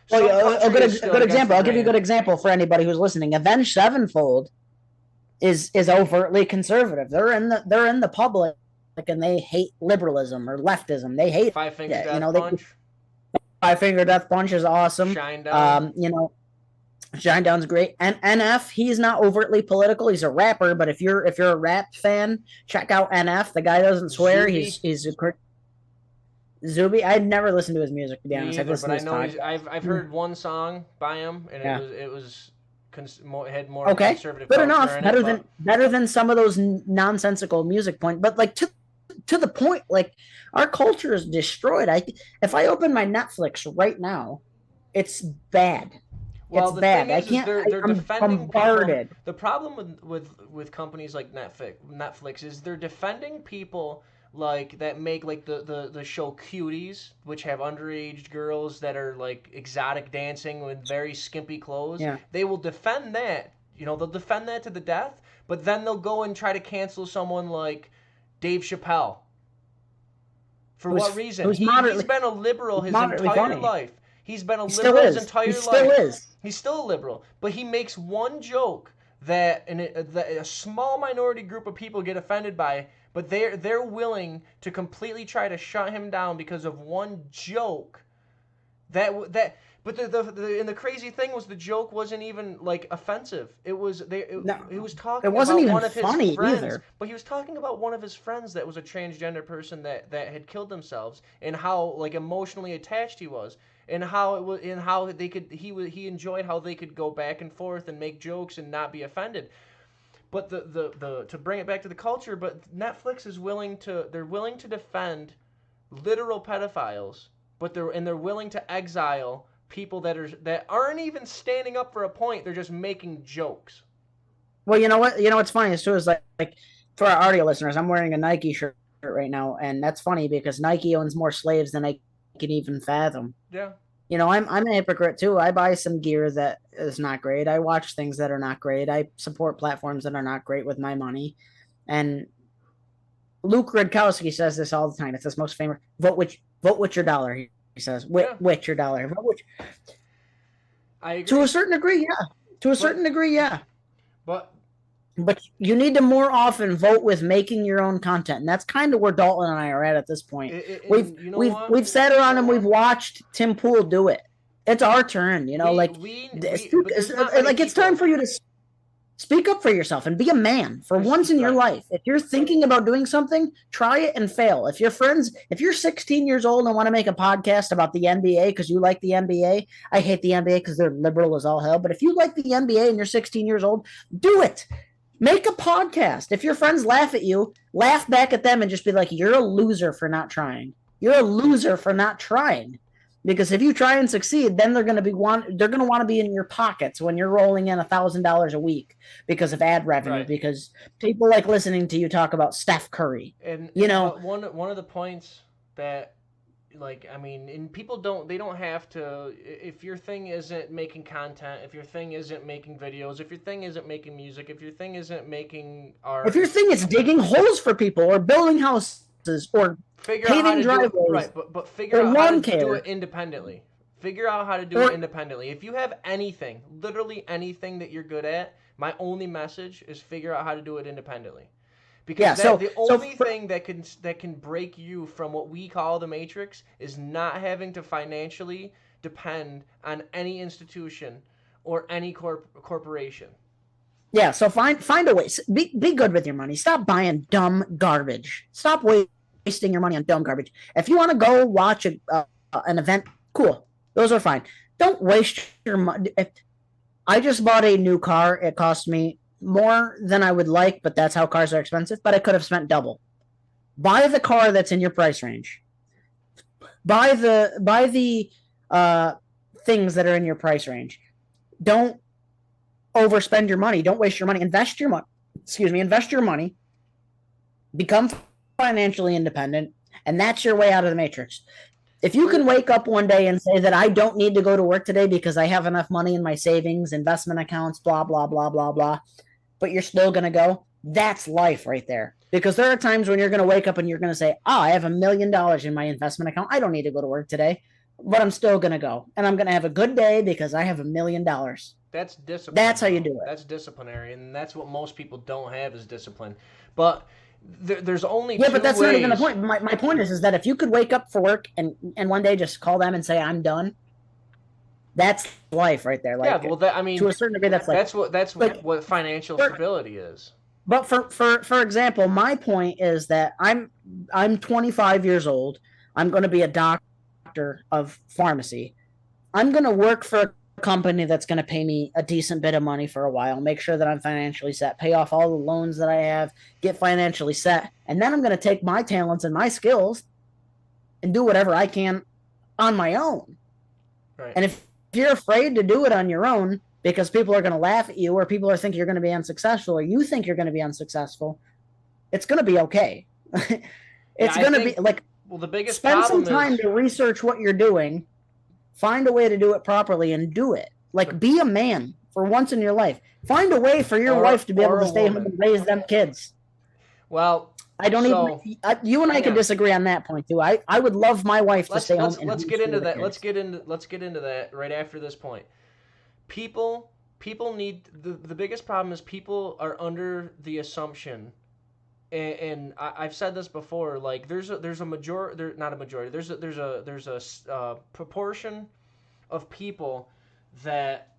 Speaker 2: well,
Speaker 1: some
Speaker 2: yeah, a
Speaker 1: country
Speaker 2: good
Speaker 1: is
Speaker 2: a
Speaker 1: still
Speaker 2: good
Speaker 1: against the
Speaker 2: example. I'll give you a
Speaker 1: grain.
Speaker 2: good example for anybody who's listening. Avenged Sevenfold is overtly conservative. They're in the public and they hate liberalism or leftism. They hate
Speaker 1: Five Finger
Speaker 2: it.
Speaker 1: Death
Speaker 2: They
Speaker 1: Punch,
Speaker 2: Five Finger Death Punch is awesome.
Speaker 1: Shinedown.
Speaker 2: Um, you know, Shinedown's great. And NF, he's not overtly political. He's a rapper, but if you're a rap fan, check out NF. The guy doesn't swear.
Speaker 1: Zuby.
Speaker 2: He's a Zuby. I'd never listened to his music to be
Speaker 1: Me
Speaker 2: honest. I've
Speaker 1: either, but
Speaker 2: listened to
Speaker 1: I
Speaker 2: his
Speaker 1: know
Speaker 2: podcast.
Speaker 1: I've heard one song by him, and it
Speaker 2: Yeah.
Speaker 1: was it was had more of a
Speaker 2: Okay.
Speaker 1: conservative
Speaker 2: Good
Speaker 1: culture
Speaker 2: enough.
Speaker 1: in it. But
Speaker 2: Better than some of those nonsensical music points. But like to the point, like our culture is destroyed. If I open my Netflix right now, it's bad.
Speaker 1: well,
Speaker 2: It's
Speaker 1: the thing
Speaker 2: bad. I
Speaker 1: is
Speaker 2: can't.
Speaker 1: they're
Speaker 2: I'm
Speaker 1: defending people.
Speaker 2: bombarded.
Speaker 1: The problem with companies like Netflix is they're defending people like that make like the show Cuties, which have underage girls that are like exotic dancing with very skimpy clothes.
Speaker 2: Yeah.
Speaker 1: They will defend that. They'll defend that to the death, but then they'll go and try to cancel someone like Dave Chappelle. For what reason?
Speaker 2: Who's
Speaker 1: He's been a liberal his
Speaker 2: moderately
Speaker 1: entire
Speaker 2: funny.
Speaker 1: life. He's been a
Speaker 2: He still
Speaker 1: liberal his
Speaker 2: is. He
Speaker 1: entire
Speaker 2: still
Speaker 1: life.
Speaker 2: is.
Speaker 1: He's still a liberal, but he makes one joke that a small minority group of people get offended by, but they're willing to completely try to shut him down because of one joke. But the crazy thing was the joke wasn't even like offensive. It was
Speaker 2: No,
Speaker 1: he was
Speaker 2: it
Speaker 1: talking
Speaker 2: wasn't
Speaker 1: about
Speaker 2: even
Speaker 1: one of his
Speaker 2: funny
Speaker 1: friends,
Speaker 2: either.
Speaker 1: but he was talking about one of his friends that was a transgender person that had killed themselves and how like emotionally attached he was and how it was and how he enjoyed how they could go back and forth and make jokes and not be offended. But the to bring it back to the culture, but Netflix is willing to defend literal pedophiles, but they're willing to exile people that aren't even standing up for a point. They're just making jokes.
Speaker 2: Well, you know what? You know what's funny is too is like for our audio listeners, I'm wearing a Nike shirt right now, and that's funny because Nike owns more slaves than I can even fathom.
Speaker 1: Yeah.
Speaker 2: I'm a hypocrite too. I buy some gear that is not great. I watch things that are not great. I support platforms that are not great with my money. And Luke Rudkowski says this all the time. It's his most famous vote with your dollar. He says
Speaker 1: Yeah.
Speaker 2: with your dollar.
Speaker 1: I agree.
Speaker 2: To a certain degree, yeah. To a certain degree, yeah.
Speaker 1: But
Speaker 2: you need to more often vote with making your own content, and that's kind of where Dalton and I are at this point. We've sat around and we've watched Tim Pool do it. It's our turn, it's time for you to speak up for yourself and be a man for once in your life. If you're thinking about doing something, try it and fail. If you're 16 years old and want to make a podcast about the NBA because you like the NBA, I hate the NBA because they're liberal as all hell. But if you like the NBA and you're 16 years old, do it. Make a podcast. If your friends laugh at you, laugh back at them and just be like, you're a loser for not trying. You're a loser for not trying. Because if you try and succeed, then they're going to want to be in your pockets when you're rolling in $1,000 a week because of ad revenue. Right. Because people like listening to you talk about Steph Curry.
Speaker 1: And one of the points that, and people don't have to. If your thing isn't making content, if your thing isn't making videos, if your thing isn't making music, if your thing isn't making art,
Speaker 2: if your thing is digging holes for people or building houses or paving driveways,
Speaker 1: right? But figure out how to do it independently. Figure out how to do it independently. If you have anything, literally anything that you're good at, my only message is figure out how to do it independently. Because the only thing that can break you from what we call the matrix is not having to financially depend on any institution or any corporation.
Speaker 2: Yeah, so find a way. Be good with your money. Stop buying dumb garbage. Stop wasting your money on dumb garbage. If you want to go watch an event, cool. Those are fine. Don't waste your money. I just bought a new car. It cost me more than I would like, but that's how cars are expensive. But I could have spent double. Buy the car that's in your price range. Buy the things that are in your price range. Don't overspend your money. Don't waste your money. Invest your money. Invest your money. Become financially independent, and that's your way out of the matrix. If you can wake up one day and say that I don't need to go to work today because I have enough money in my savings, investment accounts, blah, blah, blah, blah, blah, but you're still going to go, that's life right there. Because there are times when you're going to wake up and you're going to say, I have $1 million in my investment account. I don't need to go to work today, but I'm still going to go. And I'm going to have a good day because I have $1 million.
Speaker 1: That's discipline.
Speaker 2: That's how you do it.
Speaker 1: That's disciplinary, and that's what most people don't have is discipline. But there's only
Speaker 2: but that's not even the point. My point is that if you could wake up for work and one day just call them and say I'm done, that's life right there. To a certain degree, that's
Speaker 1: what financial stability is.
Speaker 2: But for example, my point is that I'm 25 years old. I'm going to be a doctor of pharmacy. I'm going to work for company that's going to pay me a decent bit of money for a while, make sure that I'm financially set, pay off all the loans that I have, get financially set, and then I'm going to take my talents and my skills and do whatever I can on my own.
Speaker 1: Right.
Speaker 2: And if you're afraid to do it on your own because people are going to laugh at you or people are thinking you're going to be unsuccessful or you think you're going to be unsuccessful, it's going to be okay. It's going to be like,
Speaker 1: the biggest
Speaker 2: spend some time to research what you're doing. Find a way to do it properly and do it. Be a man for once in your life. Find a way for your wife to be able to stay home and raise them kids.
Speaker 1: Well,
Speaker 2: you and I could disagree on that point too. I would love my wife to stay home.
Speaker 1: Let's get into that. Let's get into that right after this point. People need the biggest problem is people are under the assumption. And I've said this before. There's a majority. Not a majority. There's a proportion of people that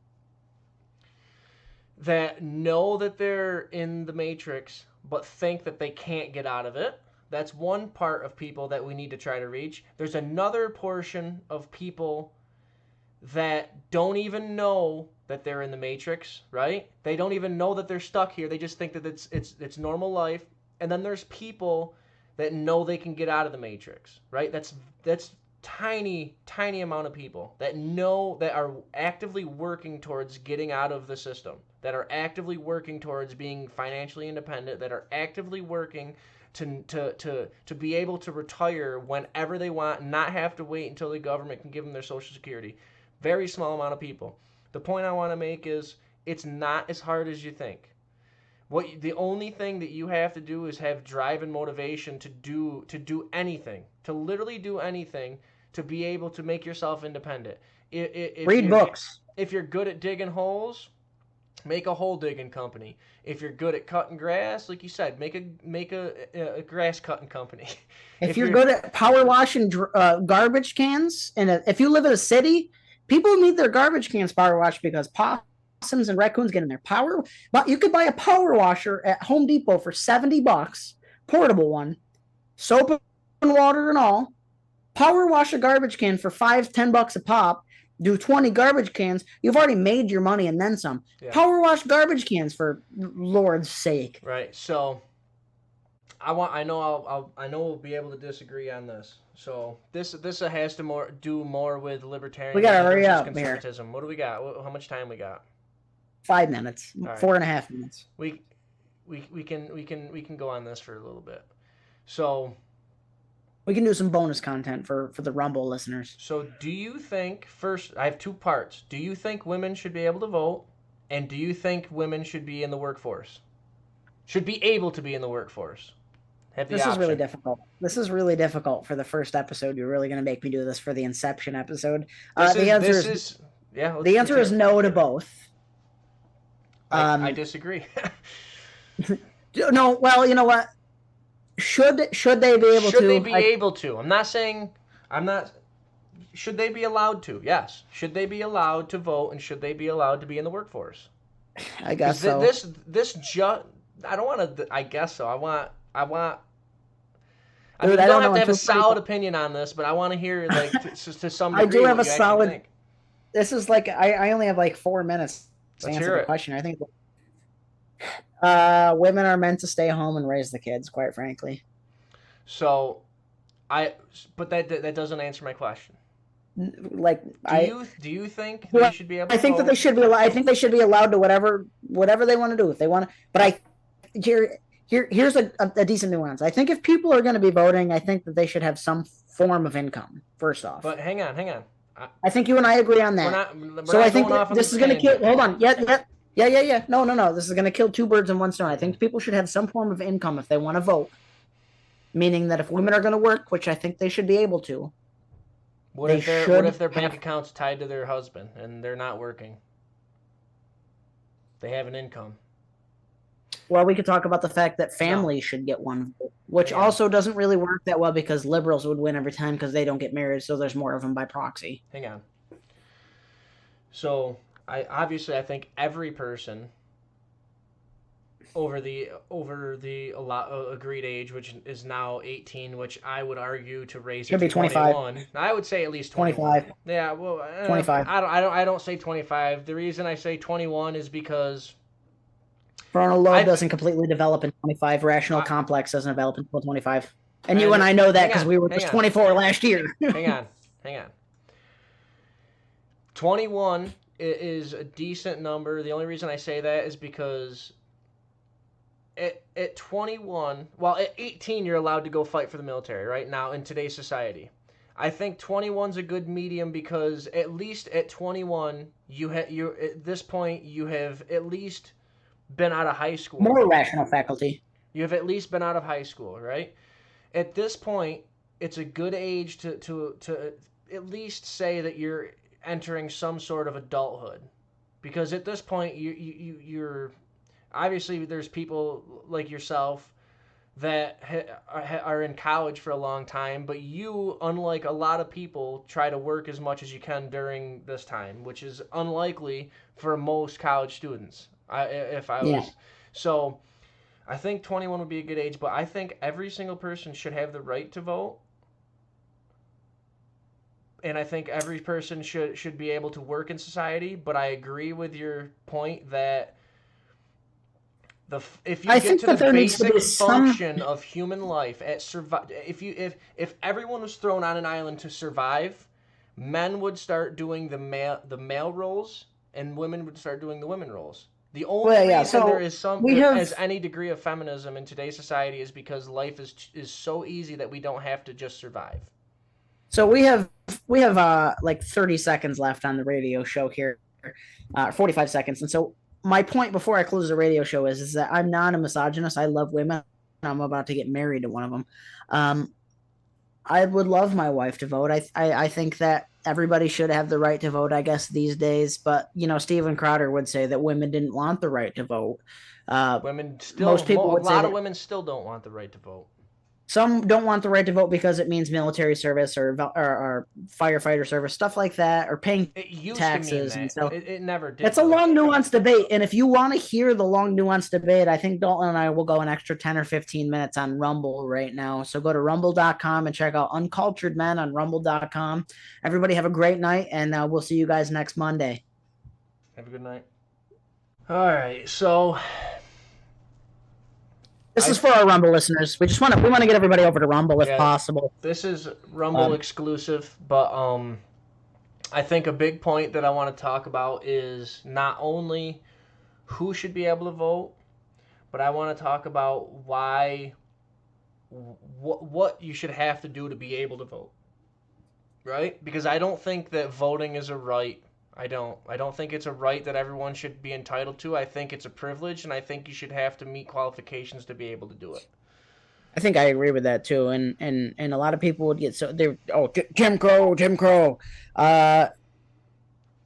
Speaker 1: know that they're in the matrix, but think that they can't get out of it. That's one part of people that we need to try to reach. There's another portion of people that don't even know that they're in the matrix. Right? They don't even know that they're stuck here. They just think that it's normal life. And then there's people that know they can get out of the matrix, right? That's tiny amount of people that know, that are actively working towards getting out of the system, that are actively working towards being financially independent, that are actively working to be able to retire whenever they want, not have to wait until the government can give them their Social Security. Very small amount of people. The point I want to make is it's not as hard as you think. The only thing that you have to do is have drive and motivation to do anything, to literally do anything, to be able to make yourself independent. If
Speaker 2: Read
Speaker 1: you're
Speaker 2: books.
Speaker 1: if you're good at digging holes, make a hole digging company. If you're good at cutting grass, like you said, make a grass cutting company.
Speaker 2: If
Speaker 1: If
Speaker 2: you're
Speaker 1: you're
Speaker 2: good at power washing garbage cans, and if you live in a city, people need their garbage cans power washed because possums and raccoons get in their power. But you could buy a power washer at Home Depot for $70, portable one, soap and water and all. Power wash a garbage can for $5-10 a pop. Do 20 garbage cans. You've already made your money and then some.
Speaker 1: yeah,
Speaker 2: Power wash garbage cans for Lord's sake.
Speaker 1: right. So I know we'll be able to disagree on this. So this has to do more with
Speaker 2: We gotta
Speaker 1: libertarianism
Speaker 2: hurry
Speaker 1: versus
Speaker 2: up here.
Speaker 1: conservatism. What do we got? How much time we got?
Speaker 2: 5 minutes,
Speaker 1: All right.
Speaker 2: 4.5 minutes.
Speaker 1: We can go on this for a little bit. So
Speaker 2: We can do some bonus content for the Rumble listeners.
Speaker 1: so do you think, first, I have two parts. Do you think women should be able to vote, and do you think women should be in the workforce? Should be able to be in the workforce. Have the
Speaker 2: This is really
Speaker 1: option.
Speaker 2: difficult. This is really difficult for the first episode. You're really going to make me do this for the Inception episode.
Speaker 1: This
Speaker 2: The answer
Speaker 1: this
Speaker 2: is
Speaker 1: yeah.
Speaker 2: the answer is no to both.
Speaker 1: I disagree.
Speaker 2: No, well, you know what? Should they be able
Speaker 1: Should
Speaker 2: to?
Speaker 1: they be able to? I'm not saying. I'm not. Should they be allowed to? Yes. Should they be allowed to vote, and should they be allowed to be in the workforce?
Speaker 2: I guess
Speaker 1: Because
Speaker 2: so.
Speaker 1: this just. I don't want to. I guess so. I want. I
Speaker 2: Dude,
Speaker 1: mean, you
Speaker 2: I
Speaker 1: don't
Speaker 2: don't
Speaker 1: have
Speaker 2: know
Speaker 1: to have a
Speaker 2: until
Speaker 1: solid opinion on this, but I want to hear, like, to some
Speaker 2: I
Speaker 1: degree,
Speaker 2: do have
Speaker 1: what
Speaker 2: a
Speaker 1: you actually
Speaker 2: solid.
Speaker 1: think.
Speaker 2: This is like I only have like 4 minutes to
Speaker 1: Let's
Speaker 2: answer
Speaker 1: hear
Speaker 2: the
Speaker 1: it.
Speaker 2: question. I think women are meant to stay home and raise the kids. Quite frankly,
Speaker 1: So, but that doesn't answer my question.
Speaker 2: like
Speaker 1: Do you think they
Speaker 2: well,
Speaker 1: should be able
Speaker 2: I
Speaker 1: to
Speaker 2: think that they
Speaker 1: vote?
Speaker 2: should be. I think they should be allowed to whatever they want to do if they want to. But here's a decent nuance. I think if people are going to be voting, I think that they should have some form of income. First off,
Speaker 1: But hang on, hang on.
Speaker 2: I think you and I agree on
Speaker 1: We're
Speaker 2: that.
Speaker 1: not we're
Speaker 2: So
Speaker 1: not
Speaker 2: I think
Speaker 1: going off
Speaker 2: that
Speaker 1: on
Speaker 2: this
Speaker 1: this
Speaker 2: is going to kill.
Speaker 1: tangent.
Speaker 2: Hold on. Yeah. No. This is going to kill two birds in one stone. I think people should have some form of income if they want to vote. Meaning that if women are going to work, which I think they should be able to,
Speaker 1: What
Speaker 2: they
Speaker 1: if what if
Speaker 2: should
Speaker 1: their bank
Speaker 2: have.
Speaker 1: account's tied to their husband and they're not working? They have an income.
Speaker 2: Well, we could talk about the fact that
Speaker 1: No,
Speaker 2: families should get one vote, which
Speaker 1: hang on,
Speaker 2: also doesn't really work that well because liberals would win every time because they don't get married, so there's more of them by proxy.
Speaker 1: hang on. So I think every person over the agreed age, which is now 18, which I would argue to raise it
Speaker 2: Should
Speaker 1: to
Speaker 2: be 25.
Speaker 1: 21. I would say at least 21.
Speaker 2: 25.
Speaker 1: Yeah, well,
Speaker 2: 25.
Speaker 1: I don't say 25. The reason I say 21 is because
Speaker 2: Frontal lobe
Speaker 1: I
Speaker 2: doesn't completely develop in 25. Rational
Speaker 1: I,
Speaker 2: complex doesn't develop until 25. And
Speaker 1: I
Speaker 2: you and I know that
Speaker 1: hang
Speaker 2: because
Speaker 1: on,
Speaker 2: we were
Speaker 1: hang
Speaker 2: just
Speaker 1: on,
Speaker 2: 24 last year.
Speaker 1: hang on, hang on. 21 is a decent number. The only reason I say that is because at 21, well, at 18 you're allowed to go fight for the military right now in today's society. I think 21's a good medium because at least at 21 you at this point you have at least been out of high school.
Speaker 2: More rational faculty.
Speaker 1: You have at least been out of high school, right? At this point, it's a good age to at least say that you're entering some sort of adulthood, because at this point you're obviously there's people like yourself that are in college for a long time, but you, unlike a lot of people, try to work as much as you can during this time, which is unlikely for most college students. If I
Speaker 2: Yeah.
Speaker 1: was so. I think 21 would be a good age, but I think every single person should have the right to vote. And I think every person should be able to work in society, but I agree with your point that if you
Speaker 2: I
Speaker 1: get
Speaker 2: think
Speaker 1: to
Speaker 2: that
Speaker 1: the
Speaker 2: there needs to
Speaker 1: basic
Speaker 2: be some.
Speaker 1: function of human life at survive, if everyone was thrown on an island to survive, men would start doing the male roles and women would start doing the women roles. The only
Speaker 2: Well, yeah.
Speaker 1: reason there
Speaker 2: So
Speaker 1: is some
Speaker 2: we
Speaker 1: there
Speaker 2: have.
Speaker 1: as any degree of feminism in today's society is because life is so easy that we don't have to just survive.
Speaker 2: So we have like 30 seconds left on the radio show here, 45 seconds. And so my point before I close the radio show is that I'm not a misogynist. I love women. I'm about to get married to one of them. Um, I would love my wife to vote. I think that everybody should have the right to vote, I guess, these days. But Stephen Crowder would say that women didn't want the right to vote. Uh,
Speaker 1: Women still
Speaker 2: Most people
Speaker 1: a
Speaker 2: would say
Speaker 1: lot of
Speaker 2: that
Speaker 1: women still don't want the right to vote.
Speaker 2: some don't want the right to vote because it means military service or firefighter service, stuff like that, or paying
Speaker 1: It used to mean
Speaker 2: taxes. And
Speaker 1: that.
Speaker 2: so
Speaker 1: It never
Speaker 2: it's
Speaker 1: did
Speaker 2: a
Speaker 1: though.
Speaker 2: long, nuanced debate. And if you want to hear the long, nuanced debate, I think Dalton and I will go an extra 10 or 15 minutes on Rumble right now. So go to rumble.com and check out Uncultured Men on rumble.com. Everybody have a great night, and we'll see you guys next Monday.
Speaker 1: Have a good night. All right, so
Speaker 2: This
Speaker 1: I
Speaker 2: is for our Rumble listeners. We want to get everybody over to Rumble if
Speaker 1: yeah,
Speaker 2: possible.
Speaker 1: this is Rumble
Speaker 2: Um,
Speaker 1: exclusive, but I think a big point that I want to talk about is not only who should be able to vote, but I want to talk about why what you should have to do to be able to vote, right? Because I don't think that voting is a right. I don't think it's a right that everyone should be entitled to. I think it's a privilege and I think you should have to meet qualifications to be able to do it.
Speaker 2: I think I agree with that too, and a lot of people would get so they Jim Crow, Jim Crow. Uh,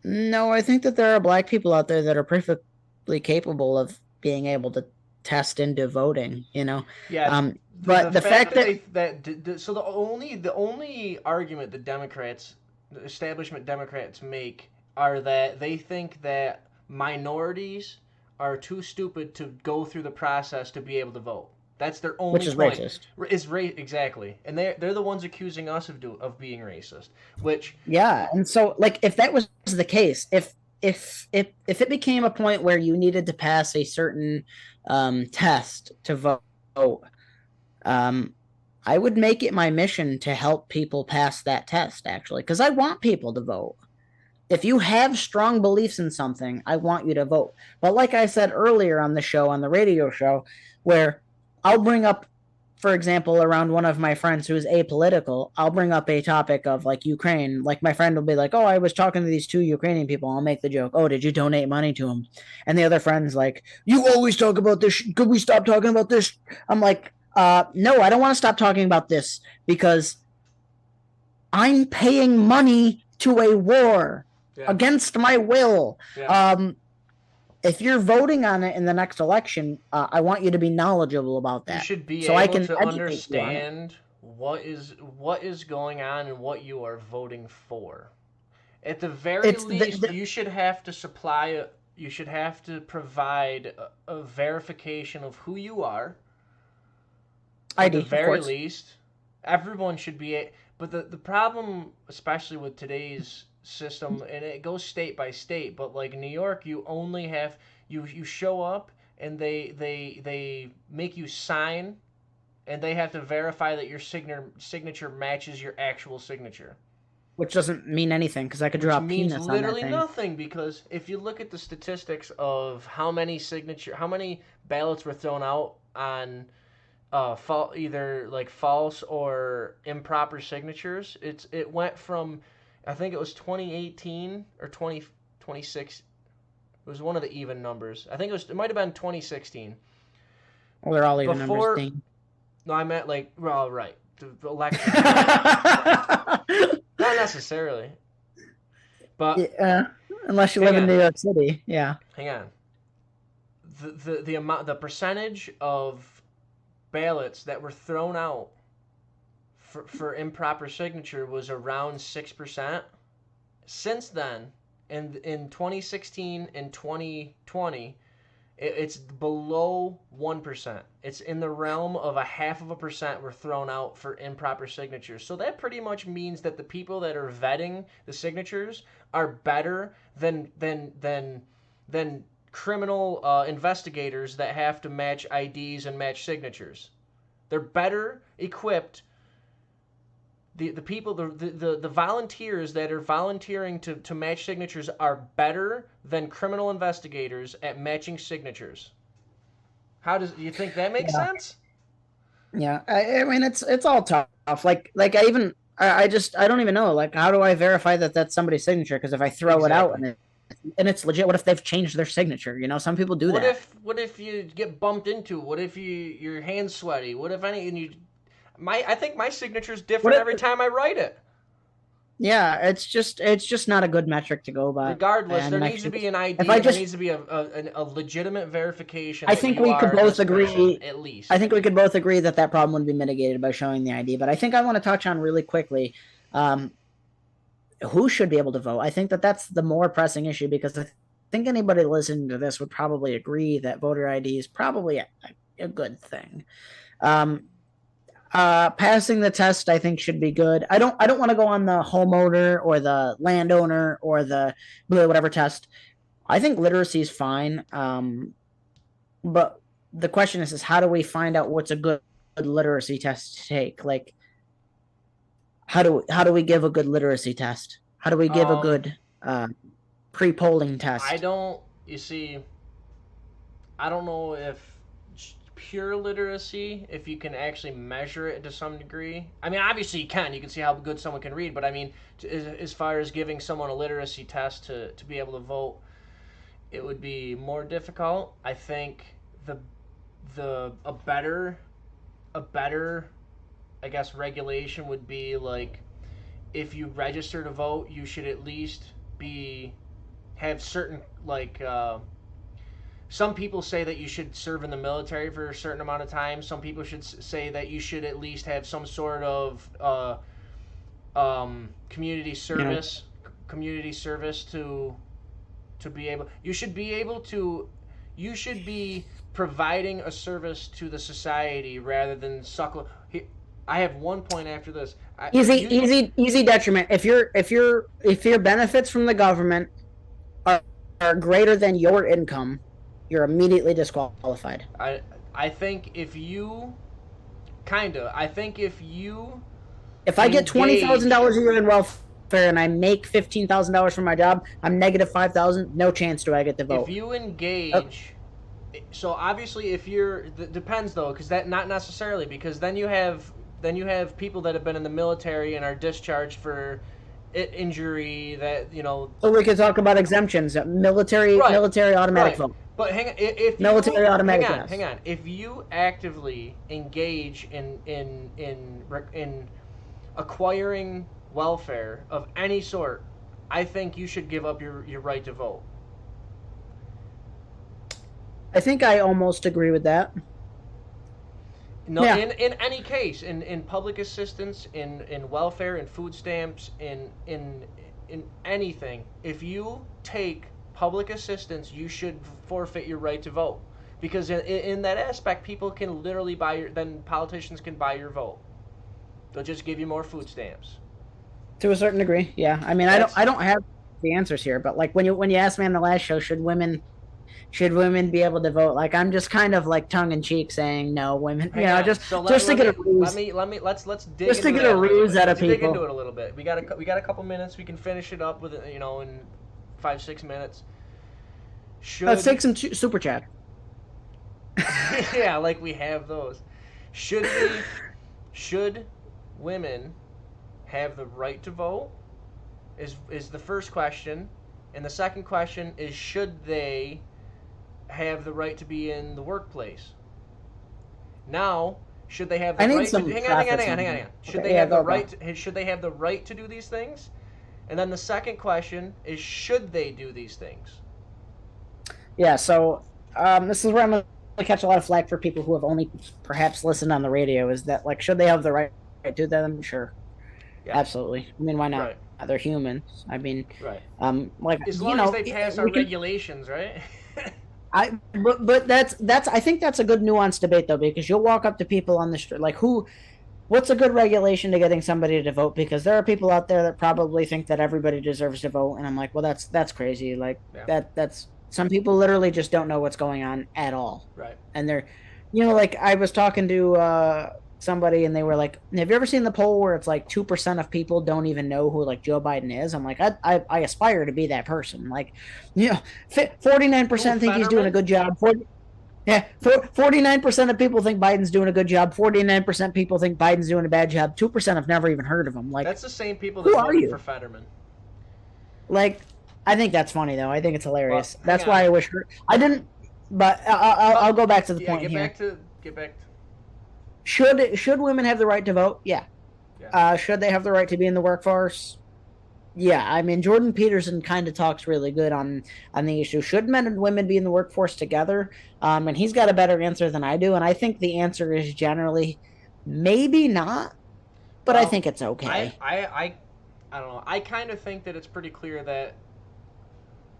Speaker 2: no, I think that there are black people out there that are perfectly capable of being able to test into voting.
Speaker 1: Yeah, the
Speaker 2: But the
Speaker 1: fact
Speaker 2: fact
Speaker 1: that
Speaker 2: that
Speaker 1: so the only argument the establishment Democrats make are that they think that minorities are too stupid to go through the process to be able to vote. That's their
Speaker 2: which
Speaker 1: only
Speaker 2: is
Speaker 1: point.
Speaker 2: racist.
Speaker 1: Is exactly, and they're the ones accusing us of being racist. Which
Speaker 2: Yeah, and so like if that was the case, if it became a point where you needed to pass a certain test to vote, um, I would make it my mission to help people pass that test, actually, because I want people to vote. If you have strong beliefs in something, I want you to vote. But like I said earlier on the show, on the radio show, where I'll bring up, for example, around one of my friends who's apolitical, I'll bring up a topic of like Ukraine. Like my friend will be like, "Oh, I was talking to these two Ukrainian people." I'll make the joke, "Oh, did you donate money to them?" And the other friend's like, "You always talk about this. Could we stop talking about this?" I'm like, no, I don't want to stop talking about this because I'm paying money to a war
Speaker 1: yeah,
Speaker 2: against my will.
Speaker 1: yeah.
Speaker 2: Um, if you're voting on it in the next election, I want you to be knowledgeable about
Speaker 1: You
Speaker 2: that
Speaker 1: should be
Speaker 2: so I
Speaker 1: able
Speaker 2: can
Speaker 1: to
Speaker 2: educate you on it.
Speaker 1: understand what is going on and what you are voting for. At the very
Speaker 2: It's
Speaker 1: least, you should have to you should have to provide a verification of who you are. At the
Speaker 2: ID, of
Speaker 1: very
Speaker 2: course.
Speaker 1: least, everyone should be but the problem, especially with today's system, and it goes state by state, but like New York, you only have you show up and they make you sign and they have to verify that your signature matches your actual signature.
Speaker 2: Which doesn't mean anything because I could
Speaker 1: Which
Speaker 2: draw a
Speaker 1: means
Speaker 2: penis on that
Speaker 1: literally
Speaker 2: thing.
Speaker 1: nothing because if you look at the statistics of how many ballots were thrown out on either like false or improper signatures, it went from I think it was 2018 or 2026. It was one of the even numbers. I think it might have been 2016.
Speaker 2: Well, they're all even numbers.
Speaker 1: Before
Speaker 2: Ding.
Speaker 1: no, I meant like well, right. The elections, but not necessarily. But
Speaker 2: Yeah, unless you
Speaker 1: hang
Speaker 2: live in
Speaker 1: on,
Speaker 2: New York City. Yeah.
Speaker 1: hang on. The percentage of ballots that were thrown out for improper signature was around 6%. Since then, in 2016 and 2020, it's below 1%. It's in the realm of a half of a percent were thrown out for improper signatures. So that pretty much means that the people that are vetting the signatures are better than criminal investigators that have to match IDs and match signatures. They're better equipped. The people, the volunteers that are volunteering to match signatures are better than criminal investigators at matching signatures. Do you think that makes
Speaker 2: Yeah,
Speaker 1: sense?
Speaker 2: yeah. I mean, it's all tough. Like I don't even know. Like, how do I verify that that's somebody's signature? Because if I throw it out
Speaker 1: Exactly.
Speaker 2: and it's legit, what if they've changed their signature? You know, some people do that.
Speaker 1: What if you get bumped into? What if your hands sweaty? What if any and you my I think my signature's
Speaker 2: What
Speaker 1: different every
Speaker 2: if,
Speaker 1: time I write it.
Speaker 2: yeah, it's just not a good metric to go by.
Speaker 1: Regardless,
Speaker 2: I
Speaker 1: there
Speaker 2: mean,
Speaker 1: needs to be an
Speaker 2: if
Speaker 1: ID
Speaker 2: I
Speaker 1: and there
Speaker 2: just
Speaker 1: needs to be a legitimate verification
Speaker 2: I
Speaker 1: that
Speaker 2: think
Speaker 1: you
Speaker 2: we could
Speaker 1: are
Speaker 2: both
Speaker 1: this person,
Speaker 2: agree.
Speaker 1: at
Speaker 2: I
Speaker 1: least.
Speaker 2: think we could both agree that that problem would be mitigated by showing the ID. But I think I want to touch on really quickly um, who should be able to vote. I think that that's the more pressing issue because I think anybody listening to this would probably agree that voter ID is probably a good thing. Um, Passing the test, I think, should be good. I don't want to go on the homeowner or the landowner or the whatever test. I think literacy is fine. But the question is how do we find out what's a good literacy test to take? Like, how do we give a good literacy test? How do we give a
Speaker 1: Um,
Speaker 2: good pre-polling
Speaker 1: I
Speaker 2: test?
Speaker 1: don't. You see, I don't know if pure literacy, if you can actually measure it to some degree. I mean, obviously you can. You can see how good someone can read, but I mean, as far as giving someone a literacy test to be able to vote, it would be more difficult. I think the the a better I guess regulation would be like if you register to vote, you should at least be have certain some people say that you should serve in the military for a certain amount of time. Some people should say that you should at least have some sort of community
Speaker 2: You know,
Speaker 1: service, to be able. You should be providing a service to the society rather than suckle. I have one point after this.
Speaker 2: easy detriment. If your benefits from the government are, are greater than your income, you're immediately disqualified.
Speaker 1: I I think if you kinda I think if you
Speaker 2: If I get
Speaker 1: engage
Speaker 2: $20,000 a year in welfare and I make $15,000 from my job, I'm negative 5,000. No chance do I get to
Speaker 1: if
Speaker 2: vote.
Speaker 1: you
Speaker 2: Uh,
Speaker 1: engage so obviously if you're depends though because that not necessarily because then you have people that have been in the military and are discharged for injury that
Speaker 2: so we could talk about exemptions. Military
Speaker 1: right
Speaker 2: military automatic
Speaker 1: right
Speaker 2: vote.
Speaker 1: but if you
Speaker 2: Military automatic
Speaker 1: hang
Speaker 2: yes.
Speaker 1: on if you actively engage in acquiring welfare of any sort, I think you should give up your right to vote.
Speaker 2: I think I almost agree with that.
Speaker 1: No,
Speaker 2: Yeah.
Speaker 1: in any case, in public assistance, in welfare, in food stamps, in anything, if you take public assistance, you should forfeit your right to vote. Because in that aspect, people can literally then politicians can buy your vote. They'll just give you more food stamps.
Speaker 2: To a certain degree, yeah. I mean, I don't
Speaker 1: That's
Speaker 2: I don't have the answers here, but like when you asked me on the last show, should women be able to vote? Like I'm just kind of like tongue in cheek saying no, women.
Speaker 1: hang on. So
Speaker 2: Just to get a ruse,
Speaker 1: let's dig
Speaker 2: just to
Speaker 1: into
Speaker 2: get a
Speaker 1: that a little
Speaker 2: ruse
Speaker 1: bit.
Speaker 2: out of
Speaker 1: Let's dig into
Speaker 2: people.
Speaker 1: it a little bit. We got a couple minutes. We can finish it up with in 5 6 minutes.
Speaker 2: Let's
Speaker 1: Should
Speaker 2: take some super chat.
Speaker 1: yeah, like we have those. Should we should women have the right to vote? Is the first question, and the second question is should they have the right to be in the workplace? Now, should they have the
Speaker 2: I need
Speaker 1: right to
Speaker 2: some
Speaker 1: hang on, hang on, hang on,
Speaker 2: prefacing
Speaker 1: hang on,
Speaker 2: here.
Speaker 1: hang on. Should
Speaker 2: Okay,
Speaker 1: they
Speaker 2: yeah,
Speaker 1: have the
Speaker 2: go
Speaker 1: right
Speaker 2: go.
Speaker 1: should they have the right to do these things? And then the second question is should they do these things?
Speaker 2: Yeah, so this is where I'm gonna catch a lot of flack for people who have only perhaps listened on the radio. Is that like should they have the right to do that? Sure,
Speaker 1: Yes.
Speaker 2: absolutely. I mean, why not?
Speaker 1: Right.
Speaker 2: They're humans. I mean,
Speaker 1: Right.
Speaker 2: like
Speaker 1: As long as they pass our
Speaker 2: we can.
Speaker 1: regulations, right?
Speaker 2: But that's I think that's a good nuanced debate though because you'll walk up to people on the street like what's a good regulation to getting somebody to vote because there are people out there that probably think that everybody deserves to vote and I'm like well that's crazy like
Speaker 1: Yeah.
Speaker 2: that's Some people literally just don't know what's going on at all.
Speaker 1: Right.
Speaker 2: And they're, like I was talking to somebody and they were like, have you ever seen the poll where it's like 2% of people don't even know who like Joe Biden is? I'm like, I aspire to be that person. Like, 49% think he's doing a
Speaker 1: Fetterman?
Speaker 2: good job. 49% of people think Biden's doing a good job. 49% people think Biden's doing a bad job. 2% have never even heard of him. Like,
Speaker 1: That's the same people that
Speaker 2: who are
Speaker 1: voted for
Speaker 2: you?
Speaker 1: Fetterman.
Speaker 2: Like, I think that's funny though. I think it's
Speaker 1: But
Speaker 2: hilarious.
Speaker 1: hang
Speaker 2: That's why
Speaker 1: on.
Speaker 2: I wish I didn't. But I'll
Speaker 1: But
Speaker 2: go back to the
Speaker 1: yeah,
Speaker 2: point here.
Speaker 1: get back to
Speaker 2: Should women have the right to vote? Yeah.
Speaker 1: yeah.
Speaker 2: Should they have the right to be in the workforce? Yeah. I mean, Jordan Peterson kind of talks really good on the issue. Should men and women be in the workforce together? And he's got a better answer than I do. And I think the answer is generally maybe not, but I
Speaker 1: Well,
Speaker 2: think it's
Speaker 1: I
Speaker 2: okay.
Speaker 1: I I I don't know. I kind of think that it's pretty clear that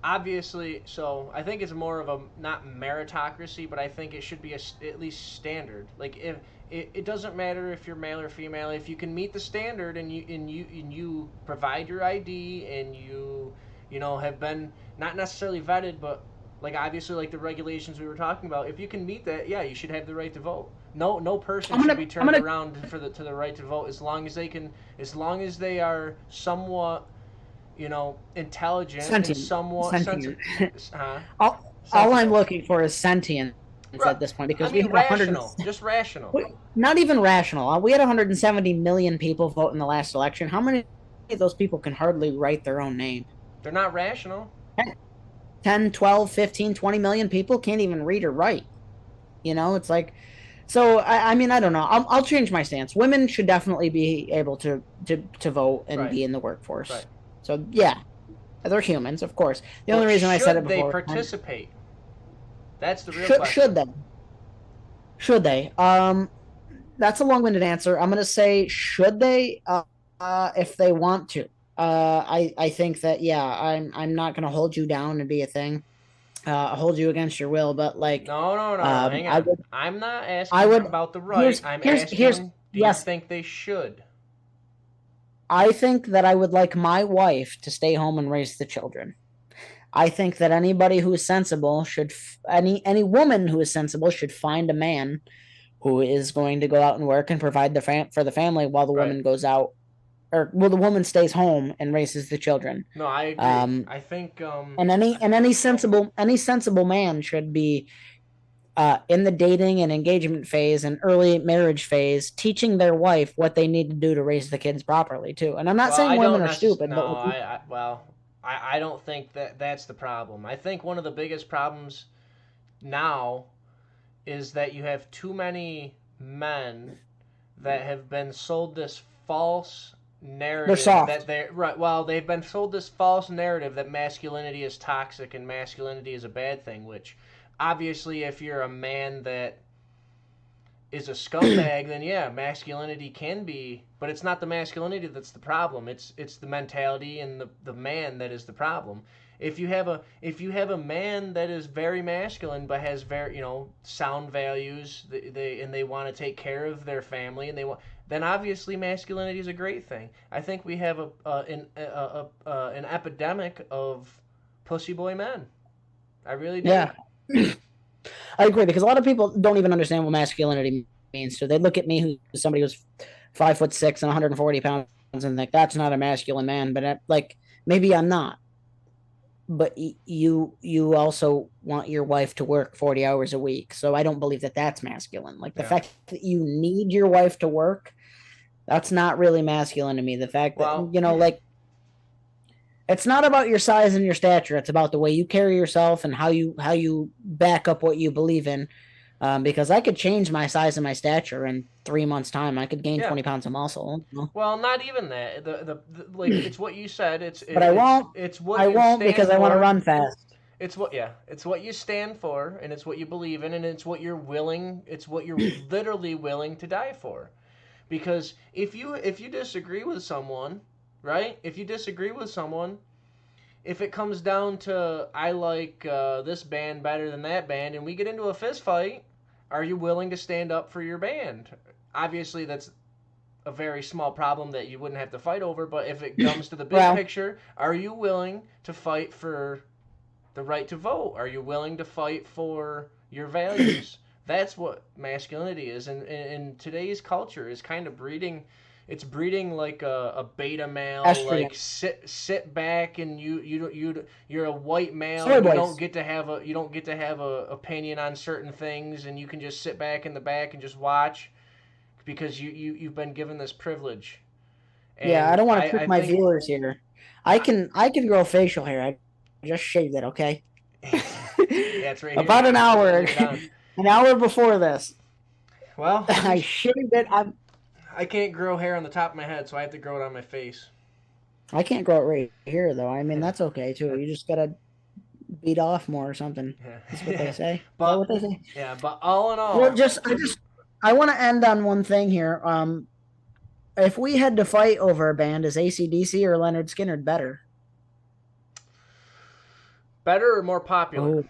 Speaker 1: obviously, so I think it's more of a not meritocracy, but I think it should be at least standard. Like if it doesn't matter if you're male or female, if you can meet the standard and you provide your ID and you have been not necessarily vetted, but like obviously like the regulations we were talking about, if you can meet that, yeah, you should have the right to vote. No person
Speaker 2: I'm
Speaker 1: should
Speaker 2: gonna
Speaker 1: be
Speaker 2: I'm
Speaker 1: turned
Speaker 2: gonna
Speaker 1: around for the to the right to vote as long as they are somewhat intelligent and
Speaker 2: sentient
Speaker 1: somewhat
Speaker 2: sentient. All I'm
Speaker 1: sensible.
Speaker 2: looking for is sentience at this point
Speaker 1: I
Speaker 2: because we
Speaker 1: mean,
Speaker 2: had 100,
Speaker 1: rational, just rational.
Speaker 2: not even rational. We had 170 million people vote in the last election. How many of those people can hardly write their own name?
Speaker 1: They're not rational.
Speaker 2: 10, 12, 15, 20 million people can't even read or write. It's like, so I mean, I don't know. I'll change my stance. Women should definitely be able to vote and
Speaker 1: Right,
Speaker 2: be in the workforce.
Speaker 1: right.
Speaker 2: So yeah, they're humans, of course. The only
Speaker 1: But
Speaker 2: reason I said it
Speaker 1: should they
Speaker 2: before,
Speaker 1: participate? That's the real
Speaker 2: should
Speaker 1: question.
Speaker 2: they? Should they? That's a long-winded answer. I'm gonna say should they? If they want to. I think that yeah. I'm not gonna hold you down and be a thing. Hold you against your will, but like,
Speaker 1: No, no, no, no. Hang
Speaker 2: I
Speaker 1: on.
Speaker 2: would.
Speaker 1: I'm not
Speaker 2: I
Speaker 1: asking
Speaker 2: would.
Speaker 1: about the right.
Speaker 2: Here's
Speaker 1: I'm
Speaker 2: here's
Speaker 1: asking, do you
Speaker 2: yes.
Speaker 1: think they should?
Speaker 2: I think that I would like my wife to stay home and raise the children. I think that anybody who is sensible should any woman who is sensible should find a man who is going to go out and work and provide for the family while the
Speaker 1: Right.
Speaker 2: woman goes out, or well, the woman stays home and raises the children.
Speaker 1: No, I agree.
Speaker 2: Um,
Speaker 1: I think
Speaker 2: and any sensible man should be in the dating and engagement phase and early marriage phase, teaching their wife what they need to do to raise the kids properly too. And I'm not
Speaker 1: well,
Speaker 2: saying
Speaker 1: I
Speaker 2: women
Speaker 1: don't
Speaker 2: are
Speaker 1: necessarily.
Speaker 2: stupid, but
Speaker 1: No, I don't think that that's the problem. I think one of the biggest problems now is that you have too many men that have been sold this false
Speaker 2: they're
Speaker 1: narrative that
Speaker 2: soft.
Speaker 1: they're right. Well, they've been sold this false narrative that masculinity is toxic and masculinity is a bad thing. Which, obviously, if you're a man that is a scumbag, then yeah, masculinity can be, but it's not the masculinity that's the problem. It's the mentality and the man that is the problem. If you have a man that is very masculine but has very sound values, they want to take care of their family and they want, then obviously masculinity is a great thing. I think we have an epidemic of pussy boy men. I really do.
Speaker 2: Yeah, I agree because a lot of people don't even understand what masculinity means. So they look at me, who's somebody who's 5'6" and 140 pounds, and like that's not a masculine man. But like maybe I'm not. But you also want your wife to work 40 hours a week, so I don't believe that that's masculine. Like the
Speaker 1: Yeah.
Speaker 2: fact that you need your wife to work, that's not really masculine to me. The fact that
Speaker 1: Well,
Speaker 2: like it's not about your size and your stature. It's about the way you carry yourself and how you back up what you believe in. Because I could change my size and my stature in 3 months' time. I could gain
Speaker 1: yeah.
Speaker 2: 20 pounds of muscle,
Speaker 1: Well, not even that. The like it's what you said. It's
Speaker 2: but I
Speaker 1: it's
Speaker 2: won't.
Speaker 1: it's what
Speaker 2: I
Speaker 1: you
Speaker 2: won't
Speaker 1: stand
Speaker 2: because I want to
Speaker 1: for.
Speaker 2: run fast.
Speaker 1: It's what you stand for, and it's what you believe in, and it's what you're literally willing to die for. Because if you disagree with someone, right? If you disagree with someone, if it comes down to I like this band better than that band, and we get into a fist fight, are you willing to stand up for your band? Obviously, that's a very small problem that you wouldn't have to fight over. But if it comes to the big
Speaker 2: Well,
Speaker 1: picture, are you willing to fight for the right to vote? Are you willing to fight for your values? That's what masculinity is, and in today's culture is kind of breeding. It's breeding like a beta male,
Speaker 2: Estrogen.
Speaker 1: like sit back and you're a white male
Speaker 2: Soy
Speaker 1: and you don't
Speaker 2: boys.
Speaker 1: get to have a opinion on certain things and you can just sit back in the back and just watch because you've been given this privilege.
Speaker 2: Yeah, I
Speaker 1: And
Speaker 2: don't want to trick
Speaker 1: I
Speaker 2: my
Speaker 1: think
Speaker 2: viewers here. I can grow facial hair. I just shaved it, okay?
Speaker 1: yeah, it's right here.
Speaker 2: About an hour.
Speaker 1: Look it on.
Speaker 2: An hour before this.
Speaker 1: Well,
Speaker 2: I shaved it.
Speaker 1: I can't grow hair on the top of my head, so I have to grow it on my face.
Speaker 2: I can't grow it right here though. I mean,
Speaker 1: Yeah,
Speaker 2: that's okay too. You just gotta beat off more or something. That's what they
Speaker 1: yeah.
Speaker 2: say. Is that
Speaker 1: but
Speaker 2: what they say?
Speaker 1: but all in
Speaker 2: Well,
Speaker 1: all,
Speaker 2: I want to end on one thing here. If we had to fight over a band, is AC/DC or Leonard Skinner better?
Speaker 1: better or more popular?
Speaker 2: Oh,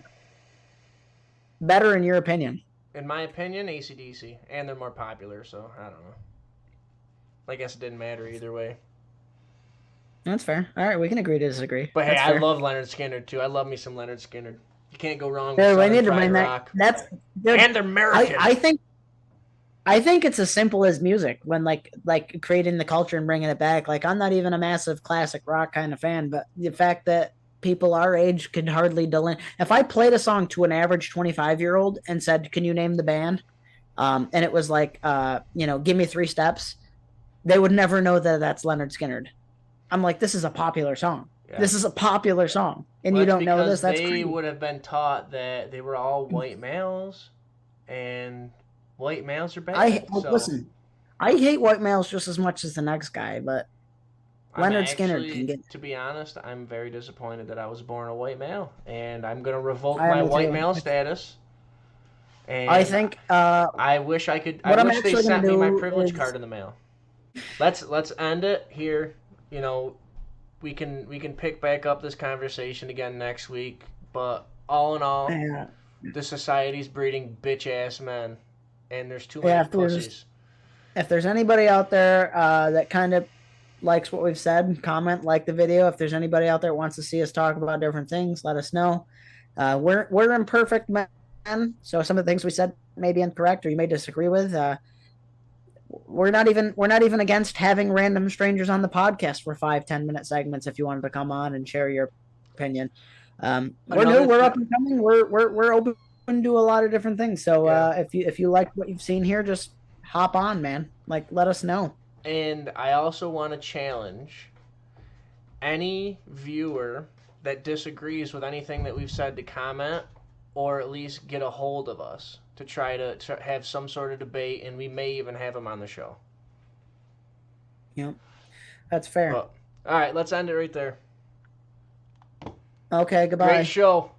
Speaker 2: better in your opinion?
Speaker 1: In my opinion, ACDC, and they're more popular, so I don't know. I guess it didn't matter either way.
Speaker 2: That's fair. All right, we can agree to disagree.
Speaker 1: But hey,
Speaker 2: That's
Speaker 1: I
Speaker 2: fair.
Speaker 1: love Leonard Skinner too. I love me some Leonard Skinner. You can't go wrong with
Speaker 2: There, we
Speaker 1: Southern
Speaker 2: need to
Speaker 1: Pride
Speaker 2: bring that.
Speaker 1: Rock.
Speaker 2: That's dude.
Speaker 1: And they're
Speaker 2: I
Speaker 1: American.
Speaker 2: I think I think it's as simple as music when like creating the culture and bringing it back. Like I'm not even a massive classic rock kind of fan, but the fact that people our age can hardly delineate. If I played a song to an average 25-year-old and said, "Can you name the band?" And it was like, "Give me three steps," they would never know that that's Leonard Skinner. I'm like, this is a popular song.
Speaker 1: Yeah.
Speaker 2: This is a popular song, and
Speaker 1: Well,
Speaker 2: you
Speaker 1: that's
Speaker 2: don't know
Speaker 1: because
Speaker 2: this. That's
Speaker 1: they
Speaker 2: crazy.
Speaker 1: would have been taught that they were all white males, and white males are
Speaker 2: I
Speaker 1: bad. So
Speaker 2: listen. I hate white males just as much as the next guy, but
Speaker 1: I'm
Speaker 2: Leonard Skinner can
Speaker 1: actually,
Speaker 2: get.
Speaker 1: to be honest, I'm very disappointed that I was born a white male, and I'm gonna revoke
Speaker 2: I
Speaker 1: my
Speaker 2: am
Speaker 1: white
Speaker 2: too.
Speaker 1: male status.
Speaker 2: I
Speaker 1: And
Speaker 2: think
Speaker 1: I wish I could. I
Speaker 2: what I'm
Speaker 1: wish they
Speaker 2: actually going
Speaker 1: sent
Speaker 2: to
Speaker 1: me my
Speaker 2: do
Speaker 1: privilege
Speaker 2: is
Speaker 1: card in the mail. Let's end it here. You know, we can pick back up this conversation again next week. But all in all,
Speaker 2: uh,
Speaker 1: the society's breeding bitch ass men, and there's too
Speaker 2: yeah.
Speaker 1: many pussies.
Speaker 2: If there's anybody out there that kind of likes what we've said, comment, like the video. If there's anybody out there that wants to see us talk about different things, let us know. We're imperfect men, so some of the things we said may be incorrect or you may disagree with. We're not even against having random strangers on the podcast for 5-10 minute segments if you wanted to come on and share your opinion. We're new,
Speaker 1: Another
Speaker 2: we're
Speaker 1: thing,
Speaker 2: up and coming, we're open to a lot of different things. So
Speaker 1: yeah.
Speaker 2: if you like what you've seen here, just hop on, man. Like let us know.
Speaker 1: And I also want to challenge any viewer that disagrees with anything that we've said to comment or at least get a hold of us to try to have some sort of debate, and we may even have him on the show.
Speaker 2: Yep, that's fair.
Speaker 1: But all right, let's end it right there.
Speaker 2: Okay,
Speaker 1: Great
Speaker 2: goodbye.
Speaker 1: show.